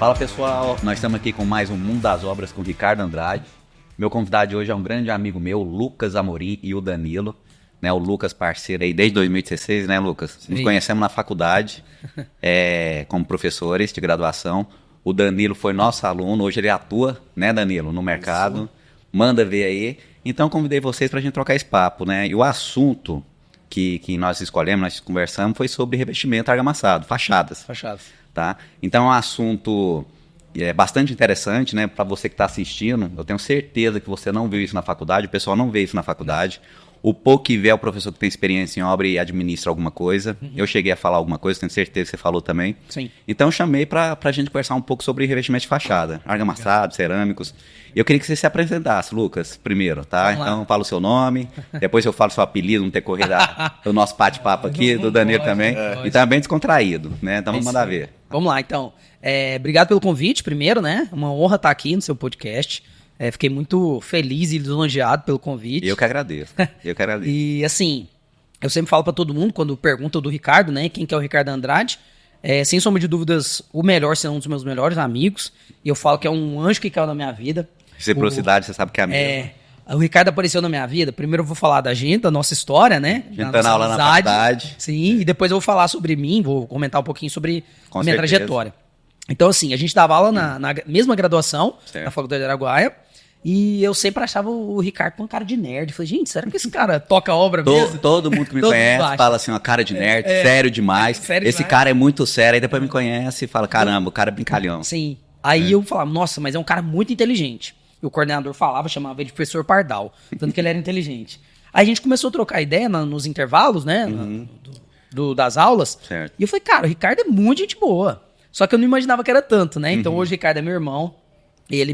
Fala pessoal, nós estamos aqui com mais um Mundo das Obras com o Ricardo Andrade. Meu convidado de hoje é um grande amigo meu, Lucas Amorim, e o Danilo. Né, o Lucas, parceiro aí desde 2016, né, Lucas? Nos conhecemos na faculdade, como professores de graduação. O Danilo foi nosso aluno, hoje ele atua, né, Danilo, no mercado. Isso. Manda ver aí. Então convidei vocês para a gente trocar esse papo, né? E o assunto que nós escolhemos, nós conversamos, foi sobre revestimento argamassa, fachadas. Tá? Então é um assunto bastante interessante, né? Para você que está assistindo, eu tenho certeza que você não viu isso na faculdade, o pessoal não vê isso na faculdade. O pouco que vê é o professor que tem experiência em obra e administra alguma coisa. Eu cheguei a falar alguma coisa, tenho certeza que você falou também. Sim. Então eu chamei para a gente conversar um pouco sobre revestimento de fachada, argamassados, cerâmicos. Eu queria que você se apresentasse, Lucas, primeiro, tá? Então fala o seu nome, depois eu falo seu apelido no decorrer do nosso bate-papo aqui, do Danilo também. E também descontraído, né? Então vamos mandar ver. Vamos lá, então. Obrigado pelo convite, primeiro, né? Uma honra estar aqui no seu podcast. Fiquei muito feliz e lisonjeado pelo convite. Eu que agradeço. E assim, eu sempre falo para todo mundo, quando perguntam do Ricardo, né? Quem que é o Ricardo Andrade? Sem sombra de dúvidas, o melhor, ser um dos meus melhores amigos. E eu falo que é um anjo que caiu na minha vida. Reciprocidade, você sabe que é a mesma. O Ricardo apareceu na minha vida. Primeiro eu vou falar da gente, da nossa história, né? A gente tá na aula na faculdade. Sim, e depois eu vou falar sobre mim, vou comentar um pouquinho sobre a minha trajetória. Então, assim, a gente dava aula na mesma graduação, na Faculdade de Araguaia, e eu sempre achava o Ricardo com uma cara de nerd. Falei, gente, será que esse cara toca obra mesmo? Todo mundo que me conhece fala assim, uma cara de nerd, sério demais. Esse cara é muito sério, aí depois me conhece e fala, caramba, o cara é brincalhão. Sim, aí eu falava, nossa, mas é um cara muito inteligente. E o coordenador chamava ele de professor Pardal, tanto que ele era inteligente. Aí a gente começou a trocar ideia nos intervalos, né, das aulas. Certo. E eu falei, cara, o Ricardo é muito gente boa. Só que eu não imaginava que era tanto, né? Então hoje o Ricardo é meu irmão. Ele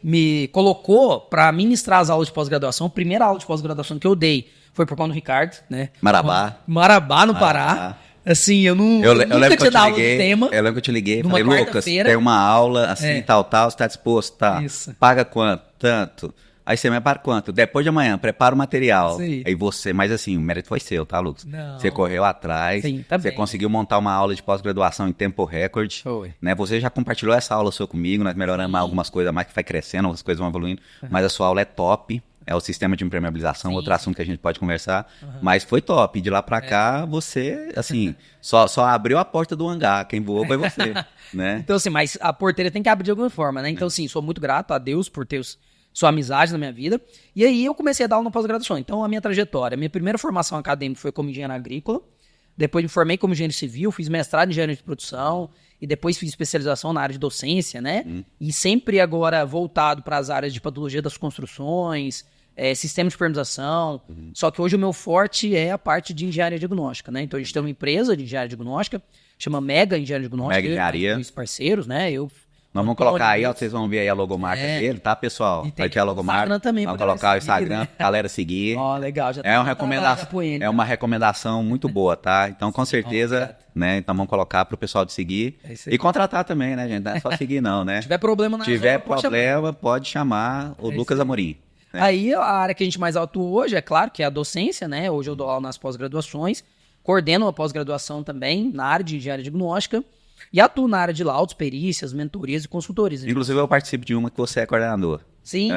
me colocou para ministrar as aulas de pós-graduação. A primeira aula de pós-graduação que eu dei foi por conta do Ricardo, né? Marabá, no Pará. Assim, eu nunca tinha dado aula do tema. Eu lembro que eu te liguei e falei, Lucas, tem uma aula assim, tal, você tá disposto? Tá. Isso. Paga quanto? Tanto. Aí você me para quanto? Depois de amanhã, prepara o material. Sim. Aí você, mas assim, o mérito foi seu, tá, Lucas? Não. Você correu atrás. Sim, tá você bem. conseguiu montar uma aula de pós-graduação em tempo recorde. Foi. Né? Você já compartilhou essa aula sua comigo, nós melhoramos algumas coisas mais que vai crescendo, algumas coisas vão evoluindo. Mas a sua aula é top. É o sistema de impermeabilização, outro assunto que a gente pode conversar. Mas foi top. De lá pra cá, você, assim, só abriu a porta do hangar. Quem voou foi você, né? Então, assim, mas a porteira tem que abrir de alguma forma, né? Então, assim, sou muito grato a Deus por ter sua amizade na minha vida. E aí eu comecei a dar aula na pós-graduação. Então, a minha trajetória, minha primeira formação acadêmica foi como engenheiro agrícola. Depois me formei como engenheiro civil, fiz mestrado em engenharia de produção. E depois fiz especialização na área de docência, né? E sempre agora voltado para as áreas de patologia das construções, sistema de permeabilização. Só que hoje o meu forte é a parte de engenharia diagnóstica, né? Então a gente tem uma empresa de engenharia diagnóstica, chama Mega Engenharia Diagnóstica. Mega Engenharia. Os parceiros, né? Nós vamos colocar aí, ó, vocês vão ver aí a logomarca dele, tá, pessoal? Vai ter a logomarca. Instagram também. Vamos colocar o Instagram pra galera seguir. Ó, legal. Já é uma recomendação muito boa, tá? Então, com certeza, né? Então, vamos colocar pro pessoal de seguir. E contratar também, né, gente? Não é só seguir não, né? Se tiver problema pode chamar o Lucas Amorim. Né? Aí, a área que a gente mais atua hoje, é claro, que é a docência, né? Hoje eu dou aula nas pós-graduações, coordeno a pós-graduação também na área de engenharia diagnóstica. E atuo na área de laudos, perícias, mentorias e consultorias. Inclusive, eu participo de uma que você é coordenador. Sim,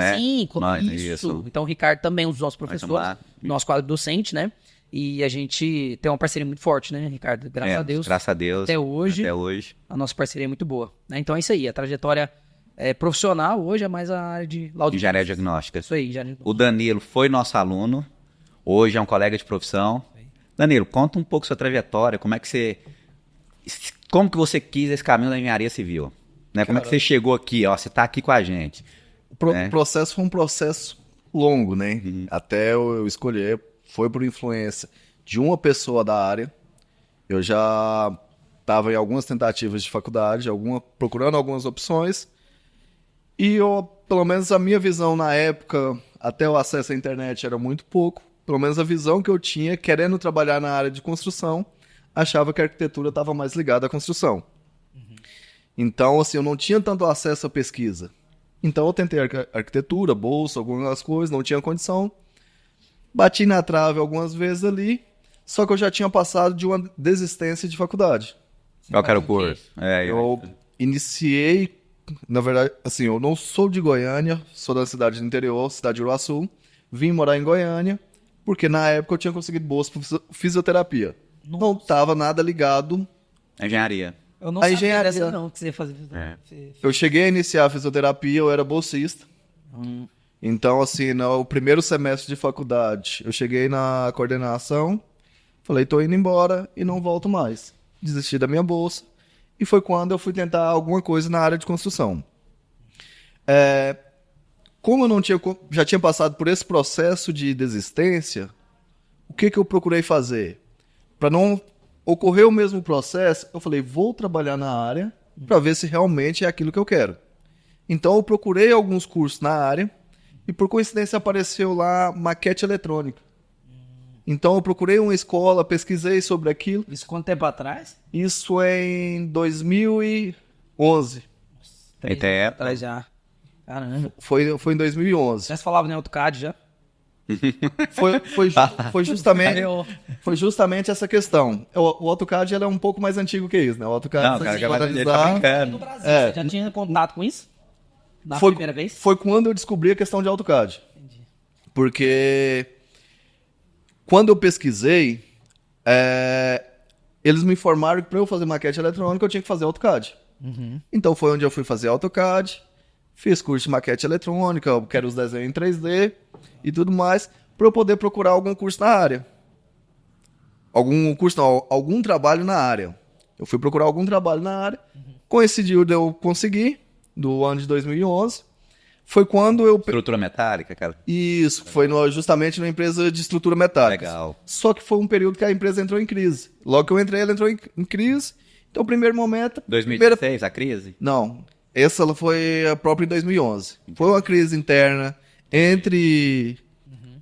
isso. Então, o Ricardo também é um dos nossos professores, nosso quadro docente, né? E a gente tem uma parceria muito forte, né, Ricardo? Graças a Deus. Graças a Deus. Até hoje. A nossa parceria é muito boa. Né? Então, é isso aí. A trajetória profissional hoje é mais a área de laudos. Engenharia diagnóstica. Isso aí, engenharia diagnóstica. O Danilo foi nosso aluno. Hoje é um colega de profissão. Danilo, conta um pouco sua trajetória. Como que você quis esse caminho da engenharia civil? Né? Como é que você chegou aqui? Ó, você está aqui com a gente. O processo foi um processo longo, né? Até eu escolher, foi por influência de uma pessoa da área. Eu já estava em algumas tentativas de faculdade, procurando algumas opções. E pelo menos a minha visão na época, até o acesso à internet era muito pouco. Pelo menos a visão que eu tinha, querendo trabalhar na área de construção, achava que a arquitetura estava mais ligada à construção. Então, assim, eu não tinha tanto acesso à pesquisa. Então, eu tentei arquitetura, bolsa, algumas coisas, não tinha condição. Bati na trave algumas vezes ali, só que eu já tinha passado de uma desistência de faculdade. Qual que era o curso? iniciei, na verdade, assim, eu não sou de Goiânia, sou da cidade do interior, cidade de Uruaçu. Vim morar em Goiânia, porque na época eu tinha conseguido bolsa para fisioterapia. Não estava nada ligado. Engenharia. Eu não A sabia engenharia. dessa não, que você ia fazer. Eu cheguei a iniciar a fisioterapia, eu era bolsista. Então, assim, no primeiro semestre de faculdade, eu cheguei na coordenação, falei, tô indo embora e não volto mais. Desisti da minha bolsa. E foi quando eu fui tentar alguma coisa na área de construção. Como eu já tinha passado por esse processo de desistência, o que eu procurei fazer? Para não ocorrer o mesmo processo, eu falei, vou trabalhar na área para ver se realmente é aquilo que eu quero. Então eu procurei alguns cursos na área e por coincidência apareceu lá maquete eletrônica. Então eu procurei uma escola, pesquisei sobre aquilo. Isso quanto tempo atrás? Isso é em 2011. Até Atrás já. Caramba. Foi em 2011. Já se falava em AutoCAD já? Foi justamente essa questão. O AutoCAD ele é um pouco mais antigo que isso, né? O AutoCAD Não, cara, ele tá brincando. No Brasil, você já tinha contato com isso? Na primeira vez? Foi quando eu descobri a questão de AutoCAD. Entendi. Porque quando eu pesquisei, eles me informaram que para eu fazer maquete eletrônica eu tinha que fazer AutoCAD. Então foi onde eu fui fazer AutoCAD, fiz curso de maquete eletrônica, eu quero os desenhos em 3D e tudo mais, para eu poder procurar algum curso na área. Algum trabalho na área. Eu fui procurar algum trabalho na área, coincidiu de eu conseguir, do ano de 2011, foi quando eu... Estrutura metálica, cara? Isso, foi justamente na empresa de estrutura metálica. Legal. Só que foi um período que a empresa entrou em crise. Logo que eu entrei, ela entrou em crise. Então, o primeiro momento... 2016, a crise? Não, essa ela foi a própria em 2011. Foi uma crise interna entre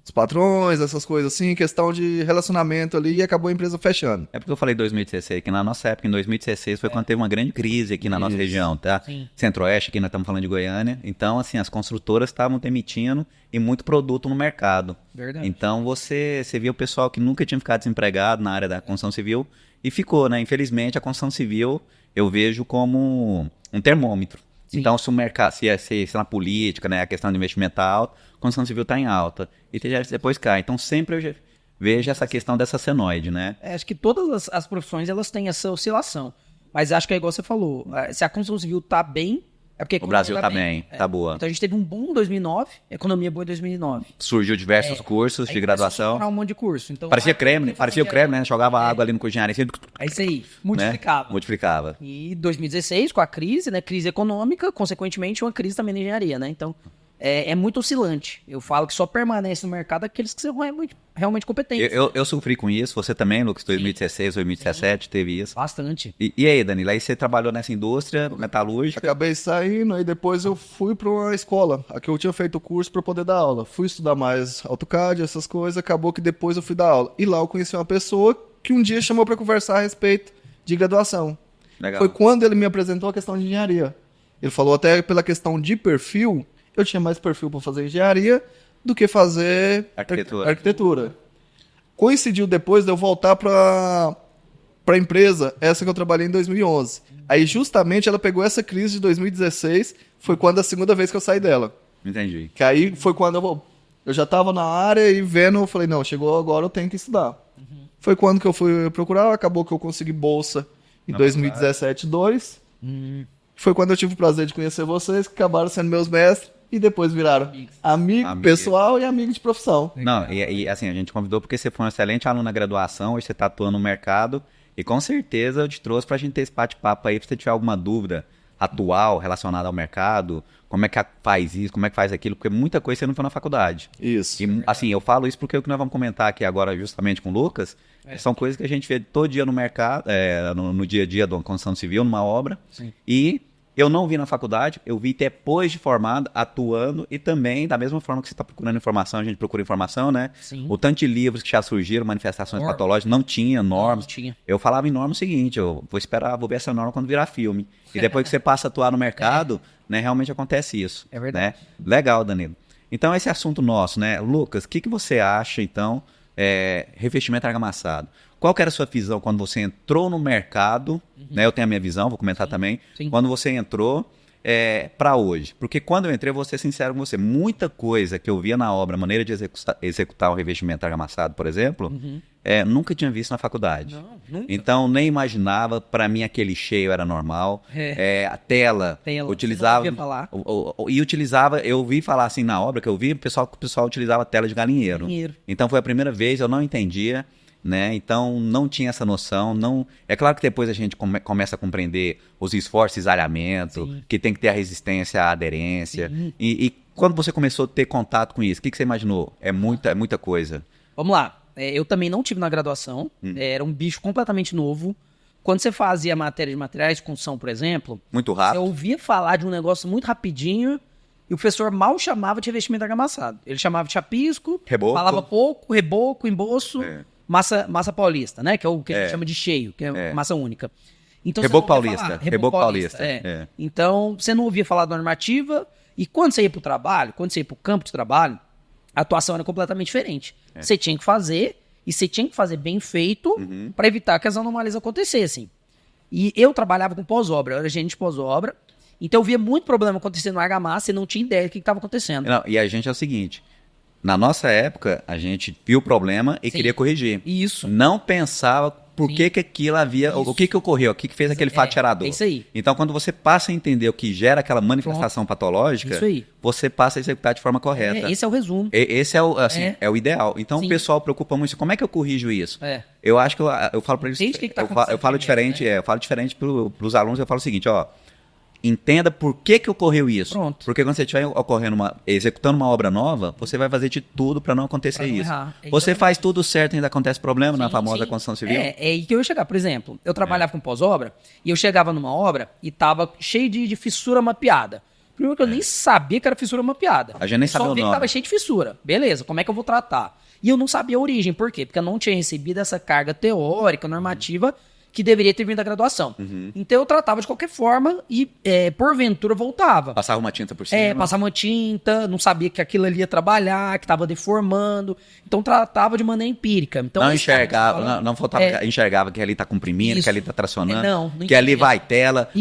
os patrões, essas coisas assim, questão de relacionamento ali, e acabou a empresa fechando. É porque eu falei 2016, que na nossa época, em 2016, foi quando teve uma grande crise aqui na nossa região, tá? Sim. Centro-Oeste, aqui nós estamos falando de Goiânia. Então, assim, as construtoras estavam demitindo e muito produto no mercado. Verdade. Então, você via o pessoal que nunca tinha ficado desempregado na área da construção civil e ficou, né? Infelizmente, a construção civil eu vejo como um termômetro. Sim. Então, se o mercado, se na política, né, a questão de investimento alto, a construção civil está em alta. E depois cai. Então, sempre eu vejo essa questão dessa senoide, né? Acho que todas as profissões elas têm essa oscilação. Mas acho que é igual você falou. Se a construção civil tá bem, é porque a O Brasil economia tá bem, É. tá boa. Então a gente teve um boom em 2009, economia boa em 2009. Surgiu diversos cursos Aí de começou a graduação. estourar um monte de curso. Então, Parecia creme, né? Jogava água ali no cozinhar, assim, É isso aí, né? multiplicava. Multiplicava. E 2016, com a crise, né? Crise econômica, consequentemente, uma crise também na engenharia, né? Então, é muito oscilante. Eu falo que só permanece no mercado aqueles que são realmente competentes. Eu sofri com isso, você também, Lucas, 2016, 2017, teve isso. Bastante. E aí, Danilo, aí você trabalhou nessa indústria metalúrgica? Acabei saindo, aí depois eu fui para uma escola. Aqui eu tinha feito o curso para poder dar aula. Fui estudar mais AutoCAD, essas coisas. Acabou que depois eu fui dar aula. E lá eu conheci uma pessoa que um dia chamou para conversar a respeito de graduação. Legal. Foi quando ele me apresentou a questão de engenharia. Ele falou até pela questão de perfil, eu tinha mais perfil para fazer engenharia do que fazer arquitetura. Coincidiu depois de eu voltar para a empresa, essa que eu trabalhei em 2011. Aí justamente ela pegou essa crise de 2016, foi quando a segunda vez que eu saí dela. Entendi. Que aí foi quando eu já estava na área e vendo, eu falei, não, chegou agora, eu tenho que estudar. Foi quando que eu fui procurar, acabou que eu consegui bolsa em 2017-2. Foi quando eu tive o prazer de conhecer vocês, que acabaram sendo meus mestres e depois viraram amigo pessoal e amigo de profissão. Não, e assim, a gente convidou porque você foi um excelente aluno na graduação, hoje você está atuando no mercado e com certeza eu te trouxe para a gente ter esse bate-papo aí, se você tiver alguma dúvida atual relacionada ao mercado, como é que faz isso, como é que faz aquilo, porque muita coisa você não foi na faculdade. Isso. E assim, eu falo isso porque o que nós vamos comentar aqui agora justamente com o Lucas, são coisas que a gente vê todo dia no mercado, no dia a dia da construção civil, numa obra. Sim. E eu não vi na faculdade, eu vi depois de formado, atuando e também, da mesma forma que você está procurando informação, a gente procura informação, né? Sim. O tanto de livros que já surgiram, manifestações patológicas, não tinha normas. Não tinha. Eu falava em norma o seguinte, eu vou esperar, vou ver essa norma quando virar filme. E depois que você passa a atuar no mercado, né, realmente acontece isso. É verdade. Né? Legal, Danilo. Então, esse assunto nosso, né? Lucas, o que você acha, então, revestimento argamassado. Qual que era a sua visão quando você entrou no mercado? Né? Eu tenho a minha visão, vou comentar também. Sim. Quando você entrou para hoje. Porque quando eu entrei, eu vou ser sincero com você, muita coisa que eu via na obra, maneira de executar um revestimento argamassado, por exemplo, nunca tinha visto na faculdade. Não, nunca. Então, nem imaginava, para mim aquele cheio era normal. A tela, utilizava... Você não ouvia falar. E utilizava, eu ouvi falar assim na obra que eu vi, o pessoal utilizava tela de galinheiro. Então, foi a primeira vez, eu não entendia. Né? Então não tinha essa noção. Não... É claro que depois a gente começa a compreender os esforços de cisalhamento, que tem que ter a resistência à aderência. E quando você começou a ter contato com isso, o que você imaginou? É muita coisa. Vamos lá. Eu também não tive na graduação. Era um bicho completamente novo. Quando você fazia matéria de materiais de construção, por exemplo, muito rápido. Você ouvia falar de um negócio muito rapidinho e o professor mal chamava de revestimento argamassado. Ele chamava de chapisco, falava pouco, reboco, emboço... Massa paulista, né? Que é o que a gente chama de cheio, que é massa única. Então, Reboco paulista. Reboco paulista. Então, você não ouvia falar da normativa e quando você ia para o trabalho, quando você ia para o campo de trabalho, a atuação era completamente diferente. Você tinha que fazer e você tinha que fazer bem feito para evitar que as anomalias acontecessem. E eu trabalhava com pós-obra, eu era gerente de pós-obra, então eu via muito problema acontecendo no argamassa e não tinha ideia do que estava acontecendo. Não, e a gente é o seguinte... Na nossa época, a gente viu o problema e queria corrigir. Isso. Não pensava por que aquilo havia... Isso. O que ocorreu, o que fez aquele fato gerador. É isso aí. Então, quando você passa a entender o que gera aquela manifestação patológica, você passa a executar de forma correta. Esse é o resumo. Esse é o ideal. Então, o pessoal preocupa muito. Como é que eu corrijo isso? Eu acho que eu falo para eles... Eu falo diferente, eu falo diferente para os alunos, eu falo o seguinte, ó... Entenda por que ocorreu isso. Pronto. Porque quando você estiver executando uma obra nova, você vai fazer de tudo para não acontecer isso. Você faz tudo certo e ainda acontece problema na famosa construção civil? É aí que eu ia chegar. Por exemplo, eu trabalhava com pós-obra e eu chegava numa obra e tava cheio de fissura mapeada. Primeiro que eu nem sabia que era fissura mapeada. A gente nem sabia o nome. Só vi que tava cheio de fissura. Beleza, como é que eu vou tratar? E eu não sabia a origem. Por quê? Porque eu não tinha recebido essa carga teórica, normativa, que deveria ter vindo da graduação. Então eu tratava de qualquer forma e, porventura, voltava. Passava uma tinta por cima. Passava uma tinta, não sabia que aquilo ali ia trabalhar, que estava deformando. Então tratava de maneira empírica. Então, não enxergava, não faltava, enxergava que ali está comprimindo, que ali está tracionando, não que ali vai tela.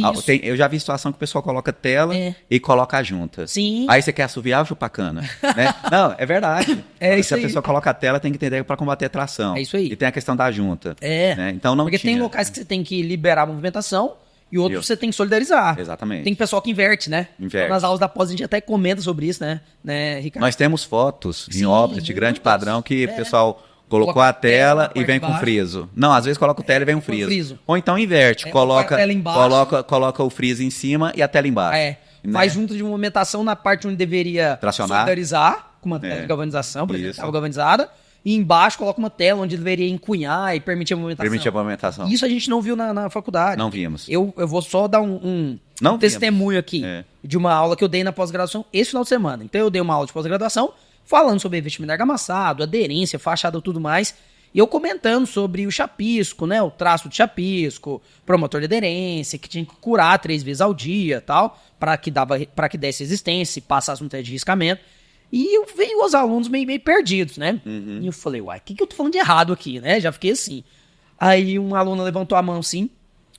Eu já vi situação que o pessoal coloca tela e coloca a junta. Sim. Aí você quer assoviar ou chupar cana? Né? Não, é verdade. Se a pessoa coloca a tela, tem que entender para combater a tração. É isso aí. E tem a questão da junta. Né? Então não Porque tem locais que você tem que liberar a movimentação e outros você tem que solidarizar. Exatamente. Tem pessoal que inverte, né? Inverte. Nas aulas da pós a gente até comenta sobre isso, né, Ricardo? Nós temos fotos em obras de grande padrão que o pessoal colocou a tela e vem com friso. Não, às vezes coloca o tela e vem um friso. Ou então inverte, coloca o friso em cima e a tela embaixo. Faz junto de movimentação na parte onde deveria tracionar, solidarizar com uma tela de galvanização, por exemplo, estava galvanizada. E embaixo coloca uma tela onde deveria encunhar e permitir a movimentação. Isso a gente não viu na faculdade. Não vimos. Eu vou só dar um testemunho aqui de uma aula que eu dei na pós-graduação esse final de semana. Então eu dei uma aula de pós-graduação falando sobre revestimento argamassado, aderência, fachada e tudo mais. E eu comentando sobre o chapisco, né? O traço de chapisco, promotor de aderência, que tinha que curar 3 vezes ao dia tal, para que desse resistência e passasse um teste de riscamento. E eu veio os alunos meio perdidos, né? E eu falei, uai, o que eu tô falando de errado aqui, né? Já fiquei assim. Aí um aluno levantou a mão assim,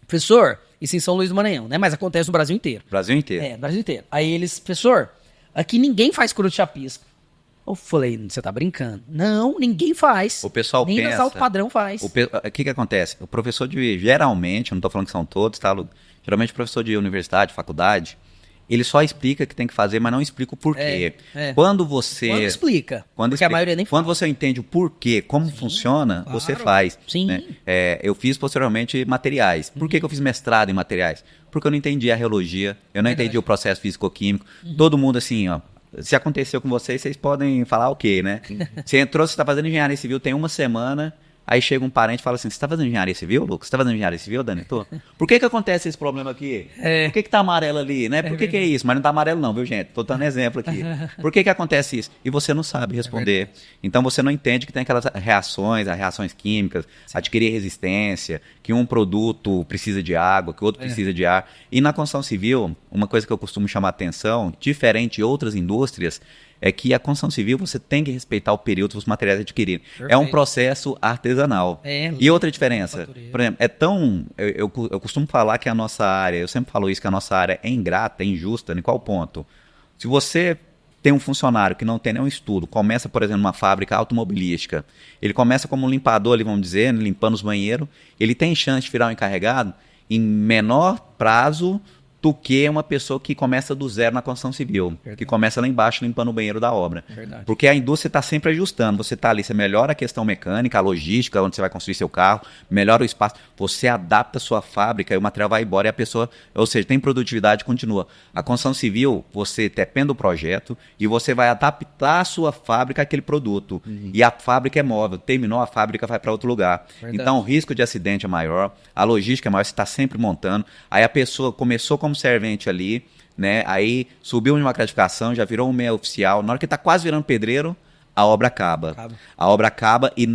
professor, isso em São Luís do Maranhão, né? Mas acontece no Brasil inteiro. Brasil inteiro. No Brasil inteiro. Aí eles, professor, aqui ninguém faz cura de chapisco. Eu falei, você tá brincando? Não, ninguém faz. O pessoal nem pensa... Nem alto padrão faz. O que acontece? O professor geralmente, eu não tô falando que são todos, tá, Lu? Geralmente o professor de universidade, faculdade, ele só explica o que tem que fazer, mas não explica o porquê. Quando explica. Porque a maioria nem fala. Quando você entende o porquê, como funciona, você faz. Sim. Né? Eu fiz posteriormente materiais. Por que eu fiz mestrado em materiais? Porque eu não entendi a reologia, eu não entendi o processo físico-químico. Todo mundo assim, ó. Se aconteceu com vocês podem falar o quê, né? Você entrou, você está fazendo engenharia civil, tem uma semana... Aí chega um parente e fala assim, você está fazendo engenharia civil, Lucas? Você está fazendo engenharia civil, Dani? Tô. Por que acontece esse problema aqui? Por que tá amarelo ali, né? Por que é isso? Mas não tá amarelo não, viu, gente? Tô dando exemplo aqui. Por que acontece isso? E você não sabe responder. Então você não entende que tem aquelas reações, as reações químicas, adquirir resistência, que um produto precisa de água, que o outro precisa de ar. E na construção civil, uma coisa que eu costumo chamar a atenção, diferente de outras indústrias, é que a construção civil você tem que respeitar o período dos materiais adquiridos. Perfeito. É um processo artesanal. E outra diferença, natureza. por exemplo, eu costumo falar que a nossa área, eu sempre falo isso, que a nossa área é ingrata, é injusta, em qual ponto? Se você tem um funcionário que não tem nenhum estudo, começa, por exemplo, numa fábrica automobilística, ele começa como um limpador, ali, vamos dizer, limpando os banheiros, ele tem chance de virar um encarregado em menor prazo do que uma pessoa que começa do zero na construção civil, Verdade. que começa lá embaixo limpando o banheiro da obra. Verdade. Porque a indústria está sempre ajustando. Você está ali, você melhora a questão mecânica, a logística, onde você vai construir seu carro, melhora o espaço, você adapta a sua fábrica e o material vai embora e a pessoa, ou seja, tem produtividade, continua. A construção civil, você depende do projeto e você vai adaptar a sua fábrica àquele produto. E a fábrica é móvel. Terminou, a fábrica vai para outro lugar. Verdade. Então, o risco de acidente é maior, a logística é maior, você está sempre montando. Aí a pessoa começou como servente ali, né? Aí subiu em uma gratificação, já virou um meio oficial. Na hora que está quase virando pedreiro, a obra acaba. A obra acaba e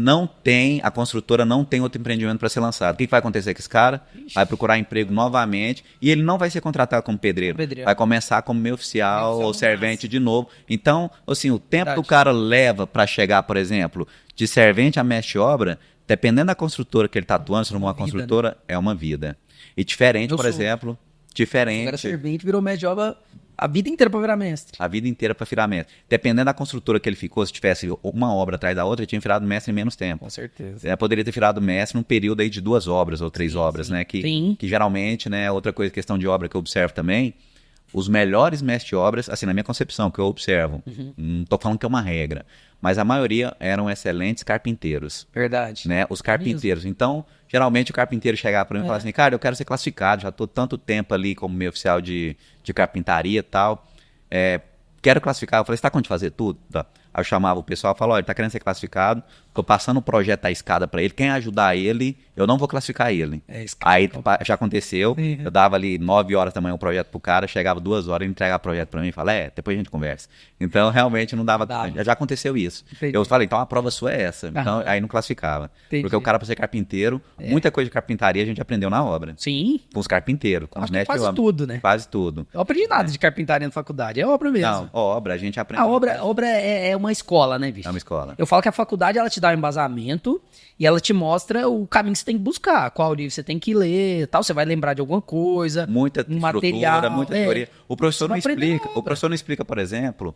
a construtora não tem outro empreendimento para ser lançado. O que vai acontecer com esse cara? Vai procurar emprego novamente e ele não vai ser contratado como pedreiro. Vai começar como meio oficial ou servente de novo. Então, assim, o tempo que o cara leva para chegar, por exemplo, de servente a mestre de obra, dependendo da construtora que ele está atuando, se não é uma construtora, né? É uma vida. E diferente, por exemplo... Diferente. Agora servente virou mestre de obra a vida inteira para virar mestre. A vida inteira para virar mestre. Dependendo da construtora que ele ficou, se tivesse uma obra atrás da outra, ele tinha virado mestre em menos tempo. Com certeza. Poderia ter virado mestre num período aí de 2 obras ou 3 obras, né? Que geralmente, né, outra coisa, questão de obra que eu observo também, os melhores mestres de obras, assim, na minha concepção, que eu observo, não estou falando que é uma regra, mas a maioria eram excelentes carpinteiros. Verdade. Né? Os carpinteiros. Então, geralmente o carpinteiro chegava para mim e falava assim, cara, eu quero ser classificado, já estou tanto tempo ali como meio oficial de carpintaria e tal, quero classificar. Eu falei, você está com de fazer tudo? Tá. Aí eu chamava o pessoal e falava, olha, ele está querendo ser classificado, estou passando o projeto da escada para ele, quem ajudar ele, eu não vou classificar ele. Aí já aconteceu, eu dava ali 9 horas da manhã o projeto pro cara, chegava 2 horas, ele entregava o projeto para mim e falava, depois a gente conversa. Então, realmente não dava. Já aconteceu isso. Entendi. Eu falei, então a prova sua é essa. Então, aí não classificava. Entendi. Porque o cara, para ser carpinteiro, muita coisa de carpintaria a gente aprendeu na obra. Sim. Com os carpinteiros, com os mestres de obra. Quase tudo, né? Quase tudo. Eu aprendi nada de carpintaria na faculdade, é obra mesmo. Não, obra, a gente aprende. A obra é uma escola, né, bicho? É uma escola. Eu falo que a faculdade, ela te dá um embasamento e ela te mostra o caminho que você tem que buscar, qual livro você tem que ler, tal, você vai lembrar de alguma coisa. Muita estrutura, material, muita teoria. O professor não explica. O professor não explica, por exemplo,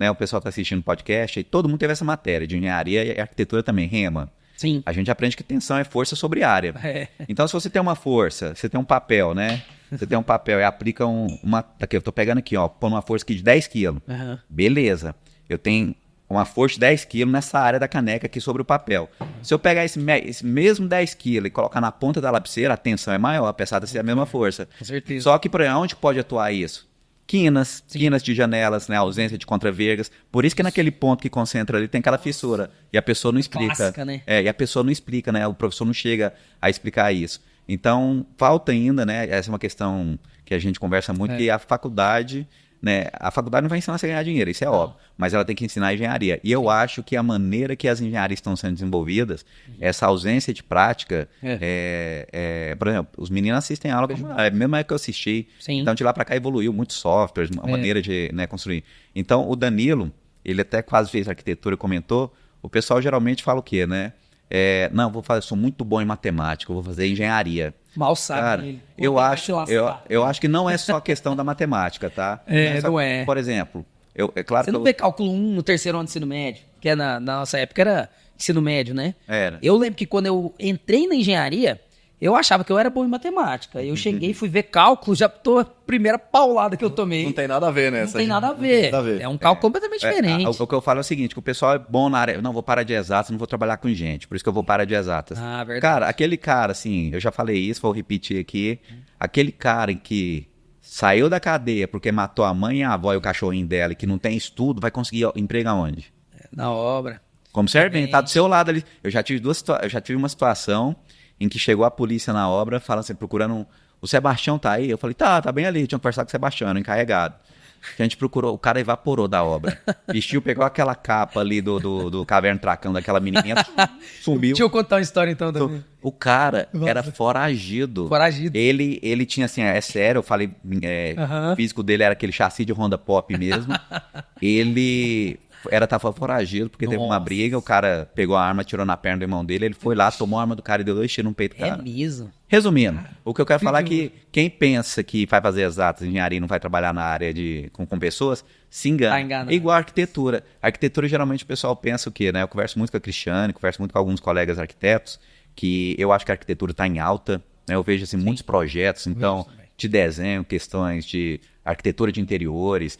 né, o pessoal está assistindo o podcast, e todo mundo teve essa matéria de engenharia e arquitetura também, rema. Sim. A gente aprende que tensão é força sobre área. Então, se você tem uma força, você tem um papel, né? Você tem um papel e aplica Aqui, eu tô pegando aqui, ó, põe uma força aqui de 10 quilos. Beleza. Eu tenho uma força de 10 quilos nessa área da caneca aqui sobre o papel. Se eu pegar esse mesmo 10 quilos e colocar na ponta da lapiseira, a tensão é maior, apesar de ser a mesma força. Com certeza. Só que, por exemplo, onde pode atuar isso? Quinas de janelas, né? Ausência de contravergas. Por isso que naquele ponto que concentra ali tem aquela fissura. E a pessoa não explica. Clássica, né? E a pessoa não explica, né? O professor não chega a explicar isso. Então, falta ainda, né? Essa é uma questão que a gente conversa muito, que a faculdade... Né? A faculdade não vai ensinar você a ganhar dinheiro, isso é óbvio, mas ela tem que ensinar a engenharia. E eu acho que a maneira que as engenharias estão sendo desenvolvidas, essa ausência de prática, por exemplo, os meninos assistem aula, mesmo que eu assisti, então de lá para cá evoluiu muitos softwares, a maneira de, né, construir. Então o Danilo, ele até quase fez arquitetura e comentou, o pessoal geralmente fala o quê, né? Não, sou muito bom em matemática, vou fazer engenharia. Mal sabe. Cara, eu acho que não é só questão da matemática, tá? Não é. Por exemplo, claro você não vê cálculo 1 no terceiro ano de ensino médio, que na nossa época era ensino médio, né? Era. Eu lembro que quando eu entrei na engenharia, eu achava que eu era bom em matemática. Eu cheguei, fui ver cálculo, já tô a primeira paulada que eu tomei. Não tem nada a ver, né? Não tem nada a ver. É um cálculo completamente diferente. O que eu falo é o seguinte, que o pessoal é bom na área, não, vou para de exatas, não vou trabalhar com gente, por isso que eu vou para de exatas. Verdade. Cara, aquele cara, assim, eu já falei isso, vou repetir aqui, aquele cara que saiu da cadeia porque matou a mãe, a avó e o cachorrinho dela e que não tem estudo, vai conseguir emprego aonde? Na obra. Como servente, tá do seu lado ali. Eu já tive uma situação em que chegou a polícia na obra, falando assim, procurando o Sebastião tá aí? Eu falei, tá bem ali, tinha que conversar com o Sebastião, era encarregado. que a gente procurou, o cara evaporou da obra. Vestiu, pegou aquela capa ali do Caverna Tracão, daquela menininha, sumiu. Deixa eu contar uma história então também. O cara era foragido. Foragido. Ele tinha assim, é sério, eu falei, o físico dele era aquele chassi de Honda Pop mesmo. Ele tava foragido porque teve uma briga, o cara pegou a arma, tirou na perna do irmão dele, ele foi lá, tomou a arma do cara e deu 2 tiros no peito do cara. É mesmo. Resumindo, o que eu quero falar é que quem pensa que vai fazer exatas, engenharia e não vai trabalhar na área com pessoas, se engana. Tá enganado. É igual a arquitetura. A arquitetura, geralmente, o pessoal pensa o quê, né? Eu converso muito com a Cristiane, converso muito com alguns colegas arquitetos, que eu acho que a arquitetura está em alta, né? Eu vejo, assim, muitos projetos, então, de desenho, questões de arquitetura de interiores,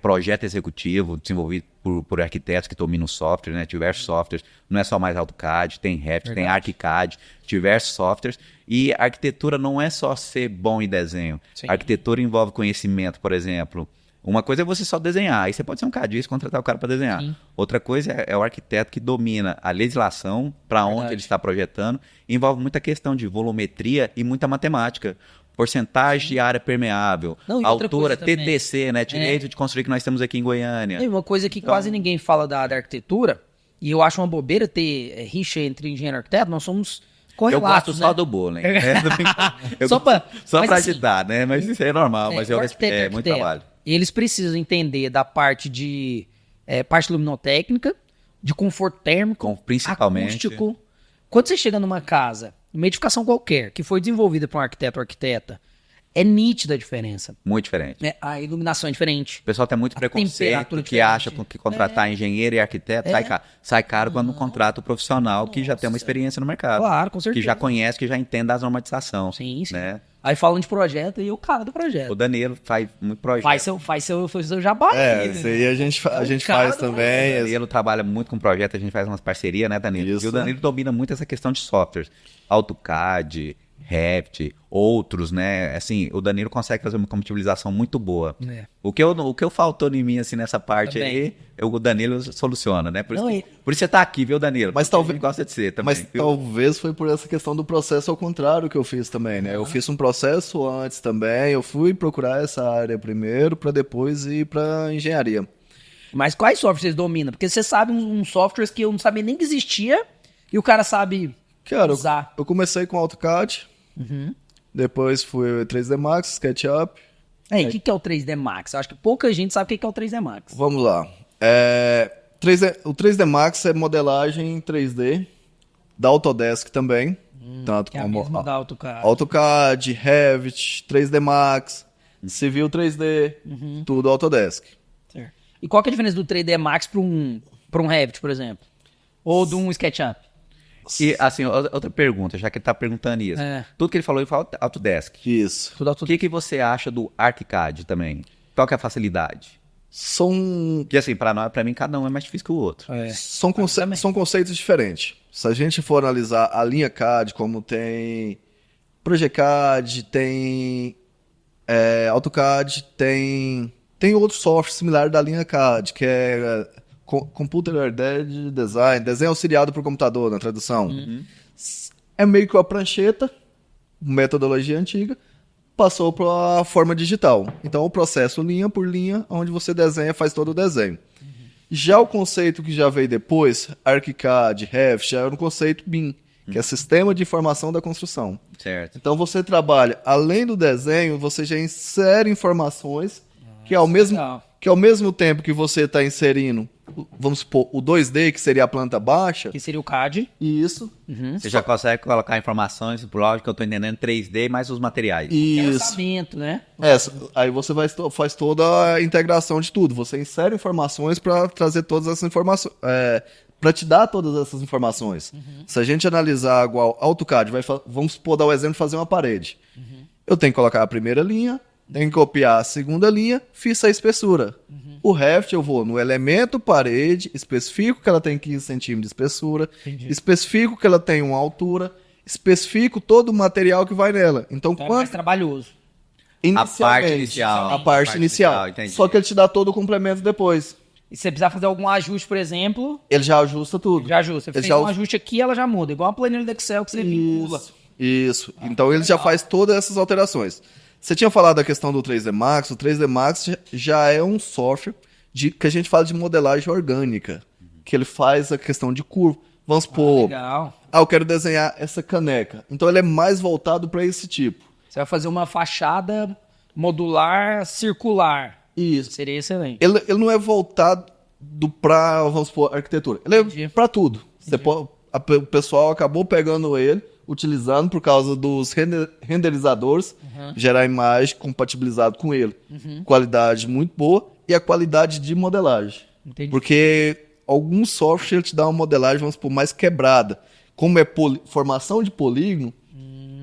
projeto executivo desenvolvido por arquitetos que dominam software, né? Diversos softwares, não é só mais AutoCAD, tem Revit, tem ArchiCAD, diversos softwares. E a arquitetura não é só ser bom em desenho. Sim. A arquitetura envolve conhecimento, por exemplo. Uma coisa é você só desenhar, aí você pode ser um cadista e contratar o cara para desenhar. Sim. Outra coisa é o arquiteto que domina a legislação, para onde ele está projetando. Envolve muita questão de volumetria e muita matemática. Porcentagem de área permeável, Não, e outra altura, coisa também. TDC, né? Direito de construir que nós temos aqui em Goiânia. E uma coisa que quase ninguém fala da arquitetura, e eu acho uma bobeira ter rixa entre engenheiro e arquiteto, nós somos Eu correlatos, gosto né? só do bullying. Só pra- só mas pra assim, agitar, né? Mas isso é normal, mas o arquiteto é muito trabalho. Eles precisam entender da parte de parte luminotécnica, de conforto térmico, Principalmente. acústico. Quando você chega numa casa, uma edificação qualquer, que foi desenvolvida por um arquiteto ou arquiteta, é nítida a diferença. Muito diferente. Né? A iluminação é diferente. O pessoal tem muito A preconceito temperatura que diferente. acha que contratar engenheiro e arquiteto sai caro quando não contrata o profissional que já tem uma experiência no mercado. Claro, com certeza. Que já conhece, que já entende das normatização. Sim, sim. Né? Aí falam de projeto e o cara do projeto. O Danilo faz muito projeto. Faz seu jabá. Isso aí a gente cara faz do também. O Danilo trabalha muito com projeto, a gente faz umas parcerias, né, Danilo? Isso. E o Danilo domina muito essa questão de softwares. AutoCAD, Revit, outros, né? Assim, o Danilo consegue fazer uma compatibilização muito boa. É. O que eu faltou em mim, assim, nessa parte Também. aí, o Danilo soluciona, né? Por isso, Não, por isso você tá aqui, viu, Danilo? Mas Porque talvez- a gente gosta de ser também. Mas viu? talvez foi por essa questão do processo ao contrário que eu fiz também, né? Eu fiz um processo antes também, eu fui procurar essa área primeiro para depois ir para engenharia. Mas quais softwares vocês dominam? Porque você sabe uns softwares que eu não sabia nem que existia e o cara sabe Cara, usar. eu comecei com AutoCAD, depois fui 3D Max, SketchUp. Aí, o que é o 3D Max? Eu acho que pouca gente sabe o que é o 3D Max. Vamos lá. O 3D Max é modelagem em 3D, da Autodesk também, tanto Que é a como mesma da AutoCAD. AutoCAD, Revit, 3D Max, Civil 3D, tudo Autodesk. Certo. E qual que é a diferença do 3D Max para um Revit, por exemplo? Ou de um SketchUp? E, assim, outra pergunta, já que ele tá perguntando isso. É. Tudo que ele falou, ele fala Autodesk. Isso. Tudo O que você acha do ArchiCAD também? Qual que é a facilidade? São, Porque assim, pra mim, cada um é mais difícil que o outro. É. são, também. são conceitos diferentes. Se a gente for analisar a linha CAD, como tem ProjeCAD, tem AutoCAD, tem outros softwares similares da linha CAD, que é Computer Aided Design, desenho auxiliado por computador, na tradução. É meio que uma prancheta, metodologia antiga, passou para a forma digital. Então, o processo linha por linha, onde você desenha, faz todo o desenho. Já o conceito que já veio depois, ArchiCAD, Revit, já era um conceito BIM, que é Sistema de Informação da Construção. Certo. Então, você trabalha, além do desenho, você já insere informações que ao mesmo tempo que você está inserindo, vamos supor, o 2D, que seria a planta baixa, Que seria o CAD. e isso, Você já consegue colocar informações, por lógico que eu tô entendendo, 3D mais os materiais. isso. Orçamento, né? Aí você faz toda a integração de tudo. Você insere informações para trazer todas essas informações, para te dar todas essas informações. Se a gente analisar igual AutoCAD, vamos supor, dar o exemplo de fazer uma parede. Eu tenho que colocar a primeira linha, tenho que copiar a segunda linha, fiz a espessura. O Revit eu vou no elemento parede, especifico que ela tem 15 centímetros de espessura, especifico que ela tem uma altura, especifico todo o material que vai nela. Então, Então é mais trabalhoso. inicialmente, A a parte inicial. entendi. Só que ele te dá todo o complemento depois. E se você precisar fazer algum ajuste, por exemplo, Ele já ajusta tudo. já ajusta. Você Ele fez já um ajuste aqui, ela já muda. Igual a planilha do Excel que você vincula. Isso. Então ele já faz todas essas alterações. Você tinha falado da questão do 3D Max. O 3D Max já é um software que a gente fala de modelagem orgânica, que ele faz a questão de curva. Vamos supor, Legal. eu quero desenhar essa caneca. Então ele é mais voltado para esse tipo. Você vai fazer uma fachada modular circular. Isso. Seria excelente. Ele não é voltado para, vamos supor, arquitetura. Ele Entendi. é para tudo. O pessoal acabou pegando ele, utilizando por causa dos renderizadores, gerar imagem compatibilizado com ele. Qualidade muito boa e a qualidade de modelagem. Entendi. Porque alguns softwares ele te dá uma modelagem, vamos supor, mais quebrada. Como é formação de polígono,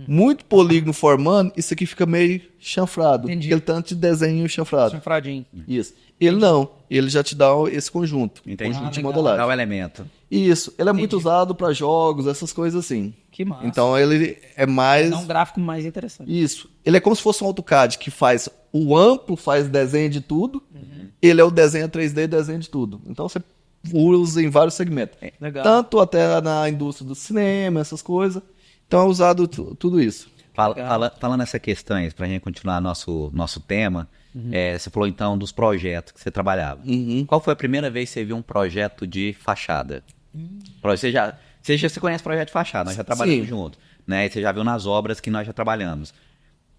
muito polígono formando, isso aqui fica meio chanfrado. Entendi. Aquele tanto de desenho chanfrado. Chanfradinho. Isso. Ele não. Ele já te dá esse conjunto. Entendi. Conjunto de legal. modelagem. Dá o elemento. Isso. Ele é muito usado para jogos, essas coisas assim. Que massa. Então ele é mais... Dá um gráfico mais interessante. Isso. Ele é como se fosse um AutoCAD que faz o amplo, faz desenho de tudo. Ele é o desenho 3D, desenho de tudo. Então você usa em vários segmentos. Legal. Tanto até na indústria do cinema, essas coisas. Então é usado tudo isso. Falando nessa questão, para a gente continuar nosso tema, você falou então dos projetos que você trabalhava. Qual foi a primeira vez que você viu um projeto de fachada? Você conhece projeto de fachada, nós já trabalhamos Sim. junto, né? E você já viu nas obras que nós já trabalhamos.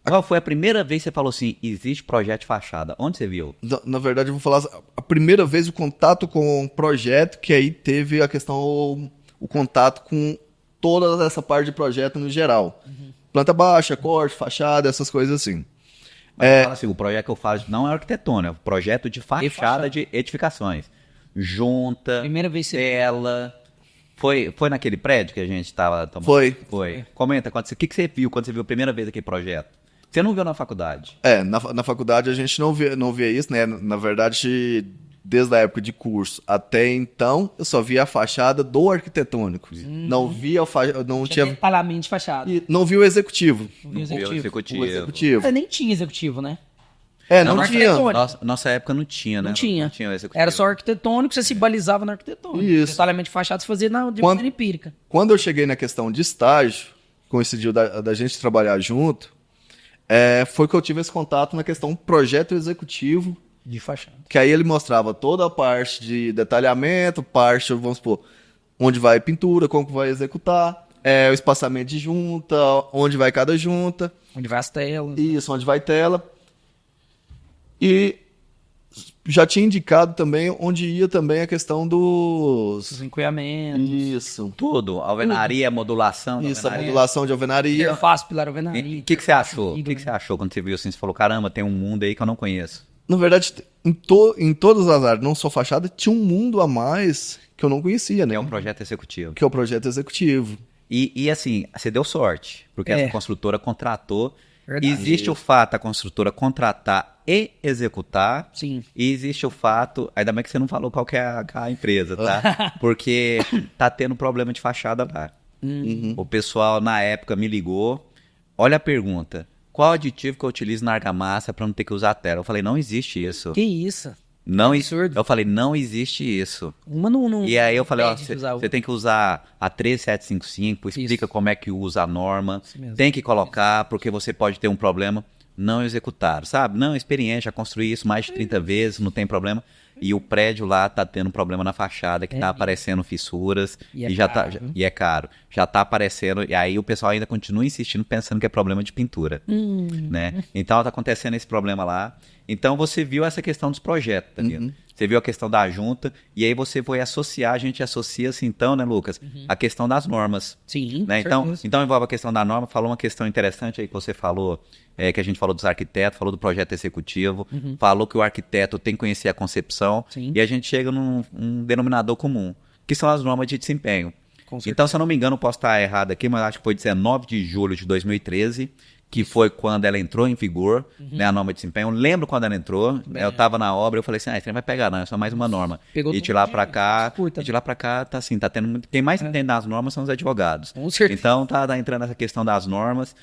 Qual foi a primeira vez que você falou assim, existe projeto de fachada? Onde você viu? Na verdade, eu vou falar a primeira vez o contato com o projeto, que aí teve a questão, o contato com toda essa parte de projeto no geral. Planta baixa, corte, fachada, essas coisas assim. Mas fala assim, o projeto que eu falo não é arquitetônico, é o projeto de fachada de edificações. Junta, Primeira vez que você... tela. Foi naquele prédio que a gente estava... Foi. Comenta, o que você viu quando você viu a primeira vez aquele projeto? Você não viu na faculdade? Na faculdade a gente não via isso, né? Na verdade, desde a época de curso até então, eu só via a fachada do arquitetônico. Não via não tinha Detalhamento de fachada. não via o executivo. Não vi O executivo. O executivo. Você nem tinha executivo, né? Não Não, tinha. arquitetônico. Nossa época não tinha, né? Não tinha. Não tinha o executivo. Era só arquitetônico, você se balizava no arquitetônico. Isso. Detalhamento de fachada você fazia de Quando- maneira empírica. Quando eu cheguei na questão de estágio, coincidiu da gente trabalhar junto, foi que eu tive esse contato na questão projeto executivo, De fachada. que aí ele mostrava toda a parte de detalhamento, parte, vamos supor, onde vai pintura, como que vai executar, o espaçamento de junta, onde vai cada junta, Onde vai as telas. isso, onde vai tela. E já tinha indicado também onde ia também a questão Os dos... encoiamentos. Isso. Tudo, alvenaria, modulação. da Isso, a alvenaria. modulação de alvenaria. Interface, pilar E alvenaria. o que você achou? O que você achou quando você viu assim? Você falou, caramba, tem um mundo aí que eu não conheço. Na verdade, em todas as áreas, não só fachada, tinha um mundo a mais que eu não conhecia, né? É um projeto executivo. Que é o projeto executivo. E assim, você deu sorte, porque essa construtora contratou. Verdade. Existe o fato da construtora contratar e executar. Sim. E existe o fato, ainda bem que você não falou qual que é a empresa, tá? Porque tá tendo problema de fachada lá. O pessoal na época me ligou. Olha a pergunta. Qual aditivo que eu utilizo na argamassa para não ter que usar a tela? Eu falei, não existe isso. Que isso? Não, absurdo. eu falei, não existe isso. Uma não E aí eu falei, ó, impede de usar o- você tem que usar a 13755, explica Isso. como é que usa a norma, Isso mesmo. tem que colocar, porque você pode ter um problema. Não executaram, sabe? Não, experiente, já construí isso mais de 30 vezes, não tem problema. E o prédio lá tá tendo problema na fachada, que tá aparecendo fissuras, E é já caro, tá, viu? e é caro. Já tá aparecendo, e aí o pessoal ainda continua insistindo, pensando que é problema de pintura, né? Então tá acontecendo esse problema lá. Então você viu essa questão dos projetos, tá vendo? Você viu a questão da junta, e aí você foi associar, a gente associa-se então, né, Lucas, a questão das normas. Sim, Né? Então envolve a questão da norma, falou uma questão interessante aí que você falou, que a gente falou dos arquitetos, falou do projeto executivo, falou que o arquiteto tem que conhecer a concepção, Sim. e a gente chega num denominador comum, que são as normas de desempenho. Com certeza. Então, se eu não me engano, posso estar errado aqui, mas acho que foi 19 de julho de 2013, que foi quando ela entrou em vigor, né, a norma de desempenho. Eu lembro quando ela entrou, eu estava na obra, eu falei assim, isso não vai pegar não, é só mais uma norma. Pegou E de todo lá dia, para cá, curta. e de lá para cá, tá assim, tá tendo muito... Quem mais entende das normas são os advogados. Com certeza. Então, tá entrando essa questão das normas,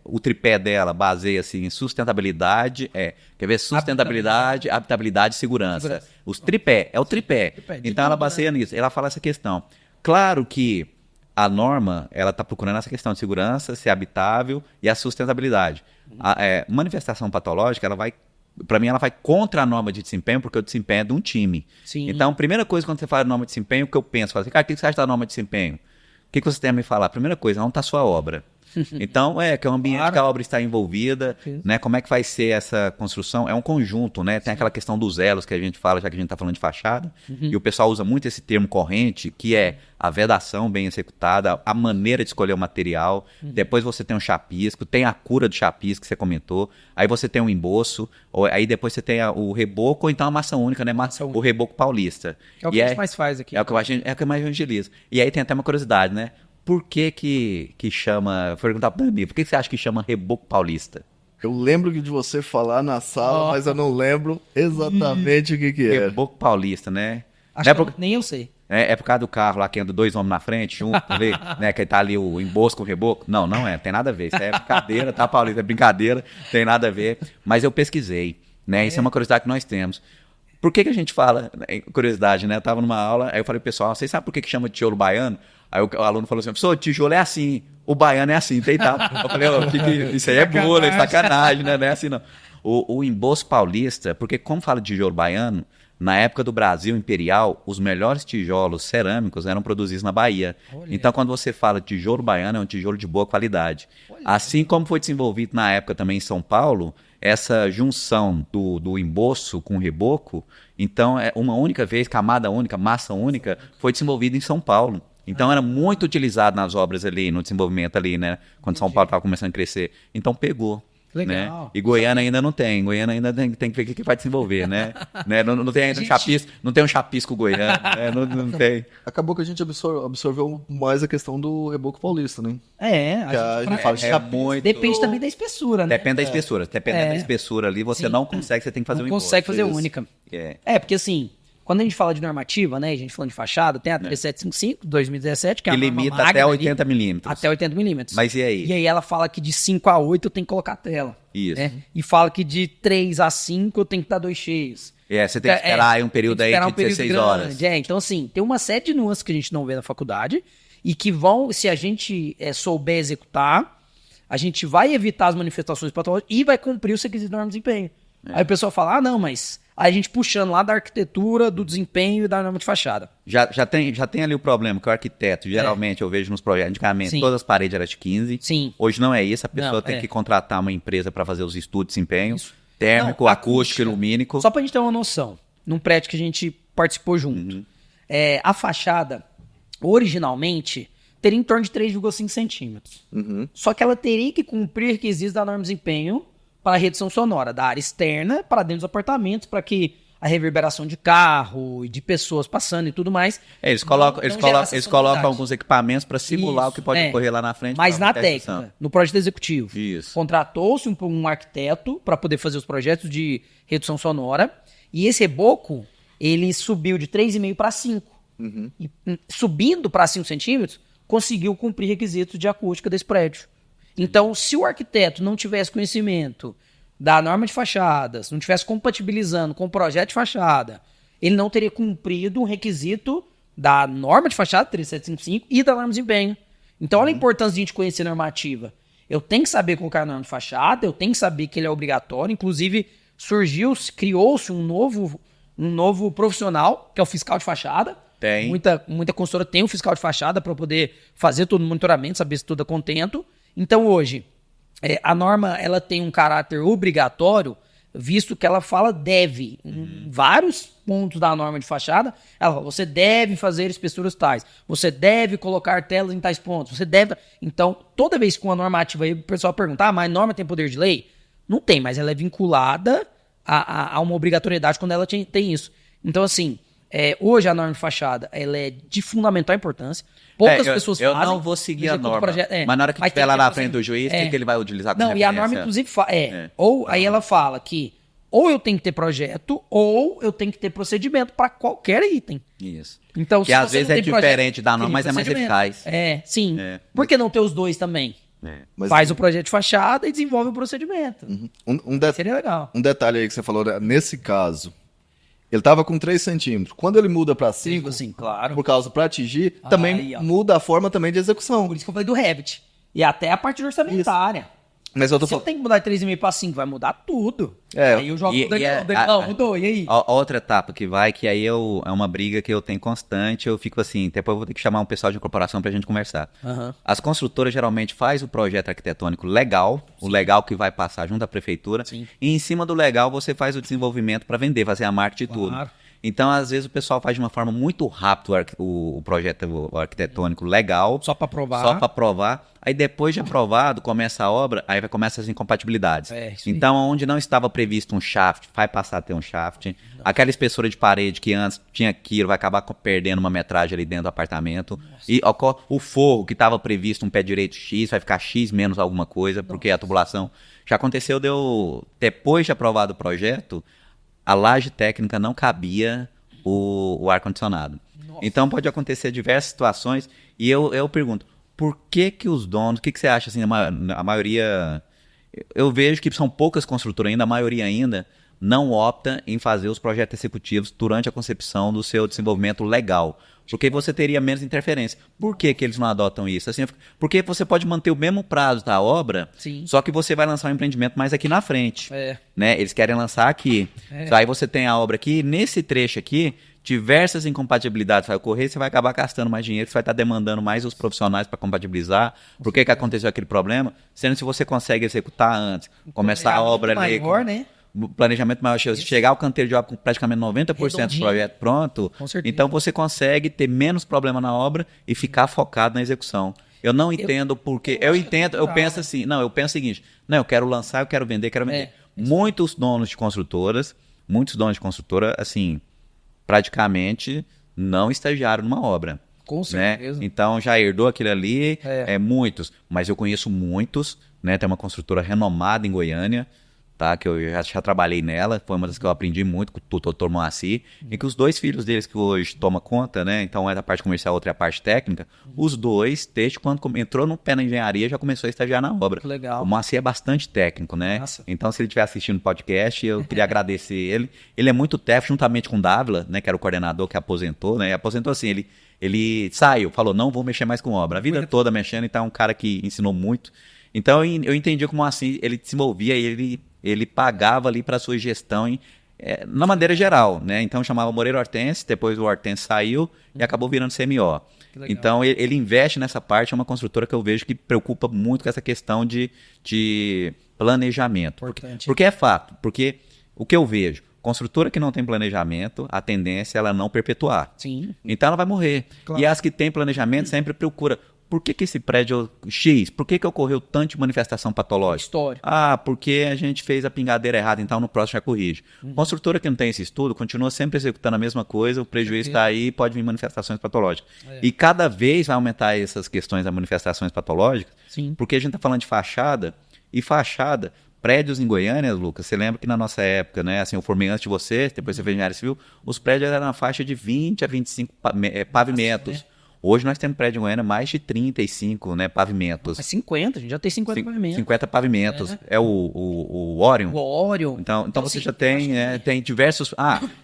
o tripé dela baseia-se em sustentabilidade, quer ver? Sustentabilidade, habitabilidade e segurança. Os tripé, é o tripé. Tripé de Então, ela tudo, né? baseia nisso, ela fala essa questão. Claro que a norma, ela está procurando essa questão de segurança, ser habitável e a sustentabilidade. Manifestação patológica, para mim, ela vai contra a norma de desempenho, porque o desempenho é de um time. Sim. Então, a primeira coisa quando você fala de norma de desempenho, o que eu penso, cara, o que você acha da norma de desempenho? O que você tem a me falar? Primeira coisa, onde está a sua obra? Então, que é o ambiente que a obra está envolvida, né? Como é que vai ser essa construção? É um conjunto, né? Tem aquela questão dos elos que a gente fala, já que a gente está falando de fachada, e o pessoal usa muito esse termo corrente, que é a vedação bem executada, a maneira de escolher o material, depois você tem um chapisco, tem a cura do chapisco que você comentou, aí você tem um emboço, aí depois você tem o reboco, ou então a massa única, né? O reboco paulista. É o que a gente mais faz aqui. É o que eu mais evangelizo. E aí tem até uma curiosidade, né? Por que chama... Vou perguntar pro Danilo, por que você acha que chama reboco paulista? Eu lembro de você falar na sala, mas eu não lembro exatamente o que é. Reboco paulista, né? Acho que nem eu sei. É por causa do carro lá que anda 2 homens na frente, junto, né? Que tá ali o emboço com o reboco. Não, tem nada a ver. Isso é brincadeira, tá, Paulista? É brincadeira, tem nada a ver. Mas eu pesquisei, né? Isso é uma curiosidade que nós temos. Por que a gente fala, curiosidade, né? Eu tava numa aula, aí eu falei, pessoal, vocês sabem por que chama tijolo baiano? Aí o aluno falou assim, professor, tijolo é assim, o baiano é assim, tá? Eu falei, isso aí é bula, é sacanagem, né? Não é assim, não. O emboço paulista, porque como fala de tijolo baiano, na época do Brasil Imperial, os melhores tijolos cerâmicos eram produzidos na Bahia. Olha. Então, quando você fala de tijolo baiano, é um tijolo de boa qualidade. Olha. Assim como foi desenvolvido na época também em São Paulo, essa junção do emboço com o reboco, então é uma única vez, camada única, massa única, foi desenvolvida em São Paulo. Então era muito utilizado nas obras ali, no desenvolvimento ali, né? Quando São Paulo estava começando a crescer. Então pegou. Legal. Né? E Goiânia ainda não tem. Goiânia ainda tem que ver o que vai desenvolver, né? Não tem ainda não tem um chapisco goiano, né? Não tem. Acabou que a gente absorveu mais a questão do reboco paulista, né? A gente fala de chapisco. Depende também da espessura, né? Depende da espessura. Dependendo da espessura ali, você não consegue, você tem que fazer um emboço. Não consegue fazer única. Porque assim, quando a gente fala de normativa, né, a gente falando de fachada, tem a 3755, 2017, que é a norma limita até 80 milímetros. Até 80 milímetros. Mas e aí? E aí ela fala que de 5 a 8 eu tenho que colocar a tela. Isso. Né? E fala que de 3 a 5 eu tenho que dar 2 cheios. Você tem que esperar aí um período aí de 16 horas. Então assim, tem uma série de nuances que a gente não vê na faculdade e que vão, se a gente souber executar, a gente vai evitar as manifestações patológicas e vai cumprir os requisitos da norma de desempenho. Aí o pessoal fala, não, mas... Aí a gente puxando lá da arquitetura, do desempenho e da norma de fachada. Já tem ali o problema, que o arquiteto, geralmente, eu vejo nos projetos, antigamente, todas as paredes eram de 15. Sim. Hoje não é isso, a pessoa tem que contratar uma empresa para fazer os estudos de desempenho, térmico, acústico e lumínico. Só pra gente ter uma noção, num prédio que a gente participou junto, a fachada, originalmente, teria em torno de 3,5 centímetros. Só que ela teria que cumprir requisitos da norma de desempenho para a redução sonora da área externa para dentro dos apartamentos, para que a reverberação de carro e de pessoas passando e tudo mais. Eles colocam alguns equipamentos para simular o que pode ocorrer lá na frente. Mas na técnica, no projeto executivo, isso. Contratou-se um arquiteto para poder fazer os projetos de redução sonora, e esse reboco, ele subiu de 3,5 para 5. E, subindo para 5 centímetros, conseguiu cumprir requisitos de acústica desse prédio. Então, se o arquiteto não tivesse conhecimento da norma de fachadas, não tivesse compatibilizando com o projeto de fachada, ele não teria cumprido um requisito da norma de fachada 3755 e da norma de desempenho. Então, olha a importância de a gente conhecer a normativa. Eu tenho que saber colocar a norma de fachada, eu tenho que saber que ele é obrigatório. Inclusive, criou-se um novo profissional, que é o fiscal de fachada. Tem. Muita consultora tem um fiscal de fachada para poder fazer todo o monitoramento, saber se tudo é contento. Então, hoje, a norma ela tem um caráter obrigatório, visto que ela fala deve. Em vários pontos da norma de fachada, ela fala, você deve fazer espessuras tais, você deve colocar telas em tais pontos, você deve... Então, toda vez que uma normativa aí, o pessoal pergunta, mas a norma tem poder de lei? Não tem, mas ela é vinculada a uma obrigatoriedade quando ela tem isso. Então, assim... hoje a norma de fachada ela é de fundamental importância. Poucas pessoas fazem. Eu não vou seguir a norma. Mas na hora que estiver lá na frente do juiz, o que ele vai utilizar como referência? E a norma, inclusive, aí ela fala que ou eu tenho que ter projeto, ou eu tenho que ter procedimento para qualquer item. Isso. Então, que às vezes é diferente da norma, mas é mais eficaz. Sim. Por que não ter os dois também? Faz o projeto de fachada e desenvolve o procedimento. Seria legal. Um detalhe aí que você falou, nesse caso, Ele tava com 3 centímetros. Quando ele muda para 5, Assim, claro. por causa para atingir, também Aí, ó. muda a forma também de execução. Por isso que eu falei do Revit. E até a parte orçamentária. Mas eu tô Se eu falando. tenho que mudar de 3,5 para 5, vai mudar tudo. É. Aí eu jogo E- pro e é- Danilão. Não, mudou, e aí? A outra etapa que vai, que aí é uma briga que eu tenho constante, eu fico assim, depois eu vou ter que chamar um pessoal de incorporação pra gente conversar. Aham. As construtoras geralmente faz o projeto arquitetônico legal, o legal que vai passar junto à prefeitura, Sim. e em cima do legal você faz o desenvolvimento para vender, fazer a marketing e tudo. Claro. Então, às vezes, o pessoal faz de uma forma muito rápida o projeto arquitetônico legal. Só pra provar. Só para provar. Aí, depois de aprovado, começa a obra, aí vai começar as incompatibilidades. Isso aí. Então, onde não estava previsto um shaft, vai passar a ter um shaft. Aquela espessura de parede que antes tinha quilo, vai acabar perdendo uma metragem ali dentro do apartamento. E o forro que estava previsto um pé direito X, vai ficar X menos alguma coisa, porque a tubulação... Já aconteceu, depois de aprovado o projeto, a laje técnica não cabia o ar-condicionado. Então pode acontecer diversas situações e eu pergunto, por que os donos, o que você acha assim, a maioria, eu vejo que são poucas construtoras ainda, a maioria ainda não opta em fazer os projetos executivos durante a concepção do seu desenvolvimento legal, porque você teria menos interferência. Por que eles não adotam isso? Assim, porque você pode manter o mesmo prazo da obra, Sim. só que você vai lançar um empreendimento mais aqui na frente. É. Né? Eles querem lançar aqui. Aí você tem a obra aqui, nesse trecho aqui, diversas incompatibilidades vai ocorrer, você vai acabar gastando mais dinheiro, você vai estar demandando mais os profissionais para compatibilizar. Por que aconteceu aquele problema? Sendo se você consegue executar antes, começar a obra ali... maior, né? Planejamento maior, chegar ao canteiro de obra com praticamente 90% do Redondinho. projeto pronto, Com certeza. então você consegue ter menos problema na obra e ficar focado na execução. Eu não entendo porque... Eu penso assim, não, eu penso o seguinte, não, eu quero lançar, eu quero vender, Muitos donos de construtora, assim, praticamente não estagiaram numa obra. Com Né? certeza. Então já herdou aquilo ali, muitos, mas eu conheço muitos, né? Tem uma construtora renomada em Goiânia, tá? Que eu já trabalhei nela, foi uma das que eu aprendi muito com o Dr. Moacir, e que os 2 filhos deles que hoje tomam conta, né? Então é da parte comercial, outra é a parte técnica, os dois, desde quando entrou no pé na engenharia, já começou a estagiar na obra. Que legal. O Moacir é bastante técnico, né? Nossa. Então se ele estiver assistindo o podcast, eu queria agradecer ele. Ele é muito técnico, juntamente com o Dávila, né? Que era o coordenador que aposentou, né? E aposentou assim, ele saiu, falou, não vou mexer mais com obra. A vida toda mexendo, então é um cara que ensinou muito. Então eu entendi como assim ele desenvolvia e ele pagava ali para sua gestão na maneira geral, né? Então chamava Moreira Hortense, depois o Hortense saiu e acabou virando CMO. Então ele investe nessa parte, é uma construtora que eu vejo que preocupa muito com essa questão de planejamento. Importante. Porque é fato, porque o que eu vejo, construtora que não tem planejamento, a tendência é ela não perpetuar. Sim. Então ela vai morrer. Claro. E as que têm planejamento sempre procura. Por que esse prédio X? Por que ocorreu tanto de manifestação patológica? História. Ah, porque a gente fez a pingadeira errada, então no próximo já corrige. Construtora que não tem esse estudo continua sempre executando a mesma coisa, o prejuízo está aí, pode vir manifestações patológicas. E cada vez vai aumentar essas questões das manifestações patológicas, Sim. porque a gente está falando de fachada, e fachada, prédios em Goiânia, Lucas, você lembra que na nossa época, né, assim, eu formei antes de você, depois você fez engenharia civil, os prédios eram na faixa de 20 a 25 pavimentos. Hoje nós temos prédio em Goiânia mais de 35, né, pavimentos. Mas 50, a gente já tem 50 pavimentos. 50 pavimentos. É o Orion. O Orion. Então você assim, já tem diversos...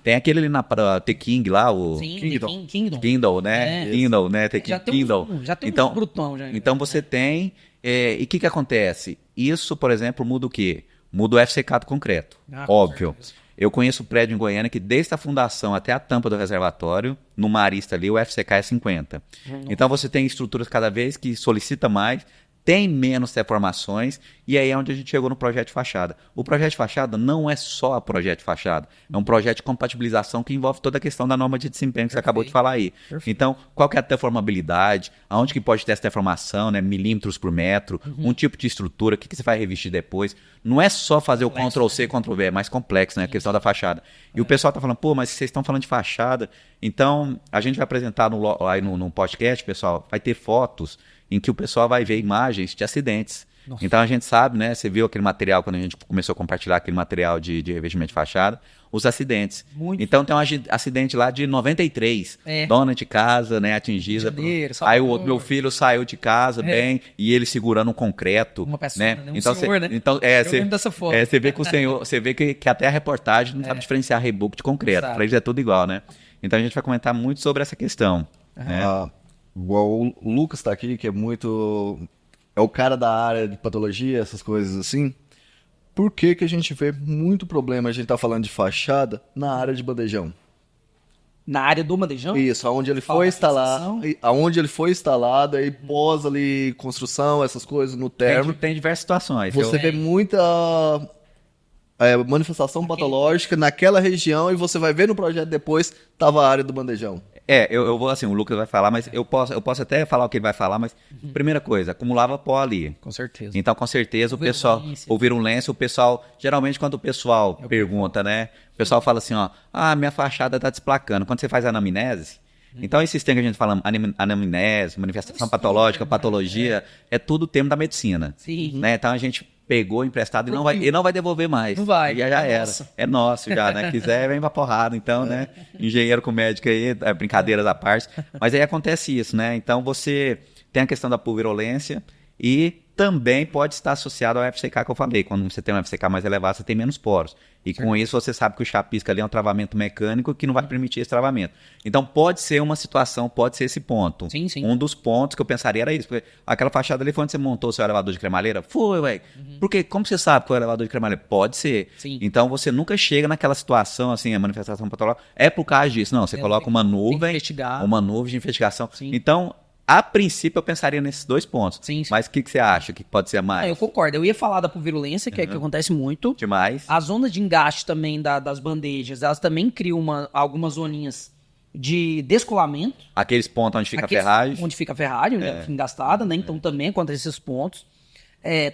tem aquele ali na The King lá, o Sim, Kingdom. Kingdom. Kindle, né? É. Kindle, né? The Já tem Kindle. já tem Então, um brutão já. então você tem... e o que acontece? Isso, por exemplo, muda o quê? Muda o FCK do concreto. Com Óbvio. certeza. Eu conheço prédio em Goiânia que desde a fundação até a tampa do reservatório, no Marista ali, o FCK é 50. Então você tem estruturas cada vez que solicita mais, tem menos deformações, e aí é onde a gente chegou no projeto de fachada. O projeto de fachada não é só a projeto de fachada, é um projeto de compatibilização que envolve toda a questão da norma de desempenho que você acabou de falar aí. Então, qual que é a deformabilidade, aonde que pode ter essa deformação, né, milímetros por metro, um tipo de estrutura, o que você vai revestir depois. Não é só fazer o Ctrl-C, Ctrl-V, é mais complexo, né, a questão da fachada. E o pessoal tá falando, pô, mas vocês estão falando de fachada, então a gente vai apresentar aí no podcast, pessoal, vai ter fotos em que o pessoal vai ver imagens de acidentes. Nossa. Então a gente sabe, né? Você viu aquele material, quando a gente começou a compartilhar aquele material de revestimento de fachada, os acidentes. Muito. Então tem um acidente lá de 93, dona de casa, né, atingida. Janeiro, Aí o meu filho saiu de casa bem, e ele segurando um concreto. Uma pessoa, né? né? Um Então, senhor, né? Então, Eu lembro dessa foto. você vê que o senhor, você vê que até a reportagem não sabe diferenciar reboco de concreto. Para eles é tudo igual, né? Então a gente vai comentar muito sobre essa questão. Né? Igual o Lucas tá aqui, que é muito... É o cara da área de patologia, essas coisas assim. Por que que a gente vê muito problema, a gente tá falando de fachada, na área de bandejão? Na área do bandejão? Isso, aonde ele foi instalado, aí pós ali construção, essas coisas no térreo. Tem diversas situações. Você vê muita manifestação patológica naquela região e você vai ver no projeto depois, tava a área do bandejão. Eu vou assim, o Lucas vai falar, mas eu posso até falar o que ele vai falar, mas primeira coisa, acumulava pó ali. Com certeza. Então, com certeza, o pessoal, ou virulência, o pessoal, geralmente quando o pessoal pergunta, né, o pessoal fala assim, ó, minha fachada tá desplacando. Quando você faz anamnese, então esses termos que a gente fala, anamnese, manifestação patológica, patologia, é tudo termo da medicina. Sim. Né? Então a gente pegou emprestado e não vai devolver mais. Não vai. Já era. É nosso já, né? Quiser, vem pra porrada. Então, né? Engenheiro com médico aí, brincadeiras à parte. Mas aí acontece isso, né? Então você tem a questão da pulverulência e também pode estar associado ao FCK que eu falei. Quando você tem um FCK mais elevado, você tem menos poros. E com isso você sabe que o chapisco ali é um travamento mecânico que não vai permitir esse travamento. Então pode ser uma situação, pode ser esse ponto. Sim, sim. Um dos pontos que eu pensaria era isso. Porque aquela fachada ali foi onde você montou o seu elevador de cremalheira? Foi, ué. Porque como você sabe que é o elevador de cremalheira? Pode ser. Sim. Então você nunca chega naquela situação, assim, a manifestação patológica. É por causa disso. Não, você coloca uma nuvem. Uma nuvem de investigação. Sim. Então, a princípio, eu pensaria nesses dois pontos. Sim. Mas o que você acha que pode ser mais? Eu concordo. Eu ia falar da pulverulência, que é que acontece muito. Demais. A zona de engaste também das bandejas, elas também criam algumas zoninhas de descolamento. Aqueles pontos onde fica a ferragem. Onde fica a ferragem, né, engastada, né? Então também acontece esses pontos.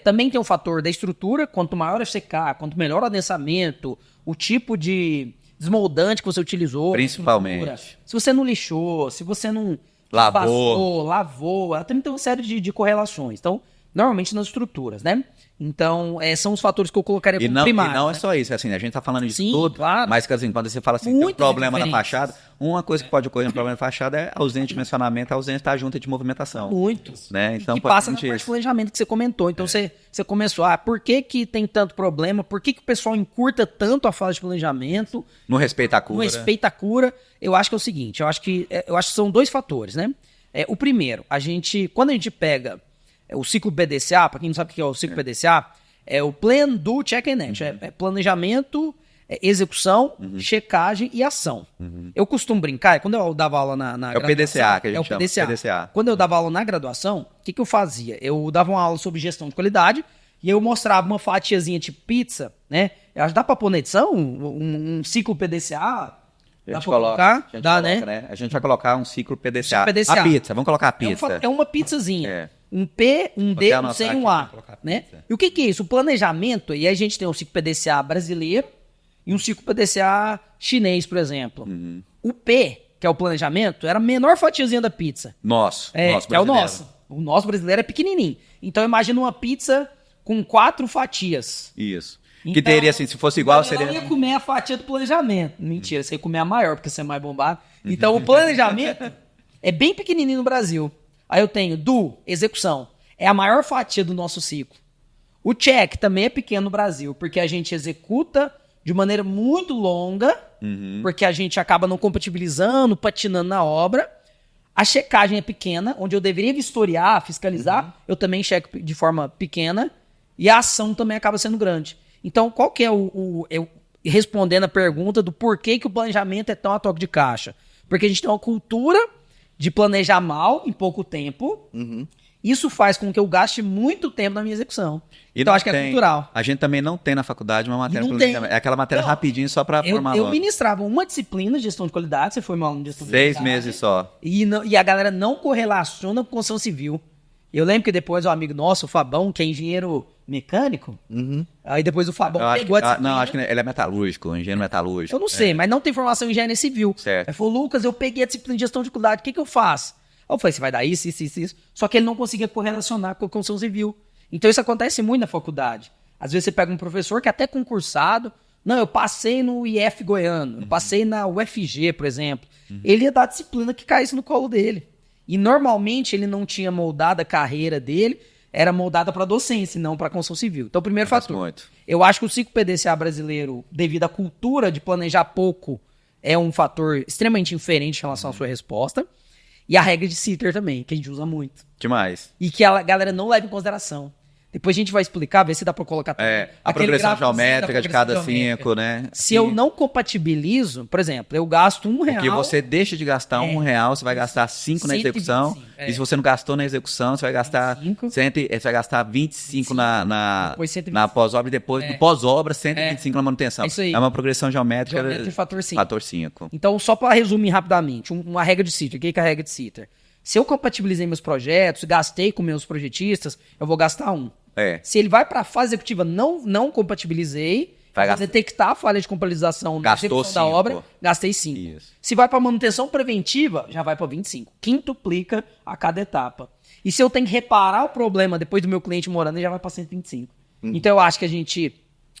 Também tem o fator da estrutura. Quanto maior a FCK, quanto melhor o adensamento, o tipo de desmoldante que você utilizou. Principalmente. Se você não lixou, se você não... lavou, ela também tem uma série de correlações. Então, normalmente nas estruturas, né? Então, são os fatores que eu colocaria como primários. E não né? é só isso, assim, a gente tá falando disso Sim, tudo, claro. mas assim, quando você fala assim, tem um Muitas problema na diferenças. fachada, uma coisa que pode ocorrer no problema na fachada é a ausência de dimensionamento, a ausência da junta de movimentação. Muitos. Né? Então, que passa na isso. parte de planejamento que você comentou. Então, você começou, por que tem tanto problema? Por que o pessoal encurta tanto a fase de planejamento? No respeito à cura. No respeito à cura, eu acho que é o seguinte, eu acho que são dois fatores, né? O primeiro, quando a gente pega o ciclo PDCA, para quem não sabe o que é o ciclo PDCA, é o Plan, Do, Check and Act. É planejamento, execução, checagem e ação. Eu costumo brincar, quando eu dava aula na É o PDCA que a gente chama. chama. PDCA. Quando eu dava aula na graduação, o que eu fazia? Eu dava uma aula sobre gestão de qualidade e eu mostrava uma fatiazinha tipo pizza, né? Eu acho que dá para pôr na edição um ciclo PDCA. A gente colocar? Né? A gente vai colocar um ciclo PDCA. A pizza, vamos colocar a pizza. É uma pizzazinha. Um P, um D, um C e um A. Né? E o que é isso? O planejamento, e aí a gente tem um ciclo PDCA brasileiro e um ciclo PDCA chinês, por exemplo. O P, que é o planejamento, era a menor fatiazinha da pizza. Nosso que é o nosso. O nosso brasileiro é pequenininho. Então imagina uma pizza com 4 fatias. Isso. Então, que teria assim, se fosse igual, seria... Eu seria... não ia comer a fatia do planejamento. Mentira, você ia comer a maior, porque você é mais bombado. Então, o planejamento é bem pequenininho no Brasil. Aí eu tenho execução. É a maior fatia do nosso ciclo. O check também é pequeno no Brasil, porque a gente executa de maneira muito longa, porque a gente acaba não compatibilizando, patinando na obra. A checagem é pequena, onde eu deveria vistoriar, fiscalizar, eu também checo de forma pequena. E a ação também acaba sendo grande. Então, qual que é respondendo a pergunta do porquê que o planejamento é tão a toque de caixa? Porque a gente tem uma cultura de planejar mal em pouco tempo. Isso faz com que eu gaste muito tempo na minha execução. Então, acho que é cultural. A gente também não tem na faculdade uma matéria de planejamento. É aquela matéria rapidinho só para formar. Eu ministrava uma disciplina de gestão de qualidade, você foi meu aluno de gestão de 6 qualidade. 6 meses só. E a galera não correlaciona com construção civil. Eu lembro que depois o amigo nosso, o Fabão, que é engenheiro mecânico, aí depois o Fabão pegou a disciplina. Não, acho que ele é metalúrgico, engenheiro metalúrgico. Eu não sei, mas não tem formação em engenharia civil. Certo. Aí falou, Lucas, eu peguei a disciplina de gestão de qualidade, o que eu faço? Aí eu falei, você vai dar isso. Só que ele não conseguia correlacionar com a construção civil. Então isso acontece muito na faculdade. Às vezes você pega um professor que é até concursado, não, eu passei no IF Goiano, eu passei na UFG, por exemplo. Ele ia dar disciplina que caísse no colo dele. E normalmente ele não tinha moldado a carreira dele, era moldada para docência, não para construção civil. Então, o primeiro fator. Muito. Eu acho que o ciclo PDCA brasileiro, devido à cultura de planejar pouco, é um fator extremamente inferente em relação à sua resposta. E a regra de Sitter também, que a gente usa muito. Demais. E que a galera não leva em consideração. Depois a gente vai explicar, ver se dá pra colocar também. A Aquele progressão gráficozinho da geométrica de cada progressão geométrica. 5, né? Se eu não compatibilizo, por exemplo, eu gasto R$1. Porque você deixa de gastar R$1, você vai gastar 5 na execução. 125, E se você não gastou na execução, você vai gastar 25. você vai gastar 25 na Depois 125. na pós-obra e depois no pós-obra 125 na manutenção. É isso aí. É uma progressão geométrica. Geométrica de fator 5. Fator 5. Então, só para resumir rapidamente, uma regra de Sitter. O que é a regra de Sitter? Se eu compatibilizei meus projetos, gastei com meus projetistas, eu vou gastar 1. Se ele vai para a fase executiva, não compatibilizei, vai detectar a falha de compatibilização na execução da obra, gastei 5. Isso. Se vai para manutenção preventiva, já vai para 25. Quintuplica a cada etapa. E se eu tenho que reparar o problema depois do meu cliente morando, ele já vai para 125. Então eu acho que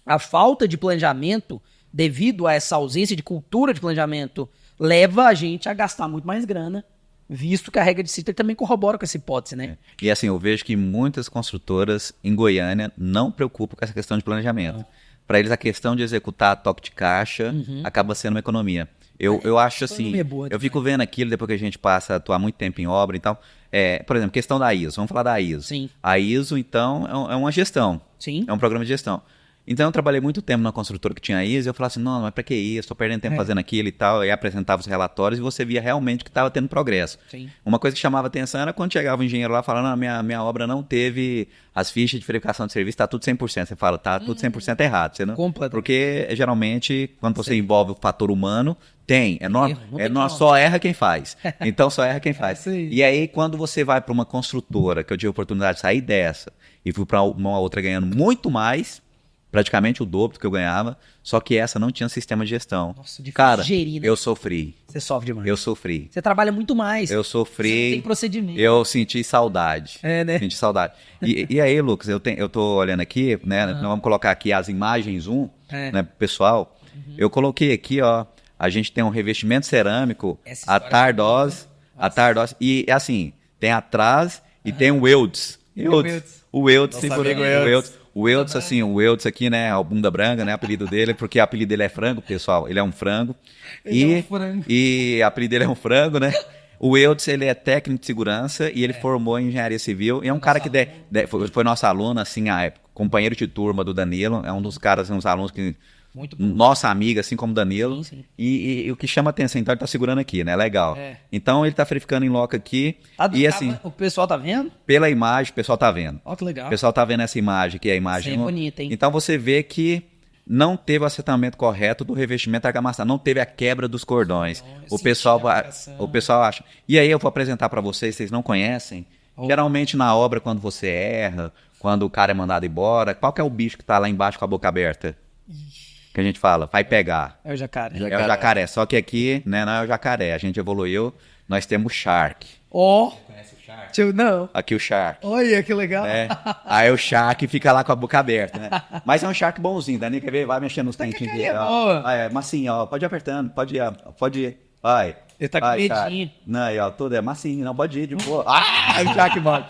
a falta de planejamento, devido a essa ausência de cultura de planejamento, leva a gente a gastar muito mais grana, visto que a regra de Sitter também corrobora com essa hipótese, né? E assim, eu vejo que muitas construtoras em Goiânia não preocupam com essa questão de planejamento. Para eles, a questão de executar a toque de caixa acaba sendo uma economia. Eu acho assim, eu fico vendo aquilo depois que a gente passa a atuar muito tempo em obra e tal. Por exemplo, questão da ISO, vamos falar da ISO. Sim. A ISO, então, é uma gestão. Sim. É um programa de gestão. Então eu trabalhei muito tempo numa construtora que tinha ISO e eu falava assim, não, mas pra que isso? Estou perdendo tempo fazendo aquilo e tal. E apresentava os relatórios e você via realmente que estava tendo progresso. Sim. Uma coisa que chamava atenção era quando chegava o engenheiro lá falando, minha obra não teve as fichas de verificação de serviço, está tudo 100%. Você fala, tá tudo 100% errado. Você não... Porque geralmente quando você envolve o fator humano, só erra quem faz. Então só erra quem faz. E aí quando você vai para uma construtora, que eu tive a oportunidade de sair dessa e fui para uma outra ganhando muito mais, praticamente o dobro do que eu ganhava, só que essa não tinha sistema de gestão. Nossa, difícil cara, de gerir, né? Eu sofri. Você sofre demais. Eu sofri. Você trabalha muito mais. Eu sofri. Você não tem procedimento. Eu senti saudade. Né? Senti saudade. E aí, Lucas, eu tô olhando aqui, né? Nós vamos colocar aqui as imagens né, pessoal. Eu coloquei aqui, ó, a gente tem um revestimento cerâmico, a Tardós, e assim, tem atrás e tem o Welds. O Welds, o Welds, assim, o Welds aqui, né, é o bunda branca, né, apelido dele, porque o apelido dele é frango, pessoal, ele é um frango. E o apelido dele é um frango, né. O Welds, ele é técnico de segurança e ele formou em engenharia civil e é um cara que foi nosso aluno, assim, a época, companheiro de turma do Danilo, é um dos caras, uns alunos que... Nossa amiga, assim como o Danilo. Sim. E o que chama atenção, então ele tá segurando aqui, né? Legal. Então ele tá verificando em loco aqui. O pessoal tá vendo? Pela imagem, o pessoal tá vendo. Ó, que legal. O pessoal tá vendo essa imagem, que é a imagem. Isso é bonita, hein? Então você vê que não teve o acertamento correto do revestimento argamassa, não teve a quebra dos cordões. O pessoal acha. E aí eu vou apresentar para vocês não conhecem. Geralmente na obra, quando você erra, quando o cara é mandado embora, qual que é o bicho que tá lá embaixo com a boca aberta? Que a gente fala, vai pegar. É o jacaré. É o jacaré. Só que aqui, né, não é o jacaré. A gente evoluiu, nós temos o Shark. Conhece o Shark? Não. Aqui o Shark. Olha, que legal. Né? Aí o Shark fica lá com a boca aberta, né? Mas é um Shark bonzinho, Dani, quer ver? Vai mexendo nos dentinhos dele. Massinho, ó. Pode ir apertando, pode ir. Vai. Ele tá com medinho. Não, aí, ó, tudo é massinho, não pode ir de boa. O Shark morre.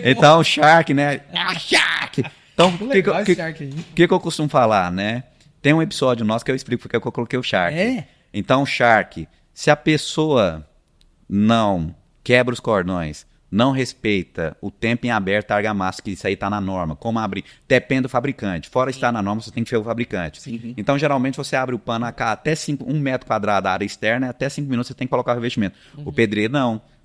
Então o Shark, né? Shark! Então, o que eu costumo falar, né? Tem um episódio nosso que eu explico porque eu coloquei o Shark. Então, o Shark, se a pessoa não quebra os cordões, não respeita o tempo em aberto da argamassa, que isso aí está na norma, como abrir, depende do fabricante. Fora estar na norma, você tem que ver o fabricante. Sim. Então, geralmente, você abre o pano até 1 metro quadrado da área externa, até 5 minutos você tem que colocar o revestimento. O pedreiro,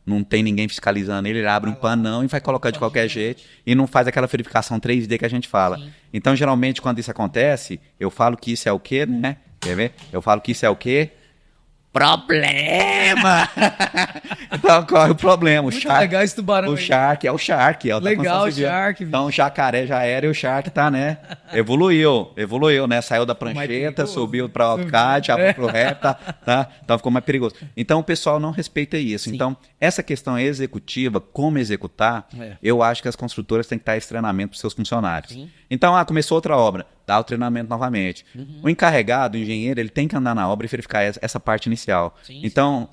não tem ninguém fiscalizando ele abre um panão e vai colocar de qualquer jeito e não faz aquela verificação 3D que a gente fala. Sim. Então, geralmente, quando isso acontece, eu falo que isso é o quê, né? Quer ver? Eu falo que isso é o quê? problema! Então corre o problema. O Muito Shark, legal esse tubarão o aí. Shark é o Shark. Da Legal, construção o civil. Shark, bicho. Então o jacaré já era e o Shark tá, né? Evoluiu, né? Saiu da prancheta, perigoso. subiu pra AutoCAD, abriu pro rap, tá? Então ficou mais perigoso. Então o pessoal não respeita isso. Sim. Então, essa questão executiva, como executar, eu acho que as construtoras têm que dar esse treinamento pros seus funcionários. Sim. Então, começou outra obra, dá o treinamento novamente. O encarregado, o engenheiro, ele tem que andar na obra e verificar essa parte inicial. Sim. Então,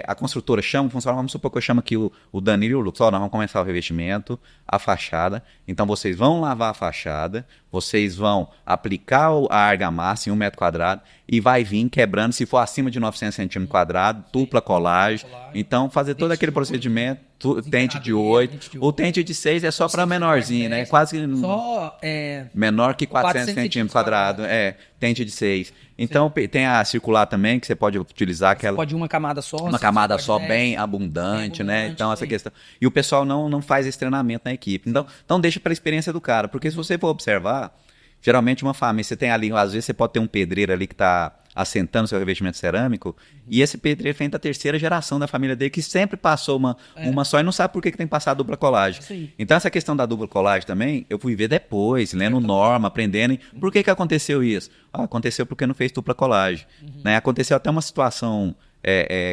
a construtora chama o funcionário, vamos supor que eu chamo aqui o Danilo e o Lucas. Nós vamos começar o revestimento, a fachada. Então, vocês vão lavar a fachada, vocês vão aplicar a argamassa em 1 metro quadrado e vai vir quebrando, se for acima de 900 centímetros quadrados, dupla colagem. Então, fazer todo aquele procedimento, tente de 8. O tente de 6 é só para menorzinho, né? Quase Só menor que 400 centímetros quadrados. Tente de 6. Então, tem a circular também, que você pode utilizar aquela... pode uma camada só. Uma camada só bem abundante, né? Então, essa questão. E o pessoal não faz esse treinamento na equipe. Então deixa para a experiência do cara. Porque se você for observar, geralmente uma família, você tem ali, às vezes você pode ter um pedreiro ali que está assentando seu revestimento cerâmico, e esse pedreiro vem da terceira geração da família dele, que sempre passou uma só e não sabe por que tem que passar a dupla colagem. Sim. Então, essa questão da dupla colagem também, eu fui ver depois, lendo norma, aprendendo. Por que aconteceu isso? Aconteceu porque não fez dupla colagem. Né? Aconteceu até uma situação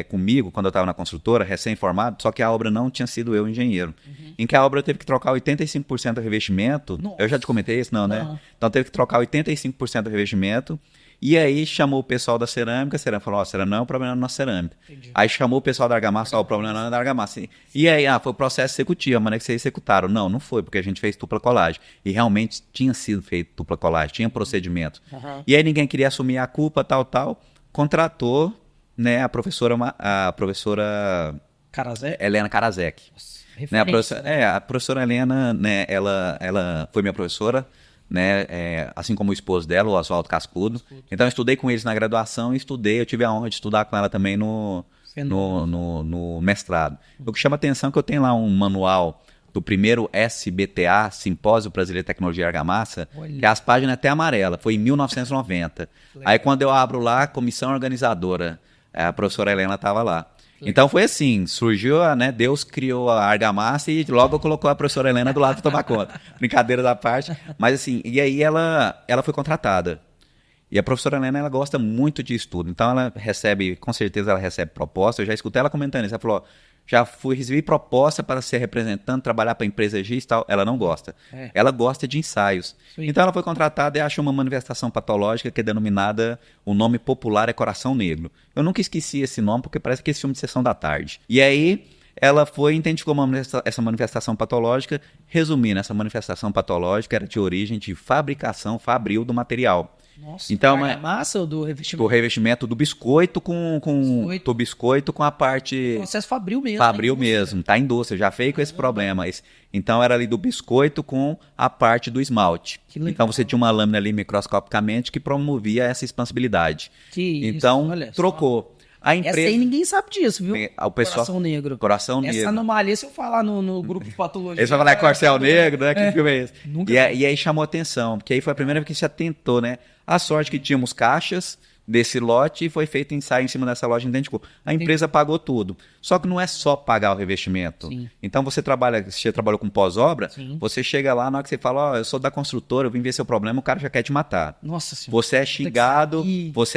comigo, quando eu estava na construtora, recém-formado, só que a obra não tinha sido eu engenheiro. Em que a obra teve que trocar 85% do revestimento. Nossa. Eu já te comentei isso, não, né? Não. Então, teve que trocar 85% do revestimento. E aí chamou o pessoal da cerâmica, a cerâmica falou, cerâmica não é o problema da nossa cerâmica. Entendi. Aí chamou o pessoal da argamassa, o problema não é da argamassa. E aí, foi o processo executivo, a maneira que vocês executaram. Não foi, porque a gente fez dupla colagem. E realmente tinha sido feito dupla colagem, tinha procedimento. E aí ninguém queria assumir a culpa, tal, contratou, né, a professora Carazé? Helena Karaszek. Né, a professora Helena, né, ela foi minha professora, né, assim como o esposo dela, o Oswaldo Cascudo. Então eu estudei com eles na graduação e eu tive a honra de estudar com ela também no mestrado. O que chama atenção é que eu tenho lá um manual do primeiro SBTA, Simpósio Brasileiro de Tecnologia e Argamassa, que as páginas até amarela, foi em 1990. Aí quando eu abro lá, comissão organizadora, a professora Helena estava lá. Então foi assim, surgiu, né, Deus criou a argamassa e logo colocou a professora Helena do lado para tomar conta. Brincadeira da parte. Mas assim, e aí ela foi contratada. E a professora Helena, ela gosta muito de estudo. Então ela recebe, com certeza ela recebe proposta. Eu já escutei ela comentando isso. Ela falou, recebi proposta para ser representante, trabalhar para a empresa X e tal. Ela não gosta. Ela gosta de ensaios. Sim. Então ela foi contratada e achou uma manifestação patológica que é denominada, o nome popular é Coração Negro. Eu nunca esqueci esse nome porque parece que esse filme de Sessão da Tarde. E aí ela foi identificou essa manifestação patológica. Resumindo, essa manifestação patológica era de origem de fabricação fabril do material. Nossa, então, massa ou do revestimento? O revestimento do biscoito do biscoito com a parte... Processo fabril mesmo. Fabril mesmo, tá? Indústria, já veio com esse problema. Então era ali do biscoito com a parte do esmalte. Então você tinha uma lâmina ali microscopicamente que promovia essa expansibilidade. Então trocou. A empresa... Essa aí ninguém sabe disso, viu? O pessoal... Coração Negro. Coração Negro. Essa anomalia, se eu falar no grupo de patologia... Eles vão falar Corcel Negro, né? Que filme é esse? E aí chamou atenção, porque aí foi a primeira vez que se atentou, né? A sorte que tínhamos caixas desse lote e foi feito ensaio em cima dessa loja, identificou. A empresa pagou tudo. Só que não é só pagar o revestimento. Sim. Então você trabalhou com pós-obra, você chega lá, na hora que você fala, eu sou da construtora, eu vim ver seu problema, o cara já quer te matar. Nossa Senhora. Você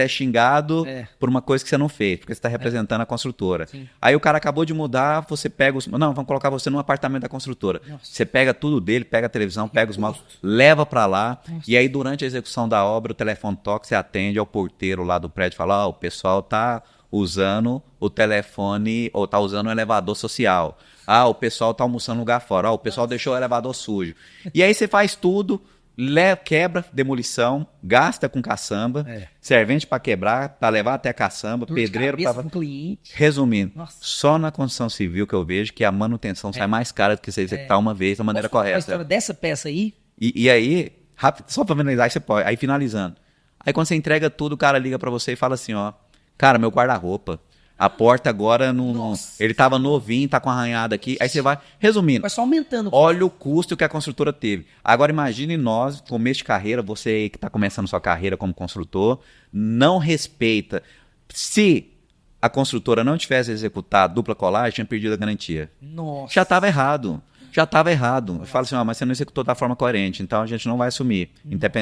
é xingado por uma coisa que você não fez, porque você está representando a construtora. Sim. Aí o cara acabou de mudar, você pega não, vamos colocar você num apartamento da construtora. Nossa. Você pega tudo dele, pega a televisão, pega os móveis, leva para lá, e aí durante a execução da obra, o telefone toca, você atende ao porteiro lá do prédio, fala, o pessoal tá usando o telefone ou tá usando o elevador social. O pessoal tá almoçando no lugar fora. O pessoal deixou o elevador sujo. E aí você faz tudo, quebra, demolição, gasta com caçamba, servente para quebrar, para levar até a caçamba, pedreiro para... Resumindo, só na construção civil que eu vejo que a manutenção sai mais cara do que você executar uma vez da maneira correta. A história dessa peça aí... E aí, rápido, só para finalizar, você pode. Aí finalizando. Aí quando você entrega tudo, o cara liga pra você e fala assim, cara, meu guarda-roupa, a porta agora ele tava novinho, tá com arranhada aqui. Aí você vai, resumindo, vai só aumentando. Olha o custo que a construtora teve. Agora imagine nós, começo de carreira, você que tá começando sua carreira como construtor, não respeita. Se a construtora não tivesse executado dupla colagem, tinha perdido a garantia. Nossa. Já estava errado. Eu falo assim, mas você não executou da forma coerente, então a gente não vai assumir.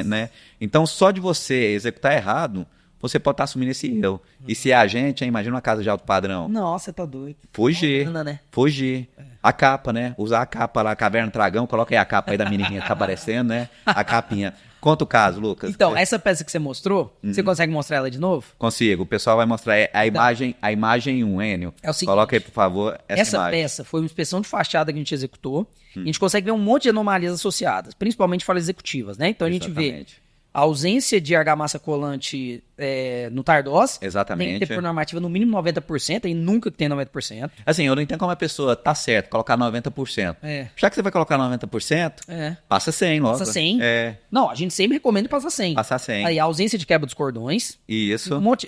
Né? Então, só de você executar errado, você pode estar assumindo esse erro. E se é a gente, imagina uma casa de alto padrão. Nossa, tá doido. Fugir. Bacana, né? Fugir. A capa, né? Usar a capa lá, Caverna do Dragão, coloca aí a capa aí da menininha que tá aparecendo, né? A capinha. Conta o caso, Lucas. Então, essa peça que você mostrou, você consegue mostrar ela de novo? Consigo. O pessoal vai mostrar a imagem 1, Enio. É o seguinte, coloca aí, por favor, essa imagem. Peça foi uma inspeção de fachada que a gente executou. E a gente consegue ver um monte de anomalias associadas, principalmente falhas executivas, né? Então a gente vê a ausência de argamassa colante no Tardós. Exatamente. Tem que ter por normativa no mínimo 90%, e nunca que tem 90%. Assim, eu não entendo como a pessoa tá certo, colocar 90%. Já que você vai colocar 90%, passa 100 logo. Passa 100? Não, a gente sempre recomenda passar 100. Passar 100. Aí a ausência de quebra dos cordões. Isso. Um monte,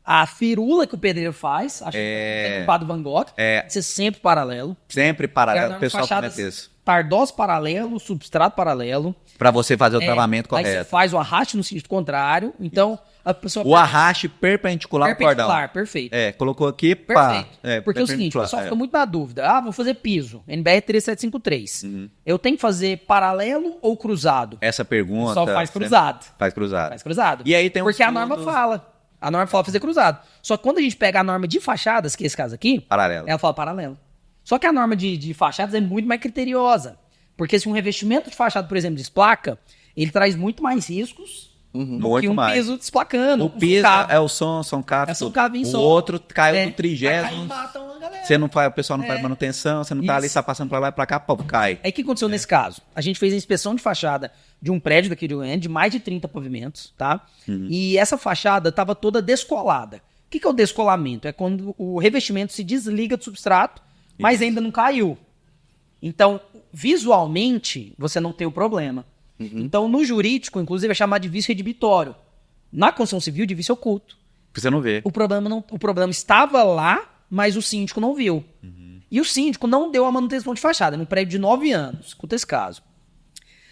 a firula que o pedreiro faz, acho que é culpado Van Gogh, tem que ser sempre paralelo. Sempre paralelo, o pessoal comenta isso. Tardós paralelo, substrato paralelo. Para você fazer o travamento correto. Aí você faz o arraste no sentido contrário, então a pessoa... O arraste perpendicular ao cordão. Perfeito. Colocou aqui, perfeito. Porque é o seguinte, o pessoal fica muito na dúvida. Vou fazer piso, NBR 3753. Eu tenho que fazer paralelo ou cruzado? Essa pergunta... Só faz cruzado. Faz cruzado. Faz cruzado. E aí tem porque a norma fala. A norma fala fazer cruzado. Só que quando a gente pega a norma de fachadas, que é esse caso aqui... Paralelo. Ela fala paralelo. Só que a norma de fachadas é muito mais criteriosa. Porque se um revestimento de fachada, por exemplo, desplaca, ele traz muito mais riscos do que um piso desplacando. O piso é o som cave. O outro caiu no 30º. O pessoal não faz manutenção, você não tá ali, tá passando pra lá e pra cá, pô, cai. Aí o que aconteceu nesse caso? A gente fez a inspeção de fachada de um prédio daqui de Goiânia, de mais de 30 pavimentos, tá? E essa fachada tava toda descolada. O que é o descolamento? É quando o revestimento se desliga do substrato, mas ainda não caiu. Então, visualmente, você não tem o problema. Então, no jurídico, inclusive, é chamado de vício redibitório. Na construção civil, de vício oculto. Você não vê. O problema estava lá, mas o síndico não viu. E o síndico não deu a manutenção de fachada, num prédio de 9 anos. Escuta esse caso.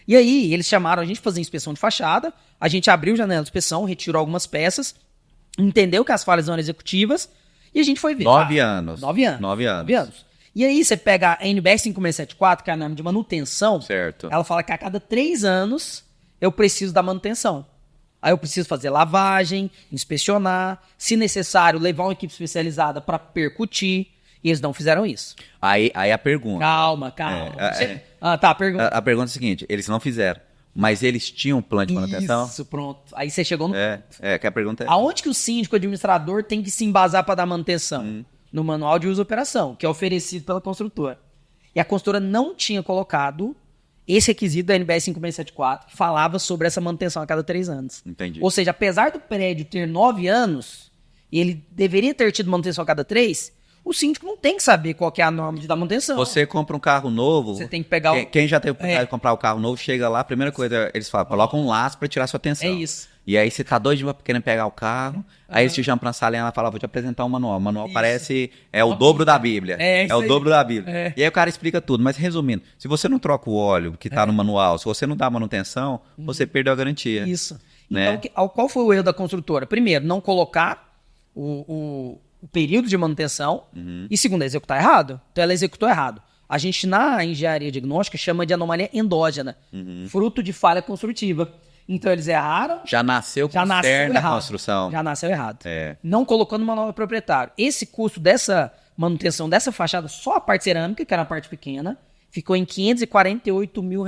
E aí, eles chamaram a gente para fazer inspeção de fachada, a gente abriu a janela de inspeção, retirou algumas peças, entendeu que as falhas eram executivas, e a gente foi ver. 9 anos. 9 anos. 9 anos. E aí você pega a NBR 5674, que é a norma de manutenção, certo. Ela fala que a cada 3 anos eu preciso da manutenção. Aí eu preciso fazer lavagem, inspecionar, se necessário, levar uma equipe especializada para percutir, e eles não fizeram isso. Aí a pergunta. Calma. A pergunta. A pergunta é a seguinte, eles não fizeram, mas eles tinham um plano de manutenção? Isso, pronto. Aí você chegou no ponto. Que a pergunta é... Aonde que o síndico, o administrador, tem que se embasar para dar manutenção? No manual de uso e operação, que é oferecido pela construtora. E a construtora não tinha colocado esse requisito da NBR 5674, que falava sobre essa manutenção a cada 3 anos. Entendi. Ou seja, apesar do prédio ter 9 anos, e ele deveria ter tido manutenção a cada 3, o síndico não tem que saber qual que é a norma de dar manutenção. Você compra um carro novo... Você tem que pegar Quem já teve a oportunidade de comprar o carro novo, chega lá, a primeira coisa, eles falam, coloca um laço para tirar sua atenção. É isso. E aí você tá doido querendo pegar o carro, aí eles te chamam pra salinha, ela fala, vou te apresentar um manual. O manual parece, o dobro da Bíblia. É o dobro da Bíblia. E aí o cara explica tudo, mas resumindo, se você não troca o óleo que tá no manual, se você não dá manutenção, você perdeu a garantia. Isso. Né? Então, qual foi o erro da construtora? Primeiro, não colocar o período de manutenção, e segundo, executar errado. Então ela executou errado. A gente, na engenharia diagnóstica, chama de anomalia endógena, fruto de falha construtiva. Então eles erraram. Já nasceu com externa na construção. Já nasceu errado. Não colocou no manual do proprietário. Esse custo dessa manutenção dessa fachada, só a parte cerâmica, que era a parte pequena, ficou em R$548 mil.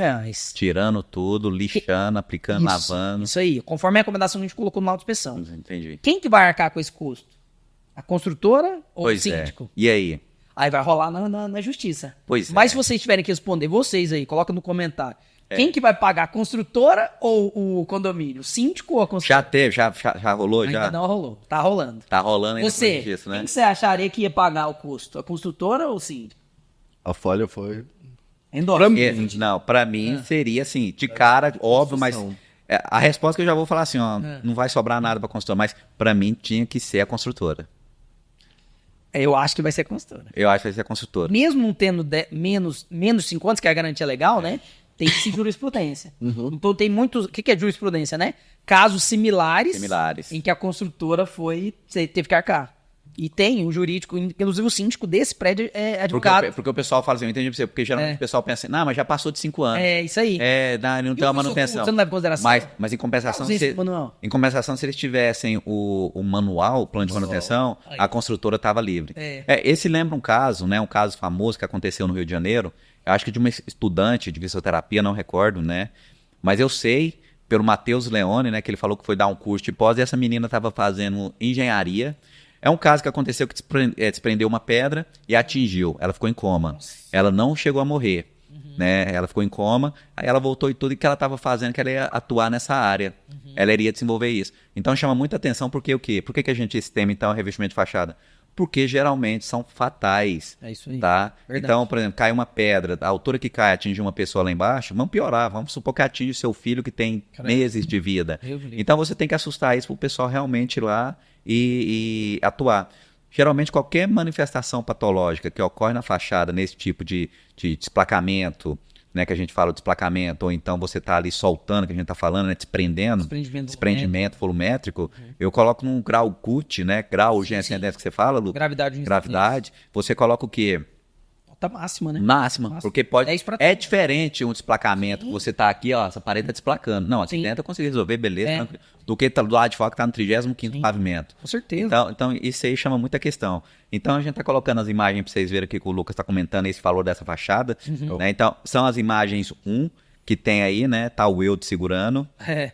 Tirando tudo, lixando, aplicando, lavando. Isso aí. Conforme a recomendação que a gente colocou no laudo de inspeção. Entendi. Quem que vai arcar com esse custo? A construtora ou o síndico? E aí? Aí vai rolar na justiça. Mas se vocês tiverem que responder, vocês aí, coloca no comentário. Quem que vai pagar? A construtora ou o condomínio? O síndico ou a construtora? Já rolou? Ainda não rolou. Tá rolando. Tá rolando ainda. Você, disso, né? quem que você acharia que ia pagar o custo? A construtora ou o síndico? A folha foi... Não, pra mim seria assim, de cara, óbvio, mas... A resposta que eu já vou falar assim, ó, não vai sobrar nada pra construtora, mas pra mim tinha que ser a construtora. Eu acho que vai ser a construtora. Eu acho que vai ser a construtora. Mesmo não tendo menos 5 anos, que é a garantia legal, né? Tem que ser jurisprudência. Então tem muitos... O que é jurisprudência, né? Casos similares. Em que a construtora teve que arcar. E tem um jurídico, inclusive o síndico desse prédio é advogado. Porque o pessoal fala assim, eu entendi você, porque geralmente o pessoal pensa assim, não, mas já passou de 5 anos. É, isso aí. Não tem uma manutenção. Você não leva em consideração? Mas em compensação, Manual. em compensação, se eles tivessem o manual, o plano de manutenção, a construtora estava livre. Esse lembra um caso, né? Um caso famoso que aconteceu no Rio de Janeiro. Eu acho que de uma estudante de fisioterapia, não recordo, né? Mas eu sei, pelo Matheus Leone, né? Que ele falou que foi dar um curso de pós e essa menina estava fazendo engenharia. É um caso que aconteceu que desprendeu uma pedra e atingiu. Ela ficou em coma. Nossa. Ela não chegou a morrer. Né? Ela ficou em coma, aí ela voltou e tudo, e que ela estava fazendo, que ela ia atuar nessa área. Ela iria desenvolver isso. Então chama muita atenção, porque o quê? Por que a gente tema, então, revestimento de fachada? Porque geralmente são fatais. É isso aí. Tá? Então, por exemplo, cai uma pedra, a altura que cai atinge uma pessoa lá embaixo, vamos piorar, vamos supor que atinge seu filho que tem meses de vida. Então você tem que assustar isso para o pessoal realmente ir lá e atuar. Geralmente, qualquer manifestação patológica que ocorre na fachada, nesse tipo de desplacamento, né, que a gente fala de desplacamento, ou então você está ali soltando, que a gente está falando, né, desprendimento volumétrico, eu coloco num grau CUT, né, grau urgência que você fala, Lu? Gravidade. Você coloca o quê? Nota máxima, né? Máxima, porque é diferente um desplacamento, que você tá aqui, ó, essa parede tá desplacando. Não, aqui dentro eu consigo resolver, beleza, do que do lado de fora que tá no 35º pavimento. Com certeza. Então, isso aí chama muita questão. Então, a gente tá colocando as imagens pra vocês verem aqui que o Lucas tá comentando esse valor dessa fachada. Né? Então, são as imagens 1 que tem aí, né? Tá o Eudes segurando,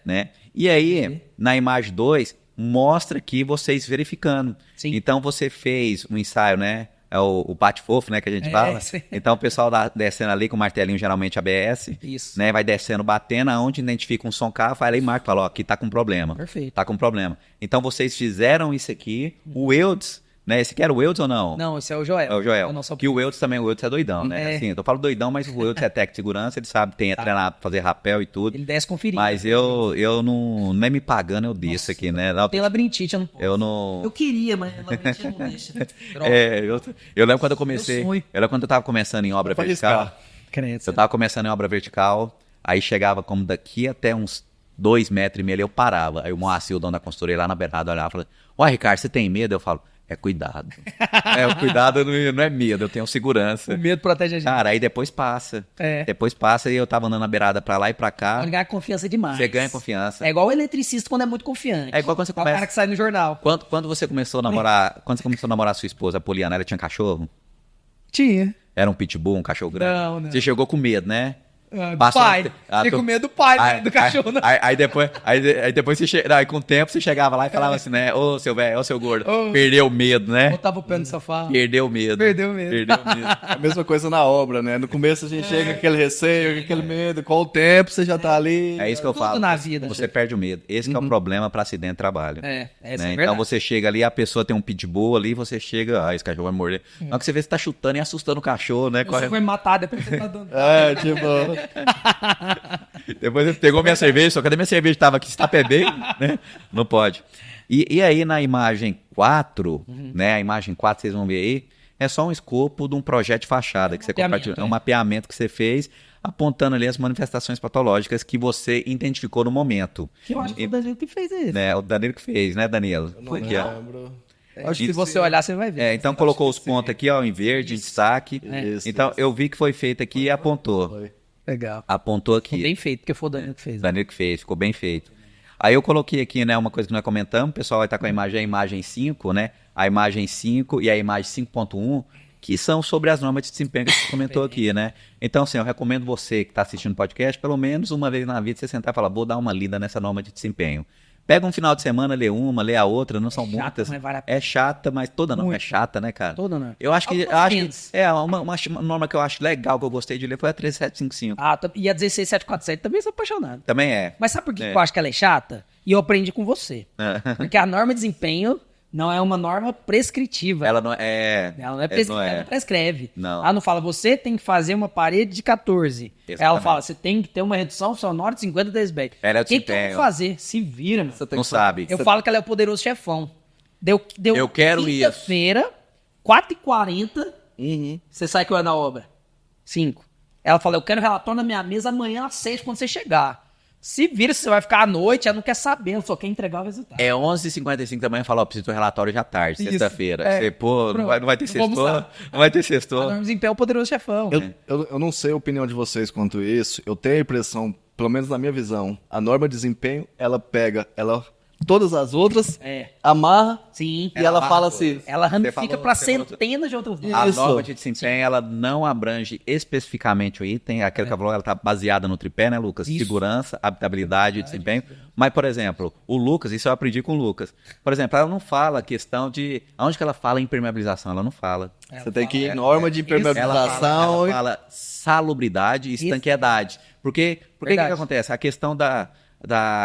né? E aí, na imagem 2, mostra aqui vocês verificando. Sim. Então, você fez um ensaio, né? É o bate-fofo, né, que a gente fala. Sim. Então, o pessoal descendo ali com o martelinho, geralmente ABS. Isso. Né, vai descendo, batendo, aonde identifica um som carro, vai lá e marca, fala, ó, aqui tá com problema. Perfeito. Tá com problema. Então, vocês fizeram isso aqui. O Eudes, né, esse aqui era o Eudes ou não? Não, esse é o Joel. É o Joel. Que o Eudes também, o Eudes é doidão, né? Assim, eu falo doidão, mas o Eudes é técnico de segurança, ele sabe, tem treinar, fazer rapel e tudo. Ele desce conferindo. Mas eu não, nem me pagando, eu disse aqui, né? Tem labirintite, eu não posso. Eu não... Eu queria, mas labirintite não deixa. Eu lembro quando eu comecei, eu lembro quando eu tava começando em obra vertical. Eu tava começando em obra vertical, aí chegava como daqui até uns 2,5 metros ali, eu parava. Aí o Moacir, o dono da consultoria, lá na beirada, olhava e falava, ué, Ricardo, você tem medo? Eu falo, cuidado. O cuidado não é medo, eu tenho segurança. O medo protege a gente. Cara, aí depois passa. Depois passa e eu tava andando na beirada pra lá e pra cá. Você ganha confiança demais. Você ganha confiança. É igual o eletricista quando é muito confiante. É igual quando você começa... É o cara que sai no jornal. Quando você começou a namorar... Quando você começou a namorar sua esposa, a Poliana, ela tinha cachorro? Tinha. Era um pitbull, um cachorro grande? Não. Você chegou com medo, né? Do pai. Fiquei com medo do pai, do cachorro. Aí depois você aí com o tempo você chegava lá e falava assim, né? Ô, seu velho, ô, seu gordo. Perdeu o medo, né? Botava o pé no sofá. Perdeu o medo. A mesma coisa na obra, né? No começo a gente chega com aquele receio, com aquele medo. Com o tempo você já tá ali. É isso que eu falo. Na vida. Você perde o medo. Esse que é o problema para acidente de trabalho. Né? Então você chega ali, a pessoa tem um pitbull ali, você chega, esse cachorro vai morder. Na hora que você vê, você tá chutando e assustando o cachorro, né? Você vai matar, depois você tá dando. Depois ele pegou minha cerveja, só cadê minha cerveja? Tava aqui, você tá bebendo, né? Não pode. E aí na imagem 4, né? A imagem 4, vocês vão ver aí, é só um escopo de um projeto de fachada que você compartilhou. É um mapeamento que você fez, apontando ali as manifestações patológicas que você identificou no momento. Que eu acho que foi o Danilo que fez isso. Né? O Danilo que fez, né, Danilo? Eu não lembro. Acho que se você olhar, você vai ver. Então colocou os pontos aqui, ó, em verde, em destaque. Então eu vi que foi feito aqui e apontou. Legal. Apontou aqui. Ficou bem feito, porque foi o Danilo que fez. Danilo que fez, ficou bem feito. Aí eu coloquei aqui, né, uma coisa que nós comentamos, o pessoal vai estar com a imagem 5, né? A imagem 5 e a imagem 5.1, que são sobre as normas de desempenho que você comentou aqui, né? Então, assim, eu recomendo você que está assistindo o podcast, pelo menos uma vez na vida, você sentar e falar, vou dar uma lida nessa norma de desempenho. Pega um final de semana, lê uma, lê a outra, não são muitas. É chata, mas toda norma é chata, né, cara? Toda norma. Eu acho que uma norma que eu acho legal, que eu gostei de ler, foi a 13755. E a 16747 também sou apaixonado. Também é. Mas sabe por que eu acho que ela é chata? E eu aprendi com você. Porque a norma de desempenho não é uma norma prescritiva. Ela não é. Ela não prescreve. Não. Ela não fala, você tem que fazer uma parede de 14. Exatamente. Ela fala, você tem que ter uma redução sonora de 50 decibéis. Ela é o que eu vou fazer? Se vira, meu. Não sabe. Eu falo que ela é o poderoso chefão. Deu eu quero isso. Quinta-feira, 4h40, você sai que hora da obra? 5. Ela fala, eu quero relatório na minha mesa amanhã às 6 quando você chegar. Se vira se você vai ficar à noite, ela não quer saber, ela só quer entregar o resultado. É 11h55 da manhã, fala, ó, preciso do relatório já tarde, Isso. sexta-feira. É. Você, pô, não vai ter Não vou sextou? almoçar. Não vai ter sextou? Norma de desempenho é o poderoso chefão. Eu não sei a opinião de vocês quanto isso. Eu tenho a impressão, pelo menos na minha visão, a norma de desempenho, ela pega todas as outras, amarra Sim. e ela fala assim. Ela ramifica falou- pra você falou- centenas de outros A Isso. norma de desempenho, ela não abrange especificamente o item, aquele que falou, ela tá baseada no tripé, né, Lucas? Isso. Segurança, habitabilidade e desempenho. Mas, por exemplo, o Lucas, isso eu aprendi com o Lucas. Por exemplo, ela não fala a questão de... Aonde que ela fala em impermeabilização? Ela não fala. Você tem que ir em norma de impermeabilização. Ela fala salubridade e estanqueidade. Porque o que Verdade. acontece? A questão da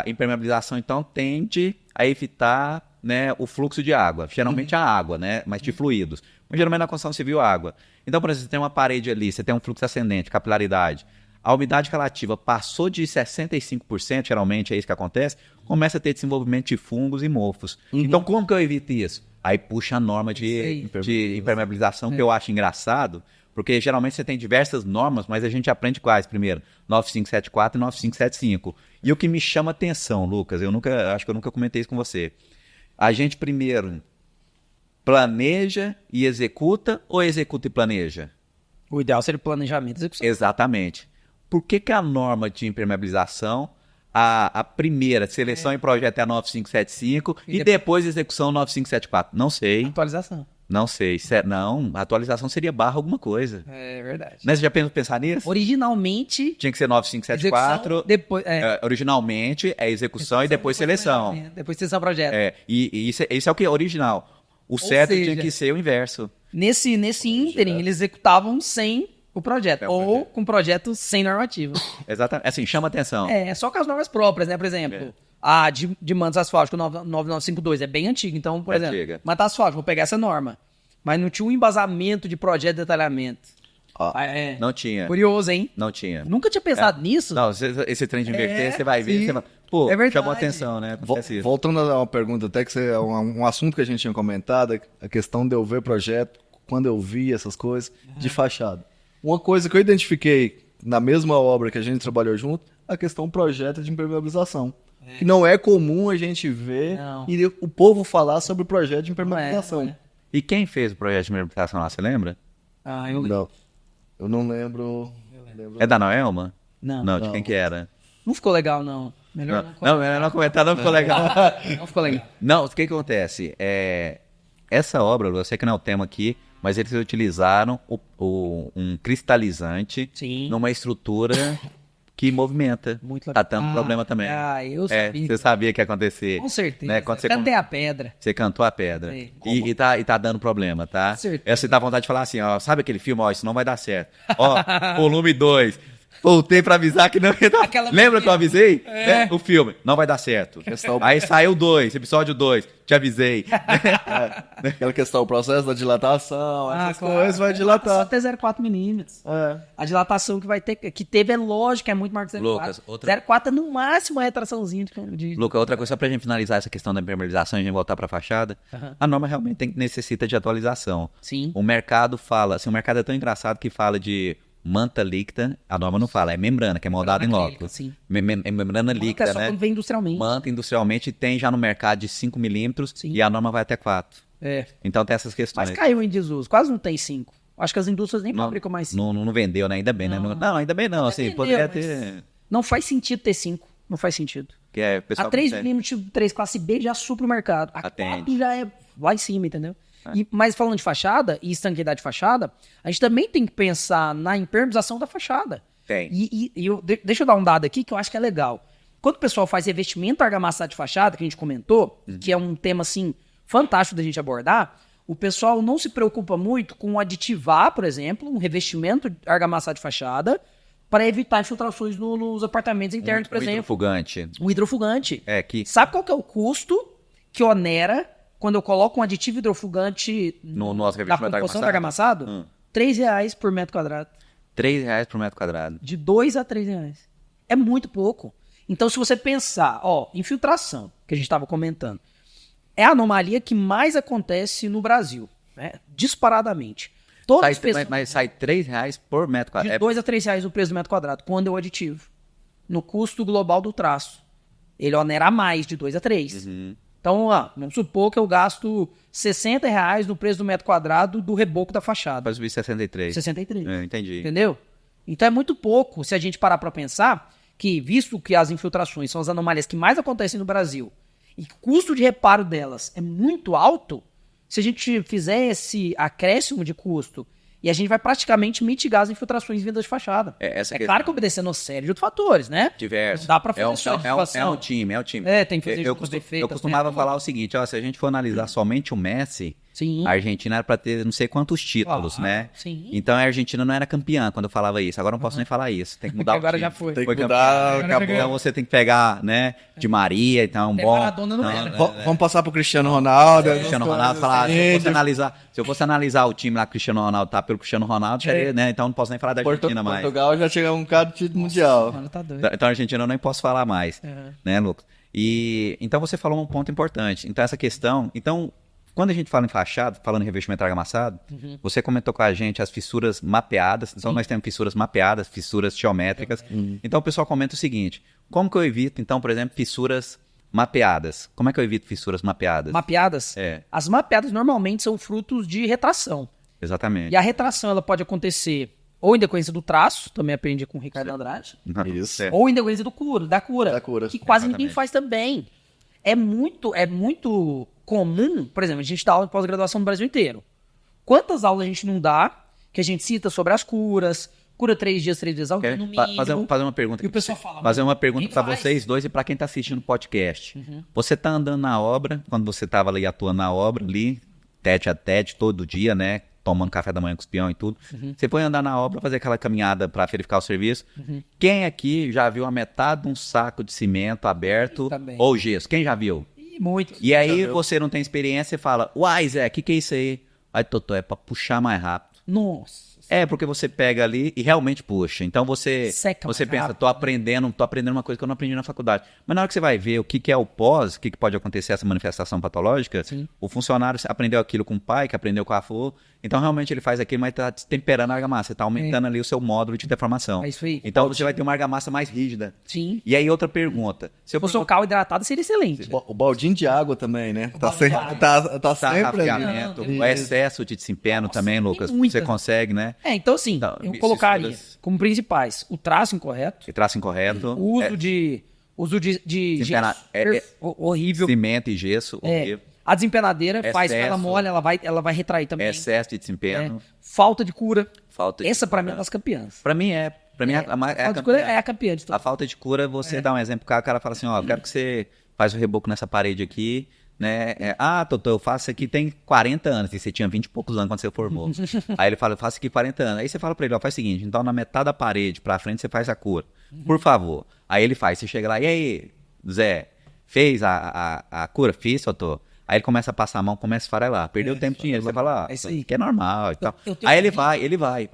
impermeabilização, então, tende a evitar, né, o fluxo de água. Geralmente a água, né? Mas de fluidos. Mas geralmente na construção civil, água. Então, por exemplo, você tem uma parede ali, você tem um fluxo ascendente, capilaridade. A umidade relativa passou de 65%, geralmente é isso que acontece, começa a ter desenvolvimento de fungos e mofos. Então, como que eu evito isso? Aí puxa a norma de impermeabilização, que eu acho engraçado, porque geralmente você tem diversas normas, mas a gente aprende quais primeiro? 9574 e 9575. E o que me chama atenção, Lucas, acho que eu nunca comentei isso com você. A gente primeiro planeja e executa ou executa e planeja? O ideal seria planejamento e execução. Exatamente. Por que a norma de impermeabilização, a primeira, seleção e projeto é a 9575 e depois execução 9574? Não sei, Atualização. não sei. Não, a atualização seria barra alguma coisa. É verdade. Né? Você já pensar nisso? Originalmente, Tinha que ser 9574. execução, depois, Originalmente é execução e depois seleção. Depois seleção projeto. E isso é o que é original. O certo seja, tinha que ser o inverso. Nesse ínterim, eles executavam sem o projeto. Ou com projeto sem normativa. Exatamente. Assim, chama atenção. Só com as normas próprias, né? Por exemplo, a de mantos asfálticos 9952 é bem antiga. Então, por exemplo, Antiga. manta asfáltico, vou pegar essa norma. Mas não tinha um embasamento de projeto de detalhamento. Não tinha. Curioso, hein? Não tinha. Nunca tinha pensado nisso. Não, esse trem de inverter, você vai ver, sim. você vai... Pô, É verdade. chamou atenção, né? Acontece isso. Voltando a uma pergunta, até que é um assunto que a gente tinha comentado, a questão de eu ver projeto, quando eu vi essas coisas, de fachada. Uma coisa que eu identifiquei na mesma obra que a gente trabalhou junto, a questão projeto de impermeabilização. Que não é comum a gente ver e o povo falar sobre o projeto de impermeabilização. E quem fez o projeto de impermeabilização lá, você lembra? Eu lembro. Não, eu não lembro. É da Noelma? Não. De quem que era? Não ficou legal, não. Melhor Melhor não comentar, não ficou legal. Não ficou legal. Não, o que acontece? Essa obra, eu sei que não é o tema aqui, mas eles utilizaram um cristalizante Sim. numa estrutura que movimenta. Muito legal. Tá tendo problema também. Eu sabia. Você sabia que ia acontecer. Com certeza. Né? Quando você Cantei a pedra. Você cantou a pedra. É. E tá dando problema, tá? Com certeza. Você dá vontade de falar assim, ó, sabe aquele filme? Ó, isso não vai dar certo. Ó, volume 2. Voltei pra avisar que não ia dar. Lembra que eu avisei? O filme, não vai dar certo. Aí saiu 2, episódio 2, te avisei. Aquela questão, o processo da dilatação, essas claro. coisas vai dilatar. Só até 0,4 milímetros. A dilatação que teve é lógico, é muito mais que 0,4. Lucas, 0,4 é no máximo a retraçãozinha de... Luca, outra coisa, só pra gente finalizar essa questão da impermeabilização e a gente voltar pra fachada, a norma realmente necessita de atualização. Sim. O mercado fala, assim, o mercado é tão engraçado que fala de manta líquida, a norma não fala, é membrana, que é moldada em Membrana lóculo. acrílica, sim. É membrana líquida, é só né? quando vem industrialmente. Manta industrialmente tem já no mercado de 5 milímetros e a norma vai até 4. Então tem essas questões. Mas caiu em desuso, quase não tem 5. Acho que as indústrias nem fabricam mais 5. Não vendeu, né? Ainda bem, né? Não, ainda bem não, assim, vendeu, poderia mas ter... Não faz sentido ter 5. Não faz sentido. Que é, o pessoal A 3 consegue. milímetros, 3 classe B já supre o mercado. A Atende. 4 já é lá em cima, entendeu? Mas falando de fachada e estanqueidade de fachada, a gente também tem que pensar na impermeabilização da fachada. Tem. Deixa eu dar um dado aqui que eu acho que é legal. Quando o pessoal faz revestimento argamassa de fachada, que a gente comentou, que é um tema, assim, fantástico da gente abordar, o pessoal não se preocupa muito com aditivar, por exemplo, um revestimento argamassa de fachada para evitar infiltrações nos apartamentos internos, por exemplo. Hidrofugante. Um hidrofugante. Sabe qual que é o custo que onera quando eu coloco um aditivo hidrofugante no nosso na revestimento composição do argamassado? R$3 por metro quadrado. R$3 por metro quadrado. De R$2 a R$3. É muito pouco. Então, se você pensar, infiltração, que a gente estava comentando, é a anomalia que mais acontece no Brasil, né? Disparadamente. Mas sai R$3 por metro quadrado. De R$2 a R$3 o preço do metro quadrado, quando eu aditivo. no custo global do traço. Ele onera mais de 2 a 3. Então, vamos supor que eu gasto R$60 no preço do metro quadrado do reboco da fachada. Vai subir 63. 63. Entendi. Entendeu? Então é muito pouco se a gente parar para pensar que, visto que as infiltrações são as anomalias que mais acontecem no Brasil e que o custo de reparo delas é muito alto, se a gente fizer esse acréscimo de custo e a gente vai praticamente mitigar as infiltrações vindas de fachada. Claro que obedecendo uma série de outros fatores, né? Diversos. Não dá pra fazer só de é um time. Tem que fazer eu costumava falar o seguinte, se a gente for analisar somente o Messi, Sim. a Argentina era para ter não sei quantos títulos, né? Sim. Então a Argentina não era campeã quando eu falava isso. Agora eu não posso nem falar isso. Tem que mudar Agora o time. já foi. Tem que Foi mudar, campeão. acabou. Então você tem que pegar, né, de Maria, então bom. Maradona não era. Vamos passar pro Cristiano Ronaldo. Cristiano Ronaldo falar, se eu fosse analisar o time lá que o Cristiano Ronaldo tá pelo Cristiano Ronaldo, né? Então não posso nem falar da Argentina mais. Portugal já chegou um cara de título mundial. Mano, tá doido. Então a Argentina eu nem posso falar mais, né, Lucas? E então você falou um ponto importante. Então essa questão, quando a gente fala em fachada, falando em revestimento argamassado, você comentou com a gente as fissuras mapeadas. Então nós temos fissuras mapeadas, fissuras geométricas. Então o pessoal comenta o seguinte: como que eu evito, então, por exemplo, fissuras mapeadas? Como é que eu evito fissuras mapeadas? Mapeadas? As mapeadas normalmente são frutos de retração. Exatamente. E a retração ela pode acontecer ou em decorrência do traço, também aprendi com o Ricardo Andrade, Isso. ou em decorrência da cura, que quase ninguém faz também. É muito comum, por exemplo, a gente dá aula de pós-graduação no Brasil inteiro. Quantas aulas a gente não dá que a gente cita sobre as curas, cura 3 dias ao dia, no mínimo. Fazer uma pergunta. E o pessoal fala, fazer uma pergunta para faz? vocês dois e para quem está assistindo o podcast. Você tá andando na obra, quando você estava ali atuando na obra, ali, tete a tete, todo dia, né? Tomando café da manhã com os peão e tudo. Você foi andar na obra, fazer aquela caminhada para verificar o serviço. Quem aqui já viu a metade de um saco de cimento aberto ou gesso? Quem já viu? Muito. E aí você não tem experiência e fala, uai, Zé, o que é isso aí? Aí, Totó, é para puxar mais rápido. Nossa. Porque você pega ali e realmente puxa. Então você pensa, tô aprendendo uma coisa que eu não aprendi na faculdade. Mas na hora que você vai ver o que é o pós, o que pode acontecer essa manifestação patológica, o funcionário aprendeu aquilo com o pai, que aprendeu com a avó. Então realmente ele faz aquilo, mas tá temperando a argamassa, tá aumentando ali o seu módulo de deformação. É isso aí. Então você vai ter uma argamassa mais rígida. Sim. E aí outra pergunta. Se eu fosse um carro hidratado, seria excelente. O baldinho de água também, né? Tá sempre ali. O excesso de desempenho também, Lucas. Você consegue, né? Então assim, eu colocaria como principais o traço incorreto. Traço incorreto. O uso de gesso, horrível. Cimento e gesso, horrível. A desempenadeira faz que ela molha, ela vai retrair também. Excesso de desempenho. Falta de cura. Essa pra mim é das campeãs. Pra mim é. Pra mim a falta de cura é a campeã de tudo. A falta de cura, você dá um exemplo, o cara fala assim, quero que você faz o reboco nessa parede aqui, né? Totó, eu faço aqui tem 40 anos, e você tinha 20 e poucos anos quando você formou. Aí ele fala, eu faço aqui 40 anos. Aí você fala pra ele, faz o seguinte, então na metade da parede pra frente você faz a cura. Por favor. Aí ele faz, você chega lá, e aí, Zé, fez a cura? Fiz, Totó. Aí ele começa a passar a mão, começa a esfarelar. Perdeu tempo e dinheiro. Você fala, que é normal e tal. Aí ele vai.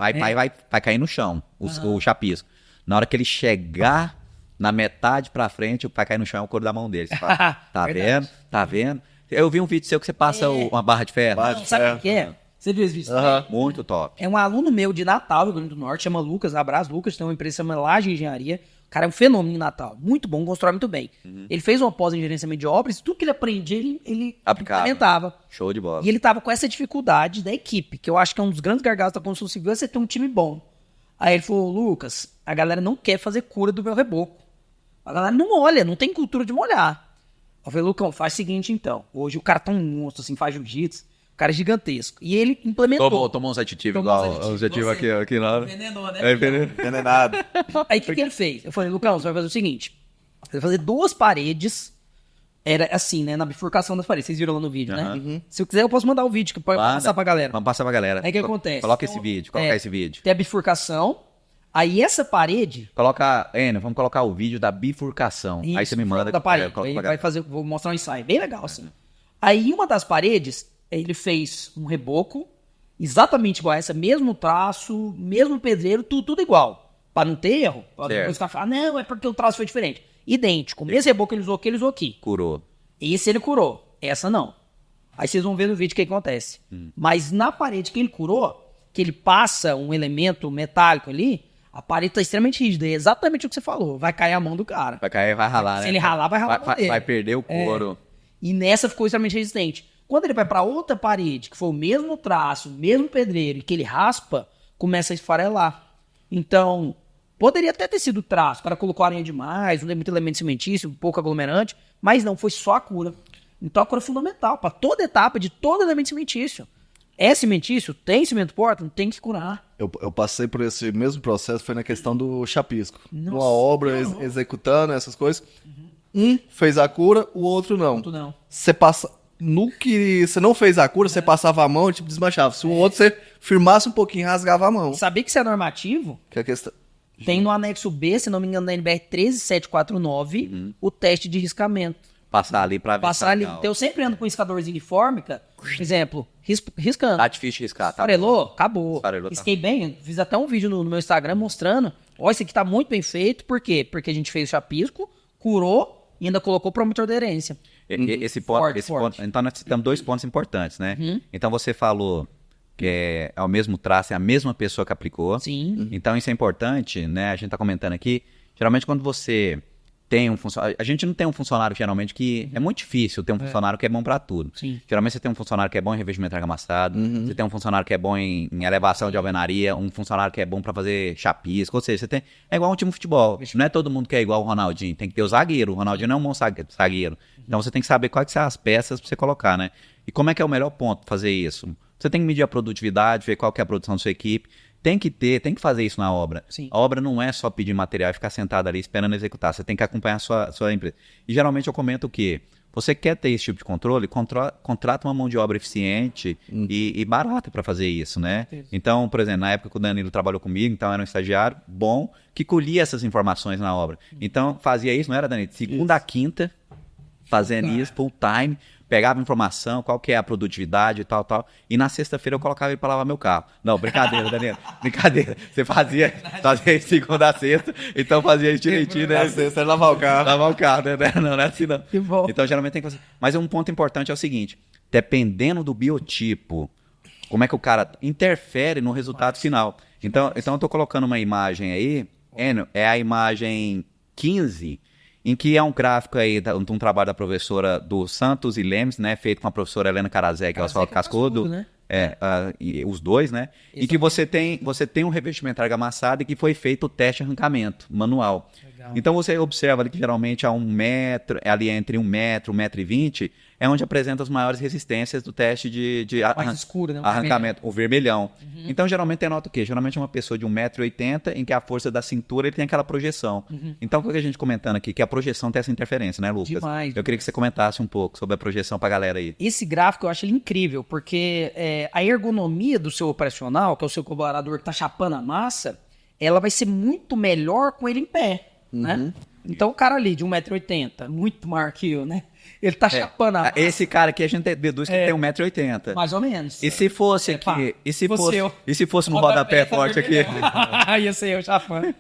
Vai cair no chão, o chapisco. Na hora que ele chegar na metade pra frente, vai cair no chão é o couro da mão dele. Você fala, tá vendo? Eu vi um vídeo seu que você passa uma barra de ferro. Sabe o que é? Você viu esse vídeo? Muito top. É um aluno meu de Natal, Rio Grande do Norte, chama Lucas. Abraço, Lucas. Tem uma empresa chamada Laje Engenharia. O cara é um fenômeno em Natal. Muito bom, constrói muito bem. Ele fez uma pós em gerenciamento de obras e tudo que ele aprendia, ele implementava. Show de bola. E ele tava com essa dificuldade da equipe, que eu acho que é um dos grandes gargalos da construção civil, é você ter um time bom. Aí ele falou, Lucas, a galera não quer fazer cura do meu reboco. A galera não molha, não tem cultura de molhar. Eu falei, Lucão, faz o seguinte então. Hoje o cara tá um monstro, assim, faz jiu-jitsu. O cara é gigantesco. E ele implementou. Tomou uns aditivos igual os aditivos aqui lá. Envenenou, né? Envenenado. Aí o que ele fez? Eu falei, Lucão, você vai fazer o seguinte. Você vai fazer 2 paredes. Era assim, né? Na bifurcação das paredes. Vocês viram lá no vídeo, né? Se eu quiser, eu posso mandar o vídeo que pode passar pra galera. Vamos passar pra galera. Aí o que acontece? Coloca esse vídeo. Coloca esse vídeo. Tem a bifurcação. Aí essa parede... Vamos colocar o vídeo da bifurcação. Isso, aí você me manda. Da parede. Aí vai fazer, vou mostrar um ensaio. Bem legal, assim. Aí uma das paredes, ele fez um reboco, exatamente igual a essa, mesmo traço, mesmo pedreiro, tudo igual. Pra não ter erro. Pra depois ficar falando, não, é porque o traço foi diferente. Idêntico. O mesmo reboco que ele usou aqui. Curou. Esse ele curou. Essa não. Aí vocês vão ver no vídeo o que acontece. Mas na parede que ele curou, que ele passa um elemento metálico ali, A parede tá extremamente rígida, é exatamente o que você falou. Vai cair a mão do cara. Vai cair, vai ralar, né? Se ele ralar, vai ralar a mão dele. Vai perder o couro. E nessa ficou extremamente resistente. Quando ele vai pra outra parede, que foi o mesmo traço, o mesmo pedreiro, e que ele raspa, começa a esfarelar. Então, poderia até ter sido traço. O cara colocou areia demais, não tem muito elemento cimentício, um pouco aglomerante, mas não, foi só a cura. Então a cura é fundamental para toda etapa de todo elemento cimentício. É cimentício? Tem cimento Portland? Tem que curar. Eu passei por esse mesmo processo, foi na questão do chapisco. Nossa, uma obra, executando essas coisas. Um fez a cura, o outro não. Não. Você passa... No que você não fez a cura, você passava a mão e tipo, desmanchava. Se o outro você firmasse um pouquinho, rasgava a mão. Sabia que isso é normativo? Que é a questão... Tem no anexo B, se não me engano, da NBR 13749, o teste de riscamento. Passar ali pra ver. Passar ali. Então eu sempre ando com um riscadorzinho de fórmica, por exemplo, riscando. Tá difícil de riscar, tá? Esfarelou? Acabou. Esfarelou, tá. Risquei bem, fiz até um vídeo no meu Instagram mostrando. Ó, esse aqui tá muito bem feito. Por quê? Porque a gente fez o chapisco, curou e ainda colocou promotor de aderência. Esse ponto, então nós citamos 2 pontos importantes, né? Então você falou que é o mesmo traço, é a mesma pessoa que aplicou. Sim. Então isso é importante, né? A gente tá comentando aqui, geralmente quando você tem um funcionário, a gente não tem um funcionário geralmente que é muito difícil ter um funcionário que é bom para tudo. Sim. Geralmente você tem um funcionário que é bom em revestimento argamassado, você tem um funcionário que é bom em elevação de alvenaria, um funcionário que é bom para fazer chapisco, ou seja, você tem, é igual um time de futebol, não é todo mundo que é igual o Ronaldinho, tem que ter o zagueiro, o Ronaldinho não é um bom zagueiro, então você tem que saber quais que são as peças para você colocar, né? E como é que é o melhor ponto para fazer isso? Você tem que medir a produtividade, ver qual que é a produção da sua equipe. Tem que fazer isso na obra. Sim. A obra não é só pedir material e ficar sentado ali esperando executar. Você tem que acompanhar a sua empresa. E geralmente eu comento o quê? Você quer ter esse tipo de controle? Contrata uma mão de obra eficiente e barata para fazer isso, né? Então, por exemplo, na época que o Danilo trabalhou comigo, então era um estagiário bom que colhia essas informações na obra. Então, fazia isso, não era, Danilo? Segunda a quinta, fazendo isso, full time. Pegava informação, qual que é a produtividade e tal. E na sexta-feira eu colocava ele pra lavar meu carro. Não, brincadeira, Danilo. Brincadeira. Você fazia isso segunda a sexta, então fazia isso direitinho, né? Na sexta é lavar o carro. Lavar o carro, né? Não é assim, não. Que bom. Então, geralmente tem que fazer. Mas um ponto importante é o seguinte: dependendo do biotipo, como é que o cara interfere no resultado final. Então eu tô colocando uma imagem aí, Enio, é a imagem 15, em que é um gráfico aí de um trabalho da professora do Santos e Lemes, né, feito com a professora Helena Carazé, que é o Oswaldo Cascudo, né? E os dois, né? E que você tem um revestimento argamassado e que foi feito o teste de arrancamento manual. Legal. Então você observa ali que geralmente a 1 metro, ali entre 1 metro, 1,20 m, é onde apresenta as maiores resistências do teste de Mais escuro, né? arrancamento, o vermelhão. Então geralmente tem nota o quê? Geralmente é uma pessoa de 1,80 m em que a força da cintura ele tem aquela projeção. Então o que a gente comentando aqui? Que a projeção tem essa interferência, né, Lucas? Demais. Eu queria que você comentasse um pouco sobre a projeção pra galera aí. Esse gráfico eu acho ele incrível, porque a ergonomia do seu operacional, que é o seu colaborador que tá chapando a massa, ela vai ser muito melhor com ele em pé, né? Então o cara ali de 1,80 m, muito maior que eu, né? Ele tá chapando a massa. Esse cara aqui a gente deduz que tem 1,80 m. Mais ou menos. E se fosse aqui, e se fosse no rodapé Rodapé forte aqui? Ia ser eu chapando.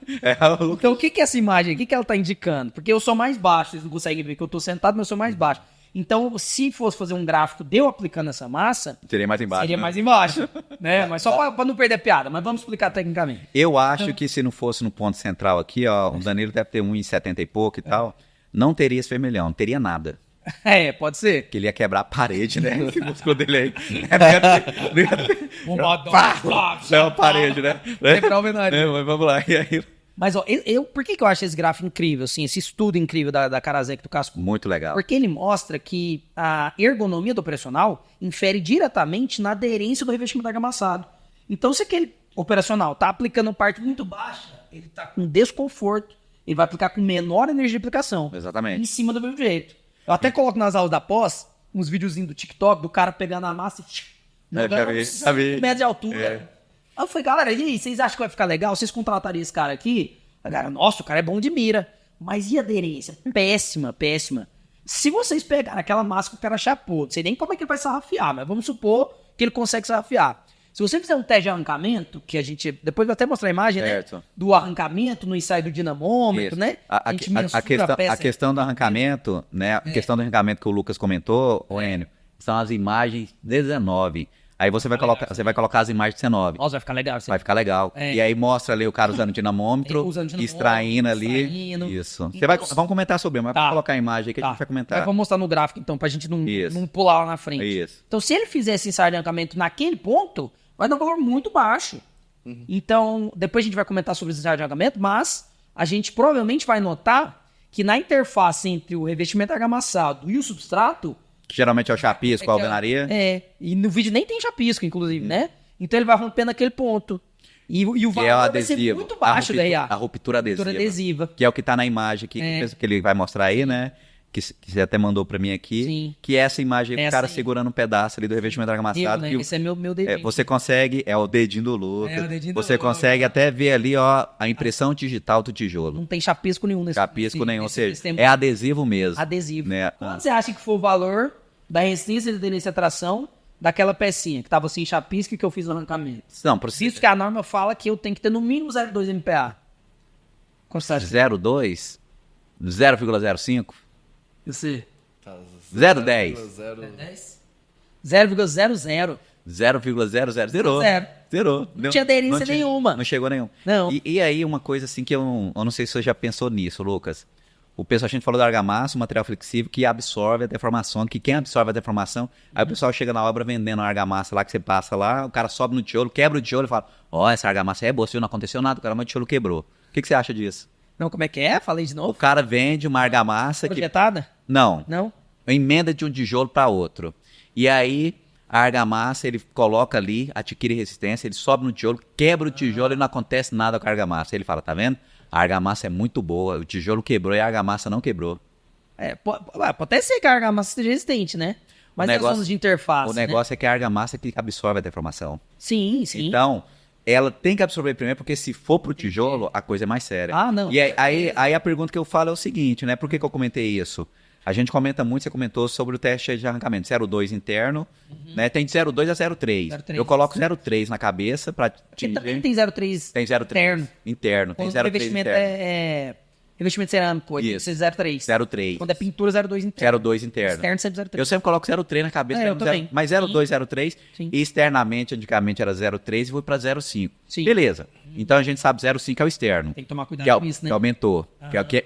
O Lucas. Então o que é essa imagem? O que ela tá indicando? Porque eu sou mais baixo, vocês não conseguem ver que eu tô sentado, mas eu sou mais baixo. Então, se fosse fazer um gráfico de eu aplicando essa massa, Seria mais embaixo. seria né? mais embaixo, né? Mas só pra não perder a piada, mas vamos explicar tecnicamente. Eu acho que se não fosse no ponto central aqui, ó, o Danilo deve ter 1,70 e pouco e tal, não teria esse vermelhão, não teria nada. Pode ser. Porque ele ia quebrar a parede, né? Esse músculo dele aí. Não, a parede, né? Quebrar a alvenaria. Mas vamos lá, e aí? Mas, ó, por que eu acho esse gráfico incrível, assim, esse estudo incrível da Carazec do Casco? Muito legal. Porque ele mostra que a ergonomia do operacional infere diretamente na aderência do revestimento argamassado. Então, se aquele operacional está aplicando parte muito baixa, ele está com desconforto, ele vai aplicar com menor energia de aplicação. Exatamente. Em cima do mesmo jeito. Eu até coloco nas aulas da pós uns videozinhos do TikTok do cara pegando a massa e já vi. 5 metros de altura. Aí eu falei, galera, e aí, vocês acham que vai ficar legal? Vocês contratariam esse cara aqui? A galera, nossa, o cara é bom de mira. Mas e a aderência? Péssima, péssima. Se vocês pegarem aquela massa que o cara chapou, não sei nem como é que ele vai sarrafiar, mas vamos supor que ele consegue sarrafiar. Se você fizer um teste de arrancamento, que a gente... Depois vou até mostrar a imagem, certo, né? Do arrancamento no ensaio do dinamômetro, isso, né? A questão do arrancamento, né? A questão do arrancamento que o Lucas comentou, o Enio, são as imagens 19. Aí você vai colocar as imagens de C9. Nossa, vai ficar legal. Vai ficar legal. É. E aí mostra ali o cara usando dinamômetro, extraindo ali. Extraindo. Isso. Então, Vamos comentar sobre, mas Tá. vamos colocar a imagem aí que a gente vai comentar. Mas vamos mostrar no gráfico, então, pra gente Isso. não pular lá na frente. Isso. Então, se ele fizer esse ensaio de arrancamento naquele ponto, vai dar um valor muito baixo. Então, depois a gente vai comentar sobre esse ensaio de arrancamento, mas a gente provavelmente vai notar que na interface entre o revestimento argamassado e o substrato, Que geralmente é o chapisco, a alvenaria. e no vídeo nem tem chapisco, inclusive, né? Então ele vai rompendo aquele ponto. E o Que valor é o vai ser adesivo. muito baixo da RA. A ruptura adesiva. Ruptura adesiva. Que é o que tá na imagem aqui, que ele vai mostrar aí, né? Que você até mandou pra mim aqui. Sim. Que é essa imagem do Essa cara aí. segurando um pedaço ali do revestimento argamassado. Né? que Esse é meu dedinho. você consegue, é o dedinho do Lucas. É o dedinho do Você Lucas. consegue até ver ali, ó, a impressão digital do tijolo. Não tem chapisco nenhum nesse Chapisco nenhum, ou nesse seja, sistema. é adesivo mesmo. Adesivo. Né? Quanto você acha que foi o valor da resistência de aderência à tração daquela pecinha que tava sem chapisco e que eu fiz o arrancamento? Não, por Isso que a norma fala que eu tenho que ter no mínimo 0,2 MPa. Quanto você acha? 0,2, 0,05, Eu sei. 0,10, 0,00. 0,00, zerou. Zero. Zerou. Não tinha aderência nenhuma. Não chegou nenhum. Não. E aí, uma coisa assim que eu não sei se você já pensou nisso, Lucas. O pessoal, a gente falou da argamassa, um material flexível que absorve a deformação, que quem absorve a deformação, aí o pessoal chega na obra vendendo a argamassa lá que você passa lá, o cara sobe no tijolo, quebra o tijolo e fala, ó, essa argamassa é boa, se não aconteceu nada, o cara, mas o tijolo quebrou. O que você acha disso? Não, como é que é? Falei de O novo. cara vende uma argamassa que... Projetada? Não, Não? emenda de um tijolo para outro. E aí, a argamassa, ele coloca ali, adquire resistência, ele sobe no tijolo, quebra o tijolo e não acontece nada com a argamassa. Ele fala, tá vendo? A argamassa é muito boa, o tijolo quebrou e a argamassa não quebrou. Pode até ser que a argamassa seja resistente, né? Mas nós falamos de interface, O negócio é que a argamassa é que absorve a deformação. Sim, sim. Então, ela tem que absorver primeiro, porque se for pro tijolo, a coisa é mais séria. Ah, não. E aí a pergunta que eu falo é o seguinte, né? Por que eu comentei isso? A gente comenta muito, você comentou sobre o teste de arrancamento. 0,2 interno, né? Tem de 0,2 a 0,3. 0,3. Eu coloco 0,3 na cabeça para Porque também tem 0,3 Tem 0,3 interno. interno. Tem Quando o 0,3 revestimento interno. é revestimento cerâmico, tem que Isso. ser 0,3. 0,3. Quando é pintura, 0,2 interno. 0,2 interno. Externo, sempre 0,3. Eu sempre coloco 0,3 na cabeça. É, eu mesmo, também. Mas 0,2, 0,3. Sim. E externamente, antigamente era 0,3 e foi para 0,5. Sim. Beleza. Então a gente sabe 0,5 é o externo. Tem que tomar cuidado Que, com isso, né? que aumentou.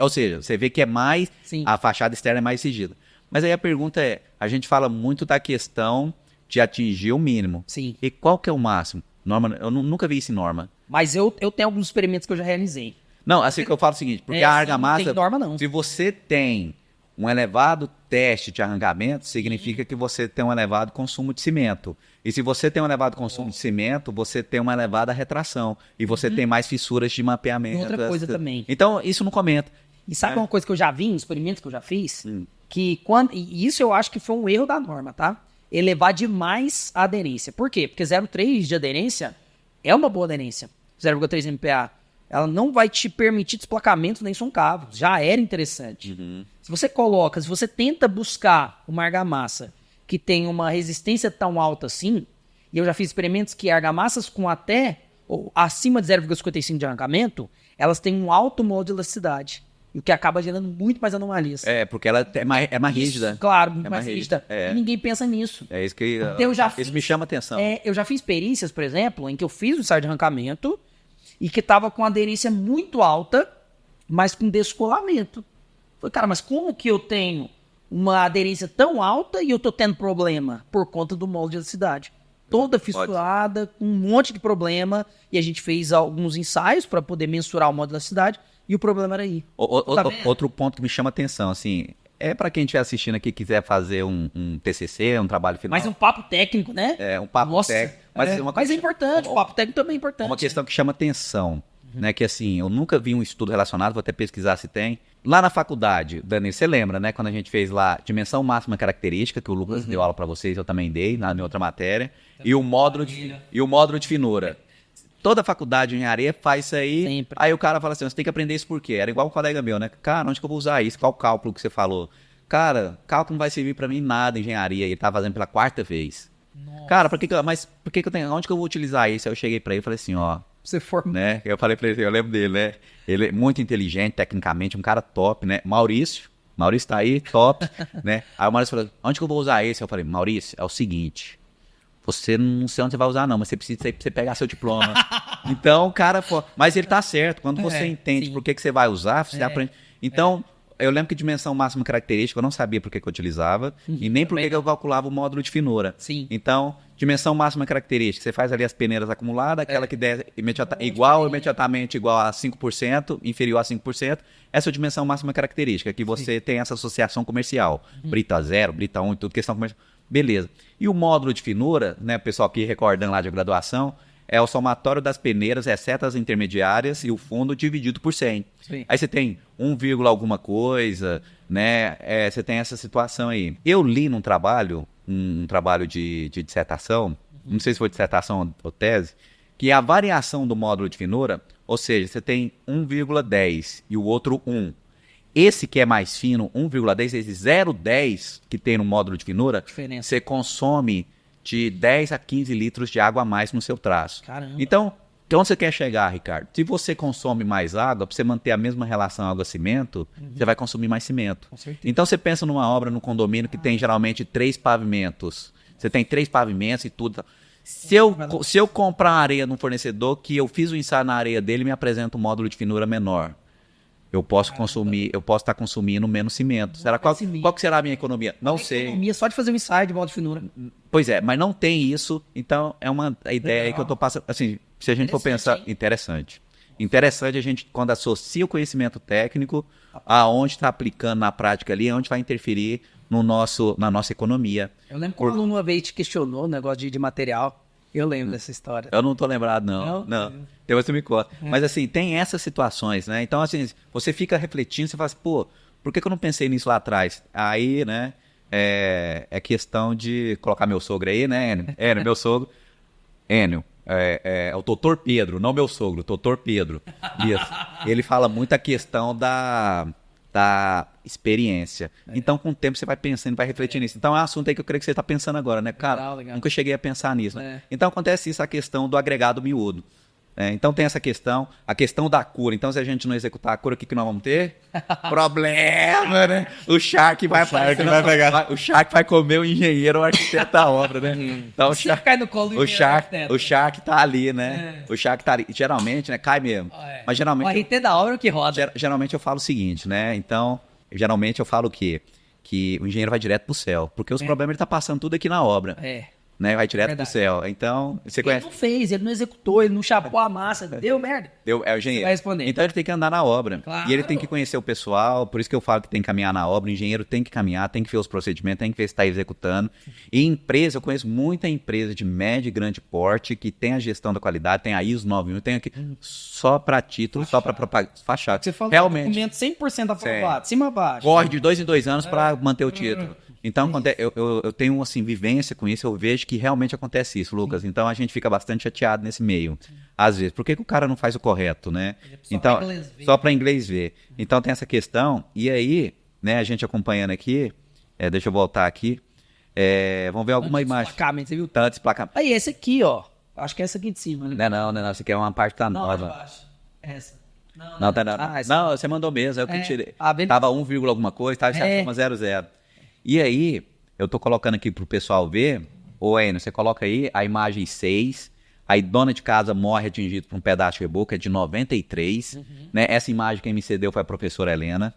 Ou seja, você vê que é mais... Sim. A fachada externa é mais exigida. Mas aí a pergunta é, a gente fala muito da questão de atingir o mínimo. Sim. E qual que é o máximo? Norma, eu nunca vi isso em norma. Mas eu tenho alguns experimentos que eu já realizei. Não, assim que eu falo o seguinte, porque a Assim, argamassa... não tem norma, não. Se você tem um elevado teste de arrancamento, significa que você tem um elevado consumo de cimento. E se você tem um elevado consumo de cimento, você tem uma elevada retração. E você tem mais fissuras de mapeamento. E outra coisa também. Então, isso não comenta. E sabe uma coisa que eu já vi, experimentos que eu já fiz? Que quando, e isso eu acho que foi um erro da norma, tá? Elevar demais a aderência. Por quê? Porque 0,3 de aderência é uma boa aderência. 0,3 MPa. Ela não vai te permitir desplacamento nem soncavos. Já era interessante. Se você tenta buscar uma argamassa que tem uma resistência tão alta assim, e eu já fiz experimentos que argamassas com até ou acima de 0,55 de arrancamento, elas têm um alto modo de elasticidade. O que acaba gerando muito mais anomalias. Porque ela é mais rígida. Claro, muito É mais mais rígida. rígida. E ninguém pensa nisso. É isso que Eu já isso fiz- me chama atenção. Eu já fiz perícias, por exemplo, em que eu fiz o ensaio de arrancamento e que estava com aderência muito alta, mas com descolamento. Falei, cara, mas como que eu tenho uma aderência tão alta e eu tô tendo problema? Por conta do molde de elasticidade. Toda fissurada, com um monte de problema, e a gente fez alguns ensaios para poder mensurar o molde de elasticidade, e o problema era aí. Tá vendo? Outro ponto que me chama atenção, assim, para quem estiver assistindo aqui e quiser fazer um TCC, um trabalho final. Mas um papo técnico, né? Um papo Nossa, técnico. Mas é importante, o papo técnico também é importante. Uma questão que chama atenção, né? Que assim, eu nunca vi um estudo relacionado, vou até pesquisar se tem. Lá na faculdade, Dani, você lembra, né? Quando a gente fez lá dimensão máxima característica, que o Lucas deu aula para vocês, eu também dei, na outra matéria, e o módulo de finura. Toda faculdade de engenharia faz isso aí. Sempre. Aí o cara fala assim, você tem que aprender isso por quê? Era igual um colega meu, né? Cara, onde que eu vou usar isso? Qual cálculo que você falou? Cara, cálculo não vai servir pra mim nada em engenharia. Ele tá fazendo pela 4ª vez. Nossa. Cara, mas por que que eu tenho... Onde que eu vou utilizar isso? Aí eu cheguei pra ele e falei assim, ó... Você for... né? Eu falei pra ele, eu lembro dele, né? Ele é muito inteligente, tecnicamente, um cara top, né? Maurício tá aí, top, né? Aí o Maurício falou, onde que eu vou usar esse? Eu falei, Maurício, é o seguinte... você não sei onde você vai usar não, mas você precisa pra você pegar seu diploma. Então, cara, mas ele tá certo. Quando você entende por que você vai usar, você aprende. Então, eu lembro que dimensão máxima característica eu não sabia por que eu utilizava e nem por que eu calculava o módulo de finura. Sim. Então, dimensão máxima característica, você faz ali as peneiras acumuladas, aquela que der igual ou imediatamente igual a 5%, inferior a 5%, essa é a dimensão máxima característica, que você tem essa associação comercial. Brita 0, Brita 1 e tudo, questão comercial. Beleza. E o módulo de finura, né, o pessoal aqui recordando lá de graduação, é o somatório das peneiras, exceto as intermediárias, e o fundo dividido por 100. Sim. Aí você tem 1, alguma coisa, né? Você tem essa situação aí. Eu li num trabalho, um trabalho de dissertação, não sei se foi dissertação ou tese, que a variação do módulo de finura, ou seja, você tem 1,10 e o outro 1. Esse que é mais fino, 1,10, esse 0,10 que tem no módulo de finura, você consome de 10 a 15 litros de água a mais no seu traço. Caramba. Então, onde você quer chegar, Ricardo? Se você consome mais água, para você manter a mesma relação água-cimento, você vai consumir mais cimento. Com certeza. Então, você pensa numa obra, num condomínio que tem geralmente 3 pavimentos. Você tem 3 pavimentos e tudo. Se eu comprar areia num fornecedor que eu fiz o ensaio na areia dele e me apresenta um módulo de finura menor, eu posso estar consumindo menos cimento. Qual que será a minha economia? Não sei. Economia só de fazer um ensaio de módulo de finura. Pois é, mas não tem isso. Então, é uma ideia aí que eu estou passando. Assim, se a gente for pensar... Interessante. Interessante a gente, quando associa o conhecimento técnico, aonde está aplicando na prática ali, aonde vai interferir na nossa economia. Eu lembro que um aluno uma vez te questionou o negócio de material. Eu lembro dessa história. Eu não tô lembrado, não. Depois você me conta. Mas assim, tem essas situações, né? Então, assim, você fica refletindo, você fala assim, pô, por que eu não pensei nisso lá atrás? Aí, né, é questão de colocar meu sogro aí, né, Enio? Enio, meu sogro. Enio, é o doutor Pedro, não meu sogro, doutor Pedro. Isso. Ele fala muito a questão da experiência. Então, com o tempo, você vai pensando, vai refletindo nisso. Então, é um assunto aí que eu creio que você está pensando agora, né? Cara, legal. Nunca cheguei a pensar nisso. Né? Então, acontece isso, a questão do agregado miúdo. Então, tem essa questão, a questão da cura. Então, se a gente não executar a cura, o que nós vamos ter? Problema, né? O Shark vai pegar. O Shark vai comer o engenheiro, o arquiteto da obra, né? Então, cai no colo o Shark tá ali, né? O Shark tá ali. Geralmente, né? Cai mesmo. Mas geralmente... O RT da obra que roda. Geralmente eu falo o seguinte, né? Então, geralmente eu falo o quê? Que o engenheiro vai direto pro céu. Porque os problemas ele tá passando tudo aqui na obra. Né? Vai direto pro céu. Então, você conhece. Ele não fez, ele não executou, ele não chapou a massa, deu merda. O engenheiro. Você vai responder. Então ele tem que andar na obra. Claro. E ele tem que conhecer o pessoal, por isso que eu falo que tem que caminhar na obra. O engenheiro tem que caminhar, tem que ver os procedimentos, tem que ver se está executando. E empresa, eu conheço muita empresa de médio e grande porte que tem a gestão da qualidade, tem a ISO 9001, tem aqui só para título, só para propaganda. Fachada. Você falou realmente. Documento 100% aprovado, de cima a baixo. Corre de 2 em 2 anos para manter o título. Então, eu tenho assim, vivência com isso, eu vejo que realmente acontece isso, Lucas. Então, a gente fica bastante chateado nesse meio, às vezes. Por que o cara não faz o correto, né? Então, só para inglês ver. Então, tem essa questão. E aí, né, a gente acompanhando aqui, deixa eu voltar aqui, vamos ver alguma imagem. Você viu? Tanto esplacamento. Aí, esse aqui, ó. Acho que é essa aqui de cima, né? Não. Essa aqui é uma parte da nova. Não, baixo. Essa. Não, tá não. Não, você mandou mesmo, eu que tirei. Tava 1, alguma coisa, tava 0,0. E aí, eu tô colocando aqui pro pessoal ver, Enio, você coloca aí a imagem 6, aí dona de casa morre atingido por um pedaço de reboco, é de 93, né? Essa imagem quem me cedeu foi a professora Helena.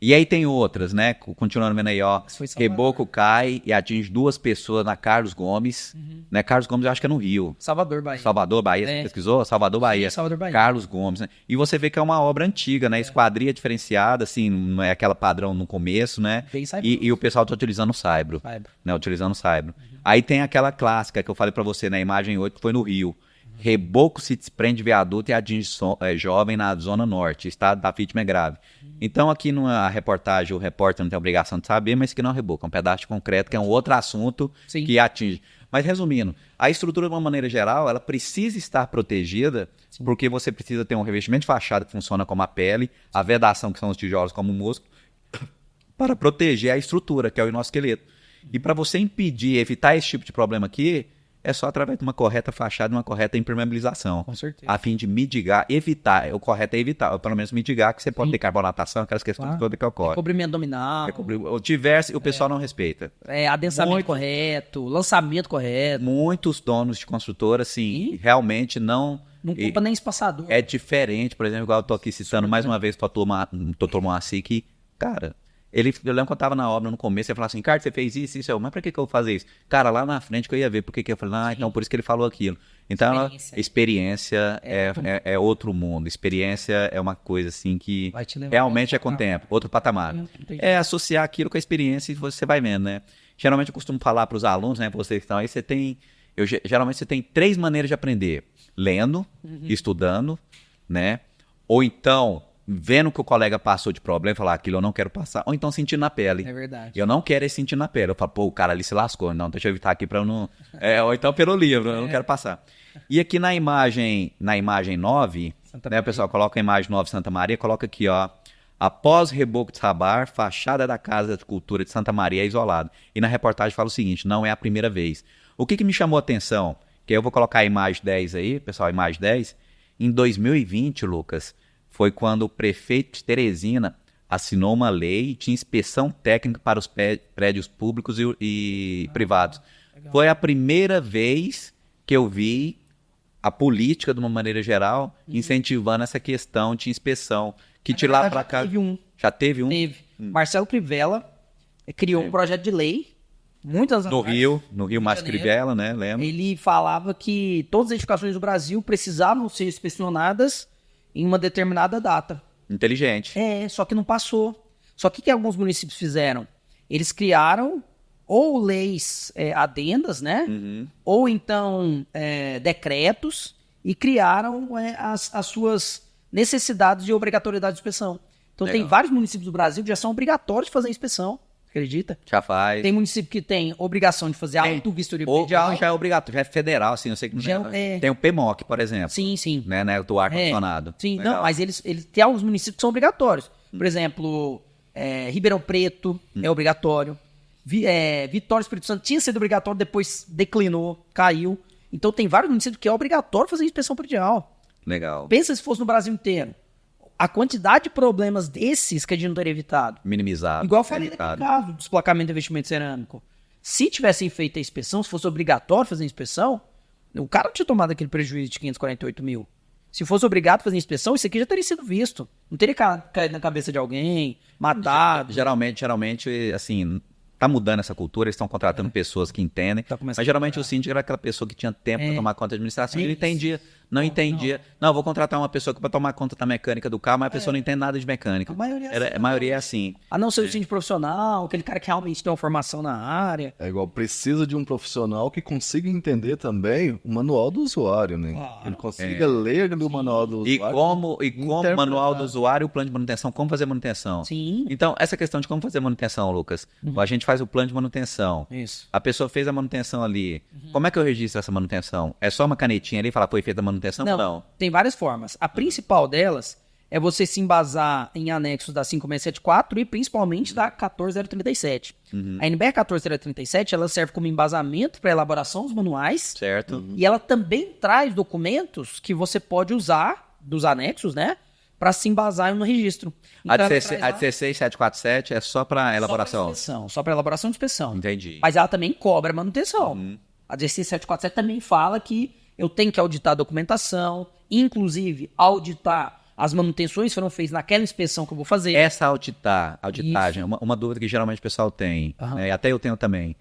E aí tem outras, né? Continuando vendo aí, ó, reboco cai e atinge 2 pessoas na Carlos Gomes, né? Carlos Gomes eu acho que é no Rio. Salvador, Bahia. Você pesquisou? Salvador, Bahia. Sim, Salvador, Bahia. Carlos Gomes, né? E você vê que é uma obra antiga, né? Esquadria diferenciada, assim, não é aquela padrão no começo, né? E o pessoal tá utilizando o saibro. Né? Utilizando o saibro. Aí tem aquela clássica que eu falei pra você na imagem 8, que foi no Rio. Reboco se desprende de viaduto e atinge jovem na zona norte. O estado da vítima é grave. Então, aqui na reportagem, o repórter não tem obrigação de saber, mas que não é um reboco. É um pedaço de concreto, que é um outro assunto que atinge. Mas, resumindo, a estrutura, de uma maneira geral, ela precisa estar protegida, porque você precisa ter um revestimento de fachada que funciona como a pele, a vedação, que são os tijolos, como o músculo, para proteger a estrutura, que é o nosso esqueleto. E para você impedir, evitar esse tipo de problema aqui, é só através de uma correta fachada e uma correta impermeabilização. Com certeza. A fim de mitigar, evitar. O correto é evitar, ou pelo menos mitigar, que você pode ter carbonatação, aquelas questões todas que ocorrem. Recobrimento abdominal. O diverso, o pessoal não respeita. Adensamento correto, lançamento correto. Muitos donos de construtora, assim, realmente não... Não culpa nem espaçador. É diferente, por exemplo, igual eu tô aqui citando mais uma vez o Dr. Moacir, que, cara, eu lembro que eu tava na obra no começo, ele falava assim, cara, você fez isso, mas pra que eu vou fazer isso? Cara, lá na frente que eu ia ver, por que eu falei, então por isso que ele falou aquilo. Então, experiência é outro mundo, experiência é uma coisa assim que realmente é com o tempo, outro patamar. É associar aquilo com a experiência e você vai vendo, né? Geralmente eu costumo falar pros alunos, né, vocês que estão aí, geralmente você tem 3 maneiras de aprender. Lendo, estudando, né? Ou então, vendo que o colega passou de problema, falar aquilo eu não quero passar, ou então sentindo na pele. É verdade. Eu não quero sentir na pele. Eu falo, pô, o cara ali se lascou. Não, deixa eu evitar aqui pra eu não... ou então pelo livro, eu não quero passar. E aqui na imagem 9, né, o pessoal coloca a imagem 9 Santa Maria, coloca aqui, ó. Após reboco de Sabar, fachada da Casa de Cultura de Santa Maria é isolado. E na reportagem fala o seguinte, não é a primeira vez. O que me chamou a atenção... Que eu vou colocar a imagem 10 aí, pessoal, a imagem 10. Em 2020, Lucas, foi quando o prefeito de Teresina assinou uma lei de inspeção técnica para os prédios públicos e privados. Legal. Foi a primeira vez que eu vi a política, de uma maneira geral, incentivando essa questão de inspeção. Que de lá para cá... Já teve um? Teve. Marcelo Crivella criou um projeto de lei. Muitas no Rio, Márcio Crivella, né? Lembra? Ele falava que todas as edificações do Brasil precisavam ser inspecionadas em uma determinada data. Inteligente. Só que não passou. Só que o que alguns municípios fizeram? Eles criaram ou leis adendas, né? Ou então decretos e criaram as suas necessidades de obrigatoriedade de inspeção. Então tem vários municípios do Brasil que já são obrigatórios de fazer inspeção. Acredita? Já faz. Tem município que tem obrigação de fazer auto-vistoria predial. Já é obrigatório, já é federal, assim, eu sei que não tem o PMOC, por exemplo. Sim. Né, do ar-condicionado. Sim, legal. Não, mas eles tem alguns municípios que são obrigatórios. Por exemplo, Ribeirão Preto é obrigatório. Vitória do Espírito Santo tinha sido obrigatório, depois declinou, caiu. Então tem vários municípios que é obrigatório fazer inspeção predial. Legal. Pensa se fosse no Brasil inteiro. A quantidade de problemas desses que a gente não teria evitado. Minimizado. Igual eu falei naquele caso do desplacamento de investimento cerâmico. Se tivessem feito a inspeção, se fosse obrigatório fazer a inspeção, o cara não tinha tomado aquele prejuízo de 548 mil. Se fosse obrigado a fazer a inspeção, isso aqui já teria sido visto. Não teria caído na cabeça de alguém, matado. Geralmente, assim, tá mudando essa cultura, eles estão contratando pessoas que entendem. Mas geralmente o síndico era aquela pessoa que tinha tempo para tomar conta da administração. Ele entendia. Não entendia. Não, vou contratar uma pessoa para tomar conta da mecânica do carro, mas a pessoa não entende nada de mecânica. A maioria é assim. A não ser o síndico profissional, aquele cara que realmente tem uma formação na área. É igual, precisa de um profissional que consiga entender também o manual do usuário, né? Ele consiga ler o manual do usuário. E como o manual do usuário, o plano de manutenção, como fazer manutenção. Sim. Então, essa questão de como fazer manutenção, Lucas, a gente faz o plano de manutenção. Isso. A pessoa fez a manutenção ali. Como é que eu registro essa manutenção? É só uma canetinha ali e falar, foi feita a manutenção? Não. Tem várias formas. A principal delas é você se embasar em anexos da 5674 e principalmente da 14037. A NBR 14037, ela serve como embasamento para elaboração dos manuais. Certo. E ela também traz documentos que você pode usar dos anexos, né? Para se embasar no registro. Então, a 16747 é só para elaboração? Só para elaboração e inspeção. Entendi. Mas ela também cobra manutenção. A 16747 também fala que eu tenho que auditar a documentação, inclusive auditar as manutenções que foram feitas naquela inspeção que eu vou fazer. Essa auditagem, uma dúvida que geralmente o pessoal tem, né, e até eu tenho também.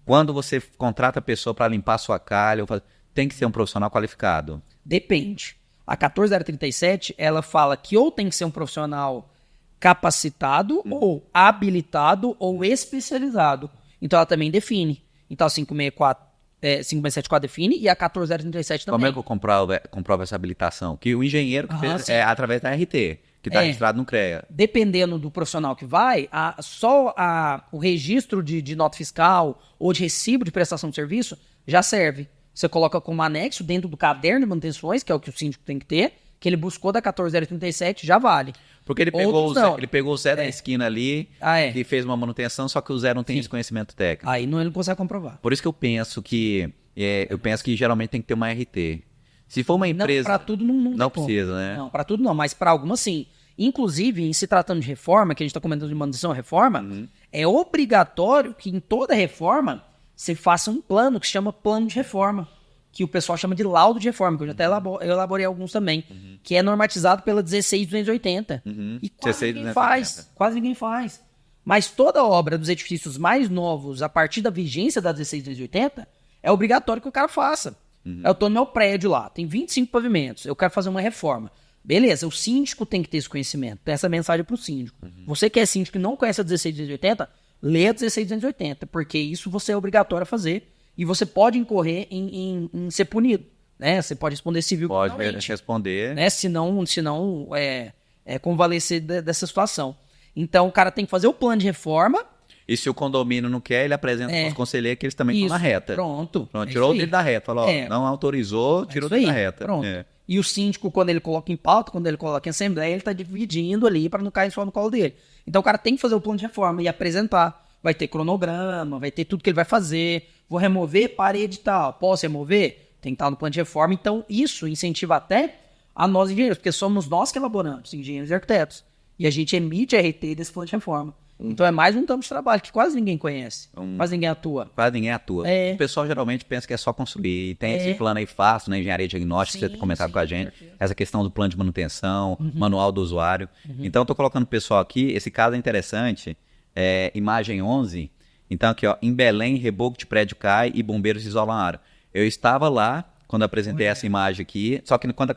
Quando você contrata a pessoa para limpar a sua calha, tem que ser um profissional qualificado? Depende. A 14037, ela fala que ou tem que ser um profissional capacitado, ou habilitado, ou especializado. Então ela também define. Então a 5674 define e a 14037 também. Como é que eu comprovo essa habilitação? Que o engenheiro que fez é através da RT, que está registrado no CREA. Dependendo do profissional que vai, o registro de nota fiscal ou de recibo de prestação de serviço já serve. Você coloca como anexo dentro do caderno de manutenções, que é o que o síndico tem que ter, que ele buscou da 14037, já vale. Porque ele pegou o Zé da esquina ali e fez uma manutenção, só que o Zé não tem esse conhecimento técnico. Aí ele não consegue comprovar. Por isso que eu penso que eu penso que geralmente tem que ter uma RT. Se for uma empresa... Não, pra tudo não precisa, né? Não, pra tudo não, mas pra algumas sim. Inclusive, em se tratando de reforma, que a gente tá comentando de manutenção e reforma, é obrigatório que em toda reforma você faça um plano que se chama plano de reforma, que o pessoal chama de laudo de reforma, que eu já até elaborei alguns também, que é normatizado pela 16280. E quase ninguém faz, quase ninguém faz. Mas toda obra dos edifícios mais novos, a partir da vigência da 16280, é obrigatório que o cara faça. Eu tô no meu prédio lá, tem 25 pavimentos, eu quero fazer uma reforma. Beleza, o síndico tem que ter esse conhecimento, tem essa mensagem pro síndico. Você que é síndico e não conhece a 16280, lê a 16280, porque isso você é obrigatório a fazer e você pode incorrer em ser punido, né? Você pode responder civil Pode responder. Né? Se não convalescer dessa situação. Então o cara tem que fazer o plano de reforma. E se o condomínio não quer, ele apresenta para os conselheiros que eles também estão na reta. Pronto. Tirou dele da reta. Falou, não autorizou, tirou dele da reta. Pronto. E o síndico, quando ele coloca em pauta, quando ele coloca em assembleia, ele está dividindo ali para não cair só no colo dele. Então o cara tem que fazer o plano de reforma e apresentar. Vai ter cronograma, vai ter tudo que ele vai fazer. Vou remover parede e tal. Posso remover? Tem que estar no plano de reforma. Então isso incentiva até a nós engenheiros, porque somos nós que elaboramos, engenheiros e arquitetos. E a gente emite RT desse plano de reforma. Então é mais um campo de trabalho que quase ninguém conhece, quase ninguém atua. Quase ninguém atua. O pessoal geralmente pensa que é só construir. E tem esse plano aí fácil, na engenharia diagnóstica, que você tem comentado com a gente. Essa questão do plano de manutenção, manual do usuário. Então eu estou colocando o pessoal aqui, esse caso é interessante, imagem 11. Então aqui, ó, em Belém, reboco de prédio cai e bombeiros isolam a área. Eu estava lá quando apresentei essa imagem aqui, só que quando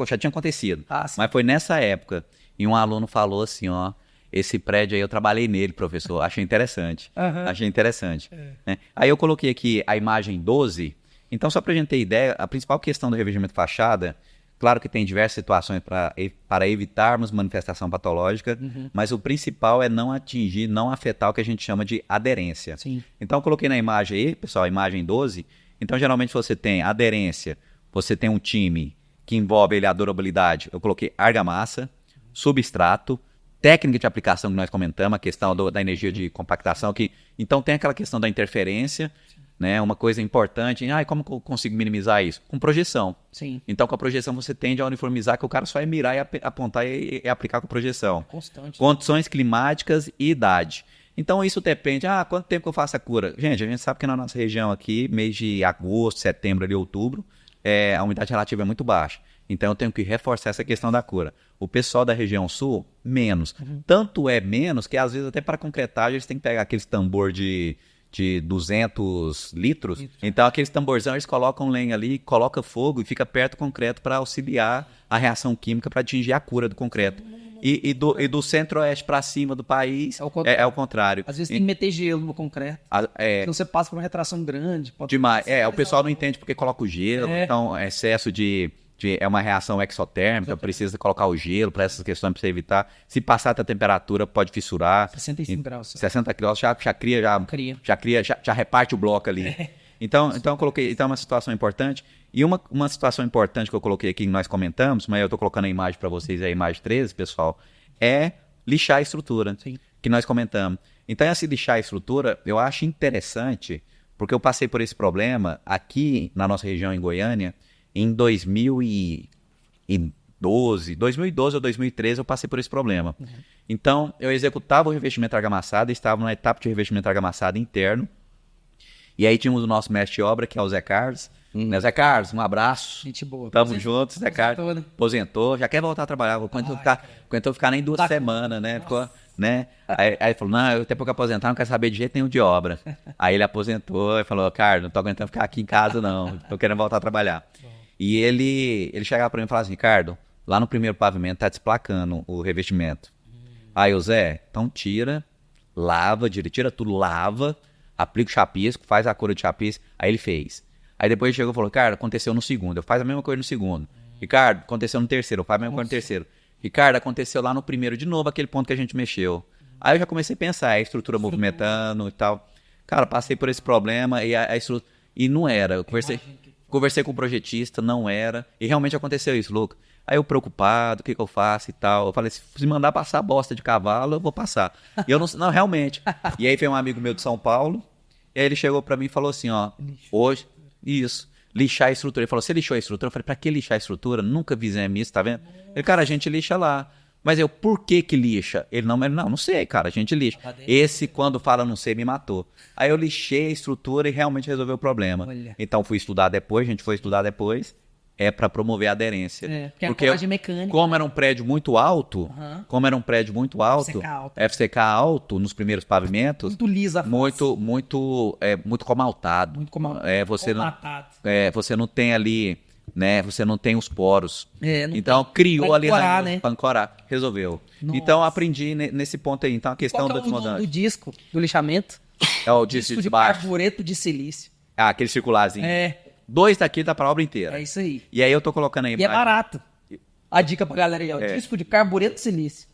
já tinha acontecido. Mas foi nessa época. E um aluno falou assim, ó, esse prédio aí eu trabalhei nele, professor, achei interessante. Achei interessante. Né? Aí eu coloquei aqui a imagem 12. Então, só para a gente ter ideia, a principal questão do revestimento de fachada, claro que tem diversas situações para evitarmos manifestação patológica, mas o principal é não atingir, não afetar o que a gente chama de aderência. Sim. Então, eu coloquei na imagem aí, pessoal, a imagem 12. Então, geralmente você tem aderência, você tem um time que envolve ele, a durabilidade. Eu coloquei argamassa, substrato, técnica de aplicação que nós comentamos, a questão da energia de compactação, então tem aquela questão da interferência, né? Uma coisa importante, como que eu consigo minimizar isso? Com projeção. Sim. Então com a projeção você tende a uniformizar, que o cara só é mirar e apontar e aplicar com projeção. Constante. Condições climáticas e idade. Então isso depende, quanto tempo que eu faço a cura? Gente, a gente sabe que na nossa região aqui, mês de agosto, setembro, ali, outubro, a umidade relativa é muito baixa. Então eu tenho que reforçar essa questão da cura. O pessoal da região sul, menos. Tanto é menos que às vezes até para concretagem eles têm que pegar aqueles tambor de 200 litros. Então aqueles tamborzão eles colocam lenha ali, colocam fogo e fica perto do concreto para auxiliar a reação química para atingir a cura do concreto. E do centro-oeste para cima do país é o contrário. Às vezes tem que meter gelo no concreto. Então você passa por uma retração grande. Demais. O pessoal não entende porque coloca o gelo, então excesso é uma reação exotérmica, precisa colocar o gelo para essas questões, para você evitar. Se passar da temperatura, pode fissurar. 65 graus. 60 graus já reparte o bloco ali. Então eu coloquei, então é uma situação importante. E uma situação importante que eu coloquei aqui, que nós comentamos, mas eu estou colocando a imagem para vocês, a imagem 13, pessoal, é lixar a estrutura, que nós comentamos. Então esse lixar a estrutura, eu acho interessante, porque eu passei por esse problema aqui na nossa região em Goiânia, em 2012 ou 2013 eu passei por esse problema. Então, eu executava o revestimento argamassado, estava na etapa de revestimento argamassado interno, e aí tínhamos o nosso mestre de obra, que é o Zé Carlos. Né, Zé Carlos, um abraço. Gente boa. Tamo juntos, Zé Carlos. Aposentou, já quer voltar a trabalhar. Aguentou ficar nem 2 semanas, né? Ficou, né? Aí ele falou, não, eu até porque aposentar, não quero saber de jeito nenhum de obra. Aí ele aposentou e falou, Carlos, não tô aguentando ficar aqui em casa, não. Tô querendo voltar a trabalhar. E ele chegava para mim e falava assim, Ricardo, lá no primeiro pavimento tá desplacando o revestimento. Aí o Zé, então tira tudo, lava, aplica o chapisco, faz a cura de chapisco. Aí ele fez. Aí depois ele chegou e falou, Ricardo, aconteceu no segundo, eu faço a mesma coisa no segundo. Ricardo, aconteceu no terceiro, eu faço a mesma coisa no terceiro. Ricardo, aconteceu lá no primeiro de novo, aquele ponto que a gente mexeu. Aí eu já comecei a pensar, a estrutura movimentando e tal. Cara, passei por esse problema e a estrutura... E não era, eu conversei com o projetista, não era. E realmente aconteceu isso, Lucas. Aí eu preocupado, o que eu faço e tal. Eu falei, se mandar passar bosta de cavalo, eu vou passar. E eu não, realmente. E aí veio um amigo meu de São Paulo, e aí ele chegou pra mim e falou assim, ó, hoje, Isso. Lixar a estrutura. Ele falou, você lixou a estrutura? Eu falei, pra que lixar a estrutura? Nunca fizemos isso, tá vendo? Ele, cara, a gente lixa lá. Mas eu, por que lixa? Ele, não sei, cara, a gente lixa. Esse, quando fala não sei, me matou. Aí eu lixei a estrutura e realmente resolveu o problema. Olha. Então fui estudar depois, a gente foi estudar depois, pra promover a aderência. Porque a colagem mecânica. Como era um prédio muito alto, FCK alto nos primeiros pavimentos, Muito lisa. muito comaltado. Muito comaltado. Você não tem ali, né? Você não tem os poros. Não então criou pra ali ancorar, né? para ancorar, resolveu. Nossa. Então aprendi nesse ponto aí. Então a questão Qual da que é o nome desmontagem do disco do lixamento? é o disco de baixo. Carbureto de silício. Ah, aquele circularzinho. É 2 daqui dá pra obra inteira. isso aí. E aí eu tô colocando aí. E é barato. A dica pra galera aí, ó. Disco de carbureto de silício.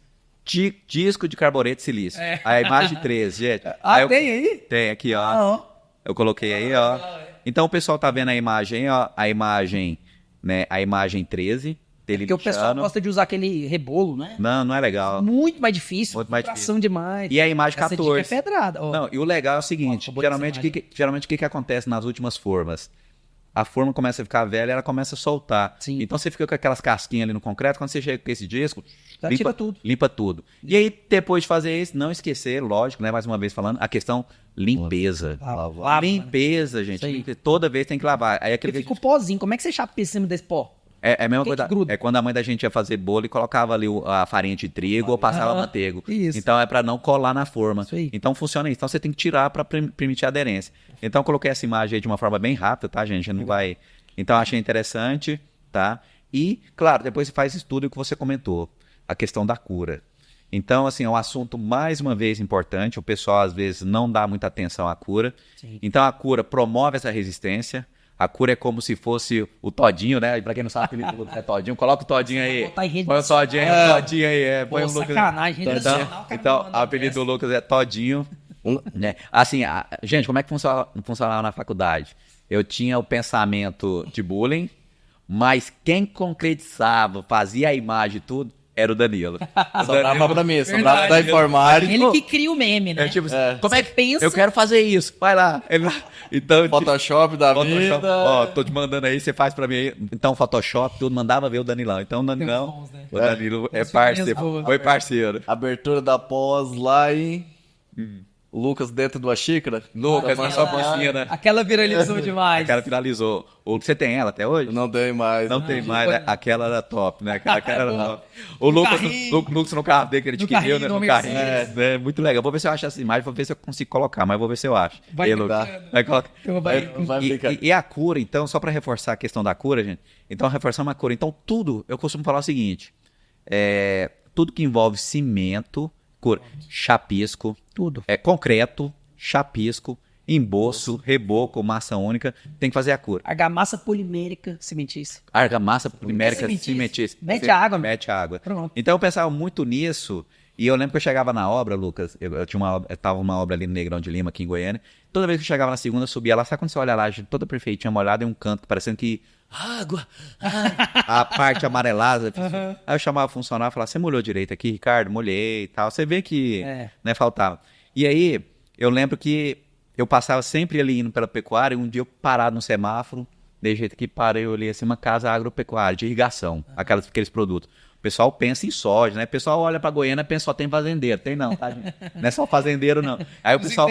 Disco de carbureto de silício. A imagem 13, gente. Tem aí? Tem aqui, ó. Eu coloquei aí, ó. Então o pessoal tá vendo a imagem, ó. A imagem, né? A imagem 13. Dele Porque o pessoal gosta de usar aquele rebolo, né? Não é legal. Muito mais difícil. Muito mais Tração difícil. demais. E a imagem 14. Essa dica é pedrada. Ó. Não, e o legal é o seguinte. Geralmente o que acontece nas últimas formas? A forma começa a ficar velha e ela começa a soltar. Sim. Então você fica com aquelas casquinhas ali no concreto, quando você chega com esse disco, tira tudo. Limpa tudo. E aí, depois de fazer isso, não esquecer, lógico, né? Mais uma vez falando, a questão limpeza. Lava, limpeza, gente. Toda vez tem que lavar. Aí aquele fica o pozinho. Como é que você chapa em cima desse pó? É a mesma coisa. É quando a mãe da gente ia fazer bolo e colocava ali a farinha de trigo ou passava manteiga. Isso. Então é para não colar na forma. Isso aí. Então funciona isso. Então você tem que tirar para permitir a aderência. Então eu coloquei essa imagem aí de uma forma bem rápida, tá, gente? Não vai. Então achei interessante, tá? E, claro, depois você faz estudo que você comentou, a questão da cura. Então, assim, é um assunto mais uma vez importante. O pessoal às vezes não dá muita atenção à cura. Sim. Então a cura promove essa resistência. A cura é como se fosse o todinho, né? E pra quem não sabe, o é todinho. Coloca o todinho aí. Põe o todinho aí. Põe o Lucas. Sacanagem, então, o apelido do Lucas é Todinho. Né? Assim, gente, como é que funcionava na faculdade? Eu tinha o pensamento de bullying, mas quem concretizava, fazia a imagem e tudo, era o Danilo. Sobrava pra mim, sobrava da informática. Ele que cria o meme, né? Como é que pensa? Eu quero fazer isso, vai lá. Então, Photoshop da vida. Ó, tô te mandando aí, você faz pra mim aí. Então, Photoshop, tudo, mandava ver o Danilão. Então, o Danilão, o Danilo é parceiro, foi parceiro. Abertura da pós lá em... O Lucas dentro de uma xícara. Lucas, na sua piscina. Aquela viralizou demais. Aquela viralizou. Você tem ela até hoje? Não tem mais. Não tem mais, né? Aquela era top, né? Aquela era top. O Lucas no carro dele que ele adquiriu, né? No carrinho. É muito legal. Vou ver se eu acho essa imagem, vou ver se eu consigo colocar, mas vou ver se eu acho. Vai colocar. E a cura, então, só para reforçar a questão da cura, gente. Então, reforçamos a cura. Então, tudo, eu costumo falar o seguinte. Tudo que envolve cimento, cura, chapisco, tudo. Concreto, chapisco, emboço, reboco, massa única, tem que fazer a cura. Argamassa polimérica cimentícia. Argamassa polimérica cimentícia. Mete água. Mete água. Pronto. Então eu pensava muito nisso, e eu lembro que eu chegava na obra, Lucas, eu tava uma obra ali no Negrão de Lima, aqui em Goiânia, toda vez que eu chegava na segunda, eu subia lá, sabe quando você olha lá, toda perfeitinha, molhada em um canto, parecendo que água, a parte amarelada. Aí eu chamava o funcionário e falava, você molhou direito aqui, Ricardo? Molhei e tal. Você vê que né, faltava. E aí, eu lembro que eu passava sempre ali indo pela pecuária, e um dia eu parado no semáforo, de jeito que parei, eu olhei assim, uma casa agropecuária, de irrigação, aqueles produtos. O pessoal pensa em soja, né? O pessoal olha pra Goiânia e pensa só tem fazendeiro. Tem não, tá, gente? Não é só fazendeiro, não. Aí o pessoal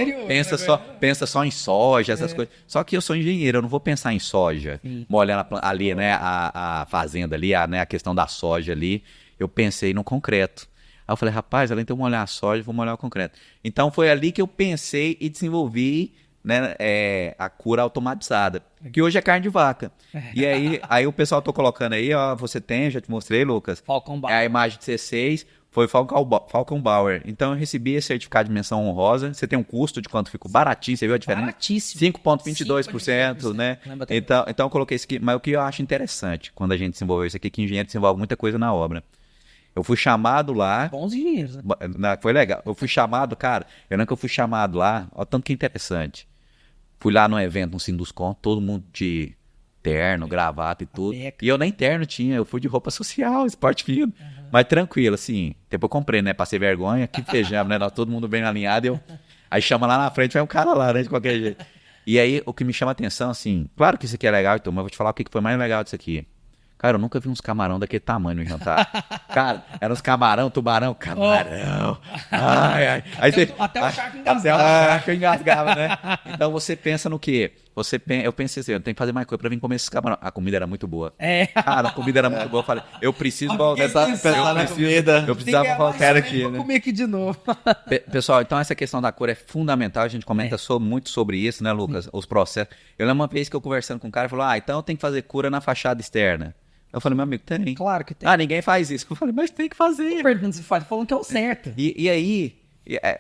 pensa só em soja, essas coisas. Só que eu sou engenheiro, eu não vou pensar em soja. Molhando ali, né, a fazenda ali, né, a questão da soja ali. Eu pensei no concreto. Aí eu falei, rapaz, além de eu molhar a soja, vou molhar o concreto. Então foi ali que eu pensei e desenvolvi, né, a cura automatizada, que hoje é carne de vaca. E aí o pessoal tô colocando aí, ó, você tem, já te mostrei, Lucas. Falcon Bauer. É a imagem de C6, foi Falcon Bauer. Então eu recebi esse certificado de menção honrosa. Você tem um custo de quanto ficou? Baratinho, você viu a diferença? Baratíssimo. 5,22%, né? Então eu coloquei isso aqui. Mas o que eu acho interessante quando a gente desenvolveu isso aqui, que engenheiro desenvolve muita coisa na obra. Eu fui chamado lá. Bons engenheiros, né? Foi legal. Eu fui chamado, cara. Eu lembro que eu fui chamado lá. Olha tanto que interessante. Fui lá no evento, no Sinduscon, todo mundo de terno, gravata e tudo. E eu nem terno tinha, eu fui de roupa social, esporte fino. Mas tranquilo, assim. Depois eu comprei, né? Passei vergonha, que fejamos, né? Nós, todo mundo bem alinhado. Aí chama lá na frente, vai um cara lá, né? De qualquer jeito. E aí, o que me chama a atenção, assim, claro que isso aqui é legal, então, mas eu vou te falar o que foi mais legal disso aqui. Cara, eu nunca vi uns camarão daquele tamanho no jantar. Cara, eram uns camarão, tubarão, camarão. Ai, ai. Aí Até o charco engasgava. Até o charco engasgava, né? Então você pensa no quê? Eu pensei assim, eu tenho que fazer mais coisa pra vir comer esses camarão. A comida era muito boa. Cara, a comida era muito boa. Eu falei, eu preciso voltar. Eu precisava voltar aqui, né? Vou comer aqui de novo. Pessoal, então essa questão da cor é fundamental. A gente comenta muito sobre isso, né, Lucas? Os processos. Eu lembro uma vez que eu conversando com um cara, ele falou, então eu tenho que fazer cura na fachada externa. Eu falei, meu amigo, tem. Claro que tem. Ninguém faz isso. Eu falei, mas tem que fazer. Perguntando se faz, falando que é o certo. E aí,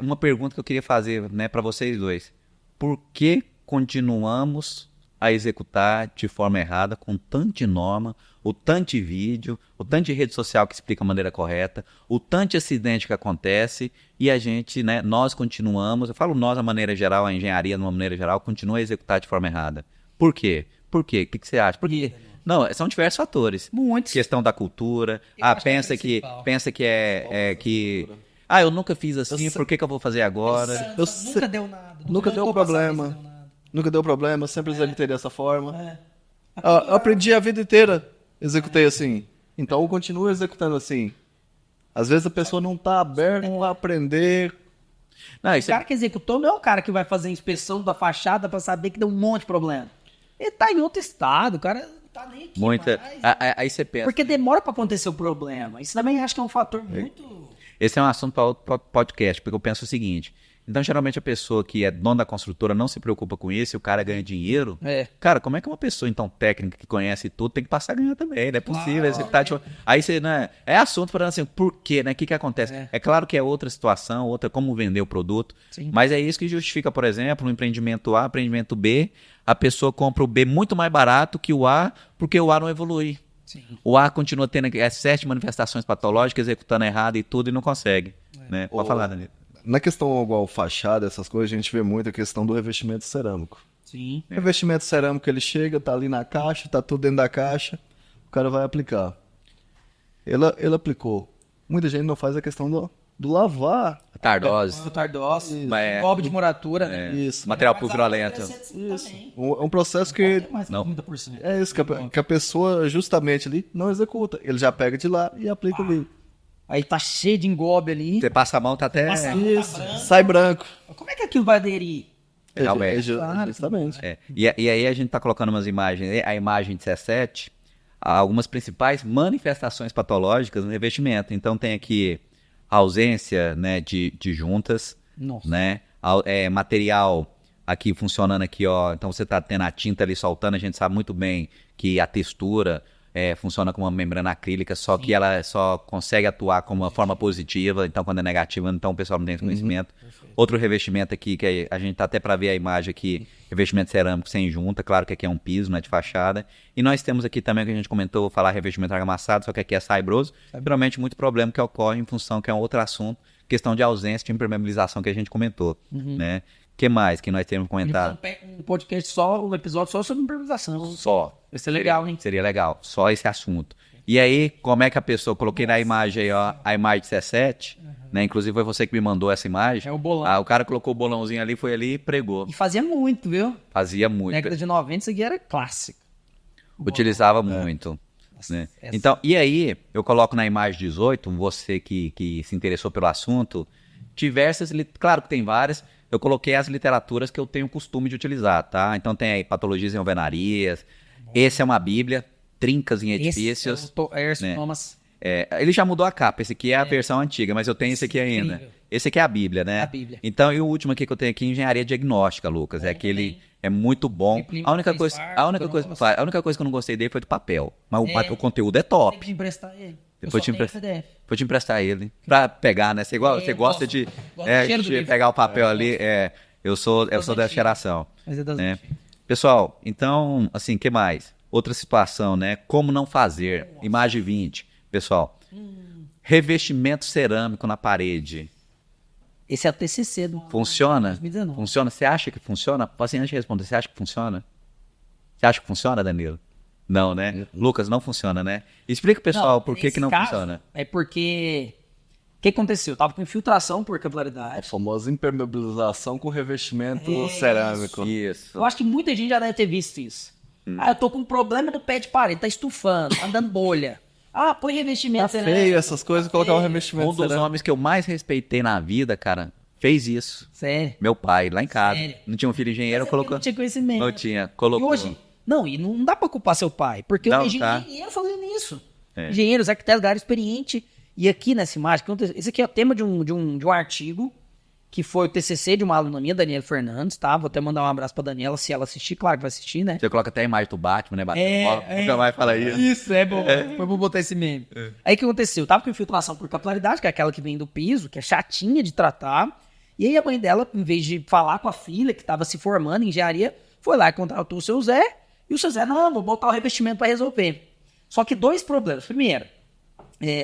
uma pergunta que eu queria fazer, né, para vocês dois. Por que continuamos a executar de forma errada, com tanto de norma, o tanto de vídeo, o tanto de rede social que explica a maneira correta, o tanto de acidente que acontece, e a gente, né, nós continuamos, eu falo nós de uma maneira geral, a engenharia de uma maneira geral, continua a executar de forma errada. Por quê? Por quê? O que você acha? Por quê? Não, são diversos fatores. Muitos. Questão da cultura. Pensa que que... eu nunca fiz assim, por que eu vou fazer agora? Nunca deu nada. Nunca deu problema. Nunca deu problema, sempre executei dessa forma. Eu aprendi a vida inteira, executei assim. Então eu continuo executando assim. Às vezes a pessoa não tá aberta a aprender. Não, o cara que executou não é o cara que vai fazer a inspeção da fachada pra saber que deu um monte de problema. Ele tá em outro estado, o cara tá nem aqui mais. Aí você pensa. Porque demora pra acontecer o problema. Isso também acho que é um fator muito... Esse é um assunto para outro podcast, porque eu penso o seguinte. Então, geralmente, a pessoa que é dona da construtora não se preocupa com isso e o cara ganha dinheiro. Cara, como é que uma pessoa, então, técnica que conhece tudo tem que passar a ganhar também? Não é possível. Aí você, né? É assunto para assim, por quê, né? O que acontece? É claro que é outra situação, outra como vender o produto. Sim. Mas é isso que justifica, por exemplo, no empreendimento A, empreendimento B, a pessoa compra o B muito mais barato que o A, porque o A não evolui. Sim. O A continua tendo 7 manifestações patológicas, executando errado e tudo e não consegue. Né? Pode falar, Danilo. Na questão igual fachada, essas coisas, a gente vê muito a questão do revestimento cerâmico. Sim. O revestimento cerâmico, ele chega, tá ali na caixa, tá tudo dentro da caixa, o cara vai aplicar. Ele aplicou. Muita gente não faz a questão do lavar. Tardose. Golpe de moratura. Isso. Material pulverulento. Isso. É um processo que... Não. É isso, que a pessoa justamente ali não executa. Ele já pega de lá e aplica ali. Aí tá cheio de engobe ali. Você passa a mão, tá até... Isso, sai branco. Como é que aquilo vai aderir? Realmente. Justamente. E aí a gente tá colocando umas imagens, a imagem de C7, algumas principais manifestações patológicas no revestimento. Então tem aqui a ausência, né, de juntas, né? Material aqui funcionando aqui, ó. Então você tá tendo a tinta ali soltando, a gente sabe muito bem que a textura... funciona como uma membrana acrílica, só que ela só consegue atuar como uma forma positiva, então quando é negativa, então o pessoal não tem esse conhecimento. Outro revestimento aqui, que a gente tá até para ver a imagem aqui, revestimento cerâmico sem junta, claro que aqui é um piso, não é de fachada. E nós temos aqui também, que a gente comentou, vou falar revestimento argamassado, só que aqui é saibroso, geralmente muito problema que ocorre em função, que é um outro assunto, questão de ausência de impermeabilização que a gente comentou, né? O que mais que nós temos comentado? Um podcast só, um episódio só sobre impermeabilização. Só. Vai ser legal, hein? Seria legal, só esse assunto. E aí, como é que a pessoa... Coloquei na imagem aí, ó, a imagem de C7, né? Inclusive foi você que me mandou essa imagem. É o bolão. O cara colocou o bolãozinho ali, foi ali e pregou. E fazia muito, viu? Fazia muito. Na década de 90 isso aqui era clássico. Utilizava muito. Né? Então, e aí, eu coloco na imagem 18, você que se interessou pelo assunto, diversas... Claro que tem várias... Eu coloquei as literaturas que eu tenho costume de utilizar, tá? Então tem aí Patologias em Alvenarias. Esse é uma bíblia, Trincas em Edifícios. Né? Thomas. Ele já mudou a capa, esse aqui é a versão antiga, mas eu tenho esse aqui ainda. Incrível. Esse aqui é a Bíblia, né? A Bíblia. Então, e o último aqui que eu tenho aqui, Engenharia Diagnóstica, Lucas. É aquele... É muito bom. A única coisa que eu não gostei dele foi do papel. Mas o conteúdo é top. Tem que emprestar ele. Vou te emprestar ele. Pra pegar, né? Você gosta de pegar o papel ali. Eu sou dessa geração. Né? Pessoal, então, assim, o que mais? Outra situação, né? Como não fazer? Imagem 20. Pessoal, revestimento cerâmico na parede. Esse é o TCC do Funciona? 2019. Funciona? Você acha que funciona? Assim, antes de responder, você acha que funciona? Você acha que funciona, Danilo? Não, né? Lucas, não funciona, né? Explica, pessoal, por que não funciona. É porque que aconteceu? Eu tava com infiltração por A capilaridade. famosa impermeabilização com revestimento cerâmico. Isso. Eu acho que muita gente já deve ter visto isso. Eu tô com um problema no pé de parede, tá estufando, tá dando bolha. Põe revestimento Tá cerâmico. feio essas coisas, colocar um revestimento Um dos cerâmico. homens que eu mais respeitei na vida, cara, fez isso. Sério. Meu pai, lá em casa. Sério? Não tinha um filho engenheiro, Mas é porque colocou. não tinha conhecimento. Não tinha, E colocou. hoje, e não dá pra culpar seu pai, porque Não, o tá. engenheiro fazendo isso. É. Engenheiros, arquitetos, galera experiente. E aqui nessa imagem, esse aqui é o tema de um artigo, que foi o TCC de uma aluna minha, Daniela Fernandes, tá? Vou até mandar um abraço pra Daniela, se ela assistir, claro que vai assistir, né? Você coloca até a imagem do Batman, né? Batman. Nunca mais fala isso. Isso, é bom. Foi bom botar esse meme. Aí o que aconteceu? Eu tava com infiltração por capilaridade, que é aquela que vem do piso, que é chatinha de tratar. E aí a mãe dela, em vez de falar com a filha, que tava se formando em engenharia, foi lá e contratou o seu Zé. E o seu Zé, não, vou botar o revestimento pra resolver. Só que 2 problemas. Primeiro,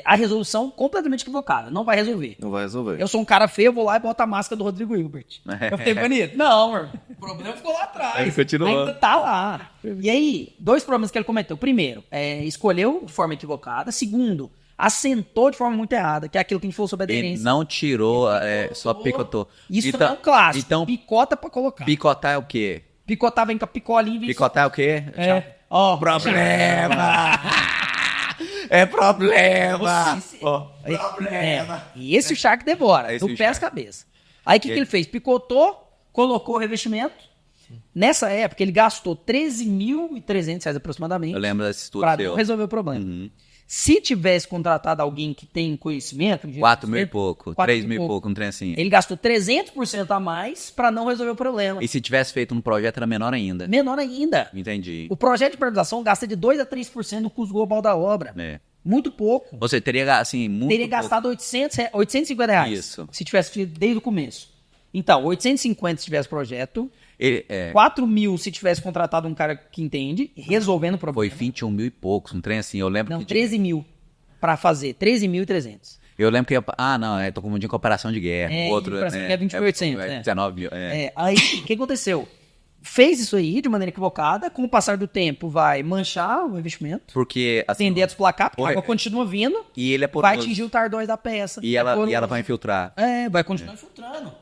a resolução completamente equivocada. Não vai resolver. Não vai resolver. Eu sou um cara feio, eu vou lá e boto a máscara do Rodrigo Hilbert. Eu fiquei bonito? Não, mano. O problema ficou lá atrás. Ele continuou. Ainda tá lá. E aí, 2 problemas que ele cometeu. Primeiro, escolheu de forma equivocada. Segundo, assentou de forma muito errada, que é aquilo que a gente falou sobre Ele aderência. não tirou, só picotou. Isso também é um clássico. Então, Picota pra colocar. picotar é o quê? Picotar vem com a picolinha. Vem Picotar é o quê? Ó, Problema! É problema! E esse o Shark devora, Esse do o pé às Shark. cabeças. Aí o que ele fez? Picotou, colocou o revestimento. Nessa época, ele gastou R$13.300 aproximadamente Eu lembro desse estudo para seu. resolver o problema. Se tivesse contratado alguém que tem conhecimento... 4 mil e pouco, 4 3 mil e pouco, um trem assim. Ele gastou 300% a mais para não resolver o problema. E se tivesse feito um projeto, era menor ainda. Menor ainda. Entendi. O projeto de impermeabilização gasta de 2 a 3% do custo global da obra. É. Muito pouco. Você teria, assim, muito Teria pouco. gastado R$850 Isso. se tivesse feito desde o começo. Então, 850 se tivesse projeto, Ele, 4 mil se tivesse contratado um cara que entende, resolvendo o foi problema. 21 mil e poucos, um trem assim. Eu lembro Não, que... 13 mil para fazer, 13.300. Eu lembro que... não, tô confundindo com operação de guerra. É, Outro, operação de guerra é 20.800, né? 19 mil, Aí, o que aconteceu? Fez isso aí de maneira equivocada, com o passar do tempo vai manchar o revestimento, Porque, assim... tender a desplacar, porque a Oi. água continua vindo, E ele é vai poroso. atingir o tardóis da peça. E É ela poroso. vai infiltrar. Vai continuar infiltrando.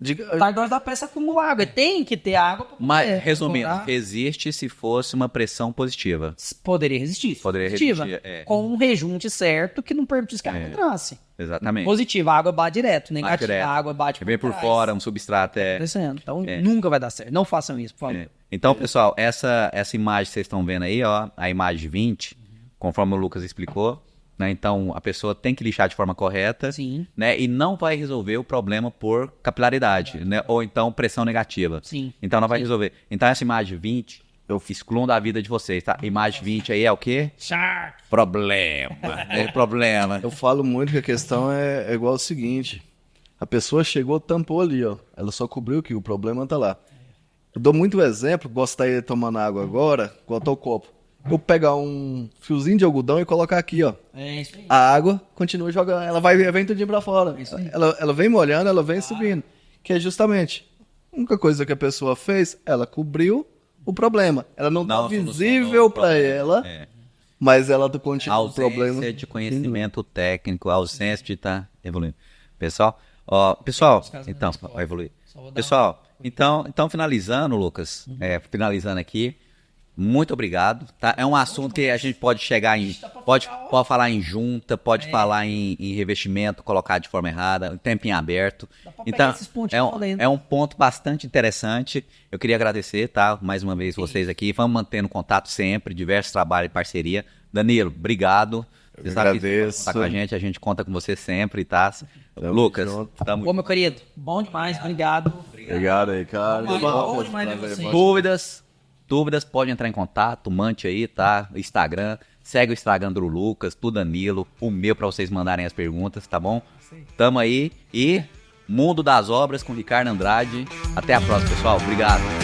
Diga- O tardóis da peça acumula água. Tem que ter água pra Mas, poder resumindo, furar. existe se fosse uma pressão positiva. Poderia resistir. Poderia Positiva, resistir, com um rejunte certo que não permitisse que a água entrasse. Exatamente. Positiva, a água bate direto. Negativa, direto. a água bate Vem por trás. fora, um substrato. Acontecendo. Então, nunca vai dar certo. Não façam isso, por favor. Então, pessoal, essa imagem que vocês estão vendo aí, ó, a imagem 20, conforme o Lucas explicou, né? Então, a pessoa tem que lixar de forma correta, Sim. né? E não vai resolver o problema por capilaridade, né? Ou então pressão negativa. Sim. Então, não vai resolver. Então, essa imagem 20, eu excluo da vida de vocês, tá? Imagem 20 aí é o quê? Shark. Problema. É problema. Eu falo muito que a questão é igual ao seguinte: a pessoa chegou, tampou ali, ó. Ela só cobriu que o problema tá lá. Eu dou muito exemplo, gosto de estar aí tomando água agora, botar o copo. Eu pegar um fiozinho de algodão e colocar aqui, ó. É isso aí. A água continua jogando, ela vem tudinho pra fora. Isso aí. Ela vem molhando, ela vem subindo. Que é justamente a única coisa que a pessoa fez, ela cobriu o problema. Ela não tá Não visível solucionou o pra problema. ela, É. mas ela continua o Ausência problema. de conhecimento técnico, ausência de estar evoluindo. Pessoal, então, vai evoluir. Pessoal, então finalizando, Lucas, finalizando aqui, muito obrigado, tá? É um assunto que a gente pode chegar em, pode falar em junta, pode falar em revestimento, colocar de forma errada, tempo em aberto. pra pegar Então, esses pontos que eu falei, né? é um ponto bastante interessante. Eu queria agradecer, tá? Mais uma vez vocês aqui. Vamos mantendo contato sempre, diversos trabalhos e parceria. Danilo, obrigado. Você sabe que agradeço. tá com a gente conta com você sempre, tá? Lucas, junto. tamo Ô, meu querido, bom demais, obrigado. Obrigado aí, cara. Bom demais ver vocês. Dúvidas, pode entrar em contato, mande aí, tá? Instagram, segue o Instagram do Lucas, do Danilo, o meu pra vocês mandarem as perguntas, tá bom? Tamo aí e Mundo das Obras com Ricardo Andrade. Até a próxima, pessoal. Obrigado.